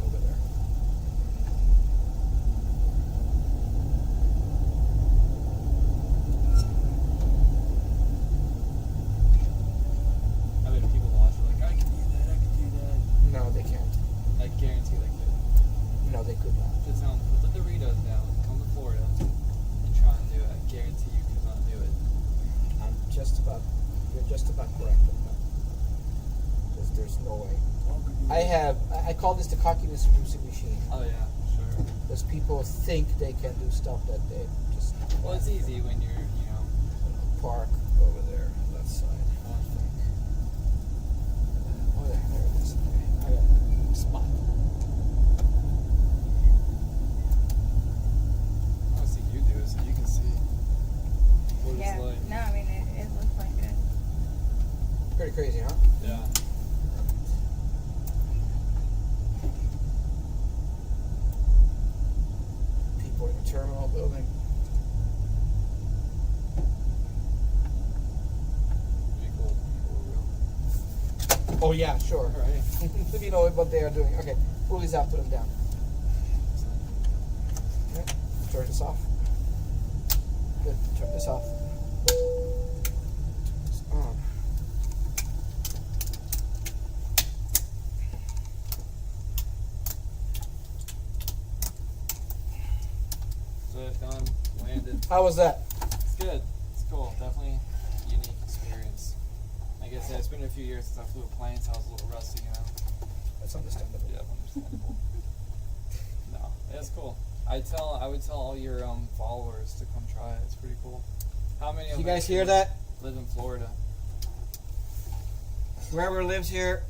Over there. I bet people watch it like, I can do that, I can do that. No, they can't. I guarantee they could. No, they could not. Just tell them, put the Doritos down, come to Florida, and try and do it. I guarantee you could not do it. You're just about correct on that. There's no way. I call this the cockiness producing machine. Oh yeah, sure. Because people think they can do stuff that they just Well, it's easy when you're, you know, park over there on that side. I think. Oh, there it is. Okay. I got a spot. I want to see you do it so you can see what Yeah. it's like. No, I mean it looked like good. Pretty crazy, huh? Yeah. People in the terminal building. Pretty cool. Oh yeah, sure. Alright. If you know what they are doing. Okay, pull these out, put them down. Okay, turn this off. Good, turn this off. It's on. So it's done, landed. How was that? It's good. It's cool. Definitely unique experience. Like I said, it's been a few years since I flew a plane, so I was a little rusty, you know. That's understandable. Yeah, understandable. No, it's cool. I would tell all your followers to come try it. It's pretty cool. How many of You them guys hear that? live in Florida? Whoever lives here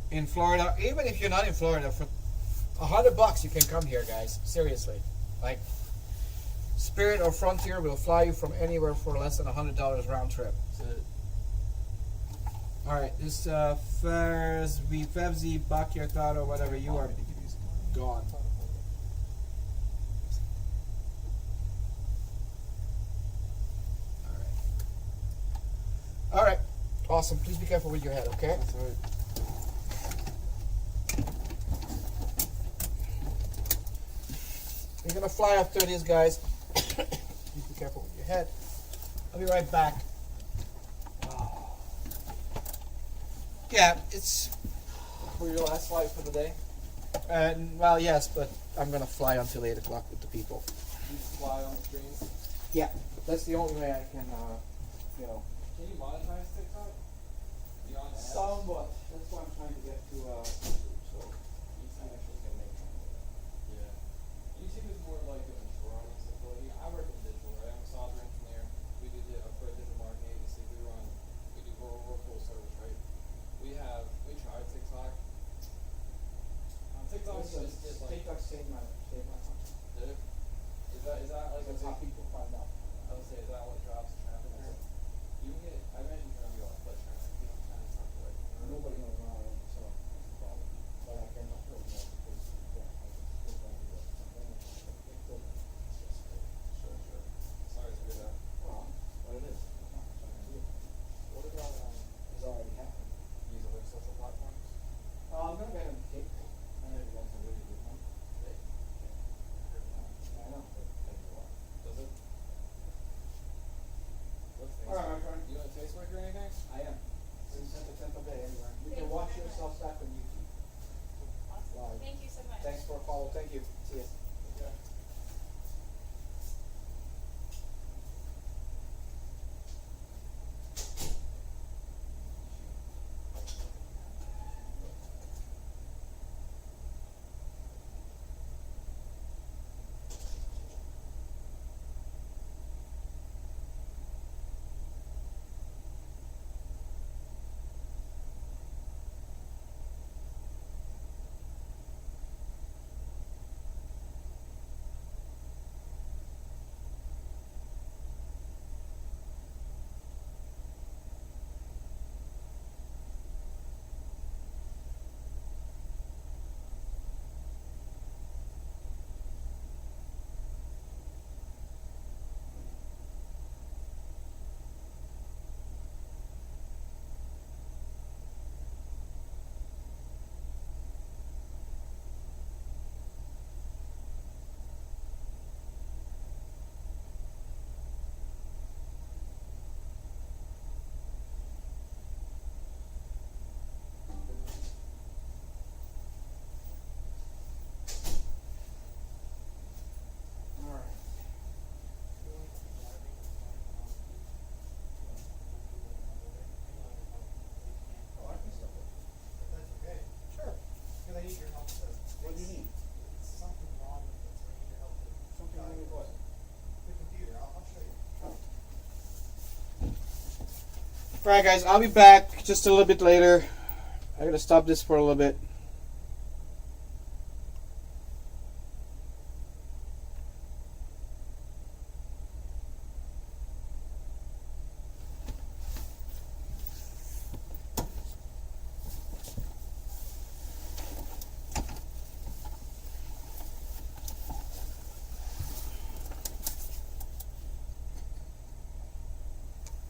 in Florida, even if you're not in Florida, for $100 you can come here, guys. Seriously, like Spirit or Frontier will fly you from anywhere for less than $100 round trip. That's it. All right, this Fevzi Bacchiatato, or whatever you are gone. All right, awesome. Please be careful with your head, okay? That's right. We're gonna fly after these guys. Please be careful with your head. I'll be right back. Yeah, it's For your last flight for the day, well, yes, but I'm gonna fly until 8 o'clock with the people. you just fly on the screen. Yeah, that's the only way I can, Can you monetize TikTok? Beyond ads? somewhat. That's why I'm trying to get to so YouTube actually can make money with that. Yeah. YouTube is more like an insurance facility. I work in digital, right? I'm a software engineer. We do for a digital marketing agency. We're full service, right? We tried TikTok. TikTok is like TikTok saved my life. Did it? Is that like That's how people find out. I would say, is that what drops traffic? You can get, I imagine you can get a foot traffic. You know, kind of stuff like. Nobody knows where I am, so that's the problem. But I cannot really know because I just don't do it. Sure. Sorry to hear that. Well, what it is. It's not what I can do. What about It's already happened. these other social platforms? I'm gonna get him cake. I know that's a really good one. Hey, I know, but take a while. does it? What's All right, my friend. You on Facebook or anything? I am. Since the 10th of May, anywhere. You can watch yourself back on YouTube. Live. Thank you so much. Thanks for a follow. Thank you. See you. Okay. What do you need? Something wrong with it, so I need your help with Something wrong with what? the computer. I'll show you. Alright guys, I'll be back just a little bit later. I gotta stop this for a little bit.